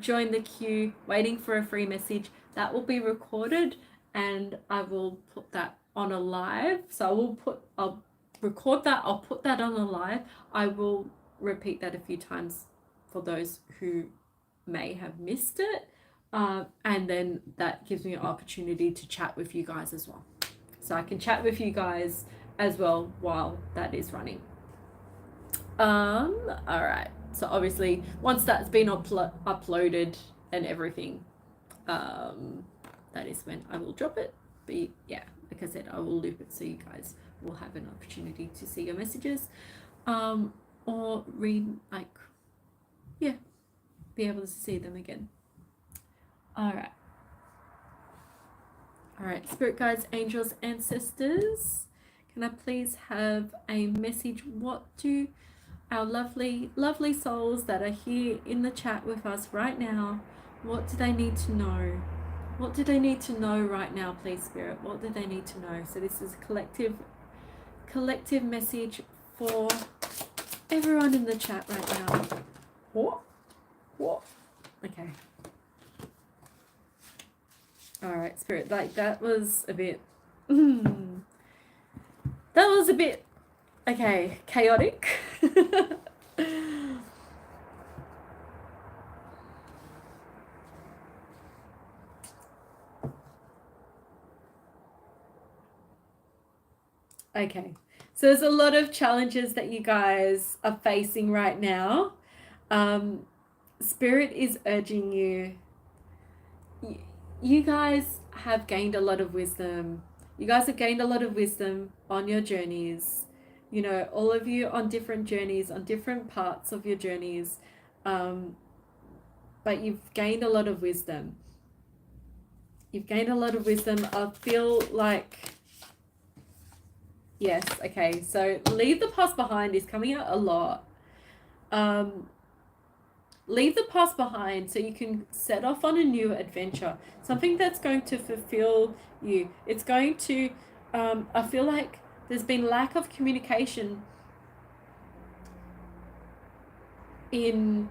joined the queue waiting for a free message, that will be recorded and I will put that on a live. So I'll record that, I'll put that on a live. I will repeat that a few times for those who may have missed it. And then that gives me an opportunity to chat with you guys as well. So I can chat with you guys as well while that is running. All right. So obviously, once that's been uploaded and everything, that is when I will drop it. But yeah, like I said, I will loop it so you guys will have an opportunity to see your messages, or read, like, yeah, be able to see them again. All right. All right, spirit guides, angels, ancestors, can I please have a message? What do our lovely, lovely souls that are here in the chat with us right now, what do they need to know? What do they need to know right now, please, Spirit? What do they need to know? So this is a collective message for everyone in the chat right now. What? Okay. All right, Spirit, like that was a bit, okay, chaotic. Okay, so there's a lot of challenges that you guys are facing right now. Spirit is urging you. You guys have gained a lot of wisdom. You guys have gained a lot of wisdom on your journeys. You know, all of you on different journeys, on different parts of your journeys. But you've gained a lot of wisdom. You've gained a lot of wisdom. I feel like, yes, okay. So leave the past behind is coming out a lot. Leave the past behind so you can set off on a new adventure, something that's going to fulfill you. It's going to, I feel like there's been lack of communication in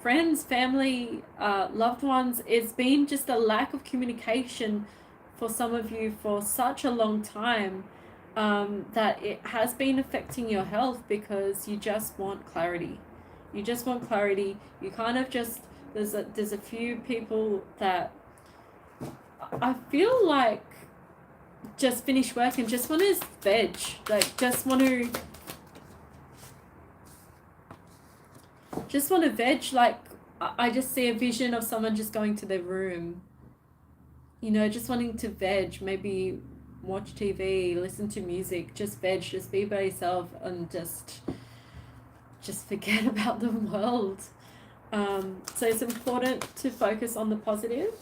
friends, family, loved ones. It's been just a lack of communication for some of you for such a long time, that it has been affecting your health because you just want clarity. You just want clarity. You kind of just, there's a few people that I feel like just finish work and just want to veg, like just want to veg. Like I just see a vision of someone just going to their room, you know, just wanting to veg, maybe watch TV, listen to music, just veg, just be by yourself and just forget about the world. So it's important to focus on the positive.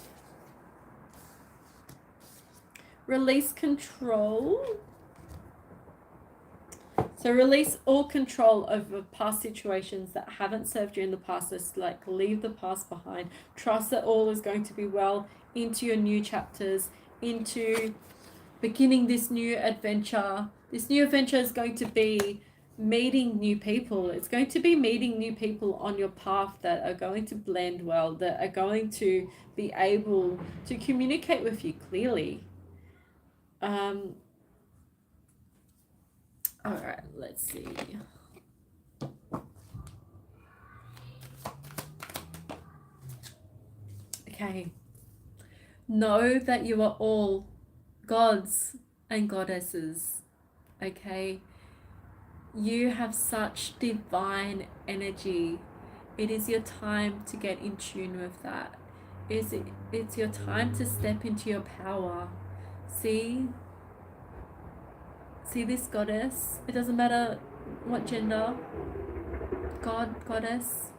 Release control. So release all control over past situations that haven't served you in the past. Just like leave the past behind. Trust that all is going to be well into your new chapters, into beginning this new adventure. This new adventure is going to be meeting new people. It's going to be meeting new people on your path that are going to blend well, that are going to be able to communicate with you clearly. All right, let's see. Okay. Know that you are all gods and goddesses. Okay. You have such divine energy. It is your time to get in tune with that. It's your time to step into your power. See this goddess? It doesn't matter what gender. God, goddess.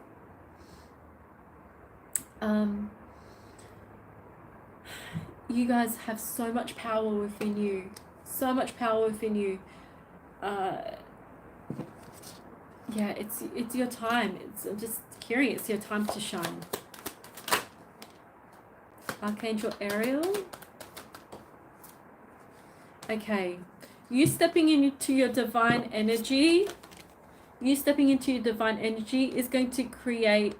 You guys have so much power within you. So much power within you. Yeah, it's your time. I'm just curious. It's your time to shine. Archangel Ariel. Okay, you stepping into your divine energy. you stepping into your divine energy is going to create,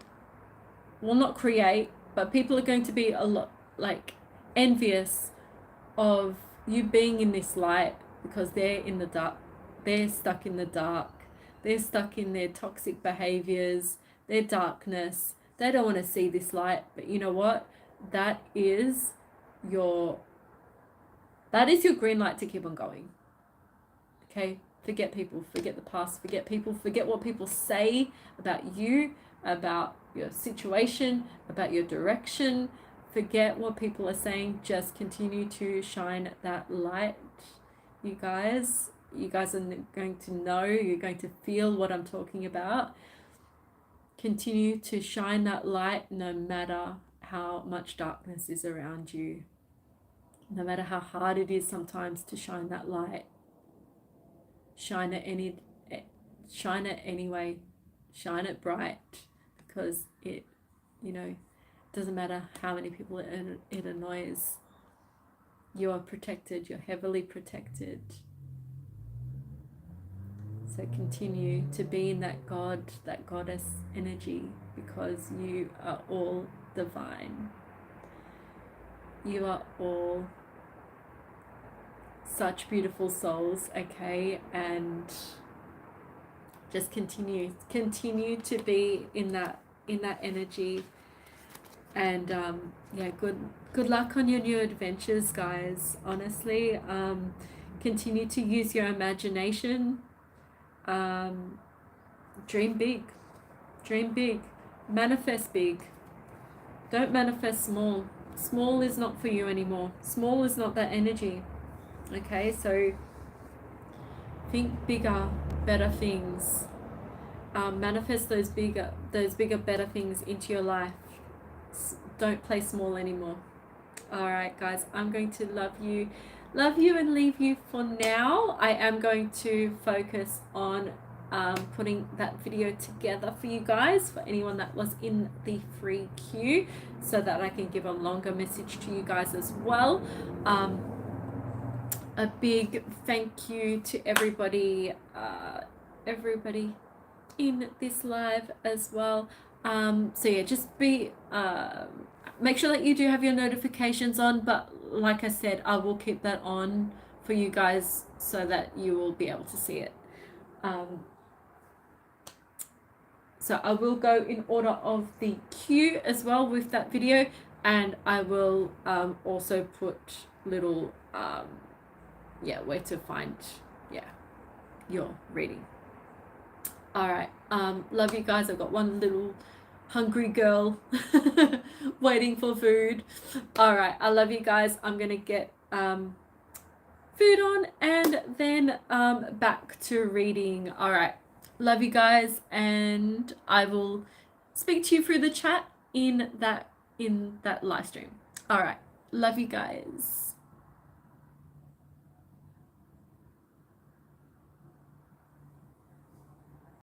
well, not create, but people are going to be a lot like envious of you being in this light, because they're in the dark, they're stuck in the dark, they're stuck in their toxic behaviors, their darkness. They don't want to see this light. But you know what, that is your green light to keep on going. Okay, forget people, forget the past, forget people, forget what people say about you, about your situation, about your direction. Forget what people are saying. Just continue to shine that light. You guys are going to know, you're going to feel what I'm talking about. Continue to shine that light no matter how much darkness is around you, no matter how hard it is sometimes to shine that light. Shine it anyway. Shine it bright, because it, doesn't matter how many people it annoys. You are protected. You're heavily protected. So continue to be in that goddess energy, because you are all divine. You are all such beautiful souls, okay? And just continue to be in that energy. And good luck on your new adventures, guys. Honestly, continue to use your imagination. Dream big, manifest big. Don't manifest small. Small is not for you anymore. Small is not that energy. Okay, so think bigger, better things. Manifest those bigger, better things into your life. Don't play small anymore. All right, guys, I'm going to love you and leave you for now. I am going to focus on putting that video together for you guys, for anyone that was in the free queue, so that I can give a longer message to you guys as well. A big thank you to everybody in this live as well. So yeah, just be make sure that you do have your notifications on, but like I said, I will keep that on for you guys so that you will be able to see it. So I will go in order of the queue as well with that video, and I will also put little where to find your reading. All right, love you guys. I've got one little hungry girl waiting for food. All right, I love you guys. I'm gonna get food on and then back to reading. All right, love you guys, and I will speak to you through the chat in that live stream. All right, love you guys.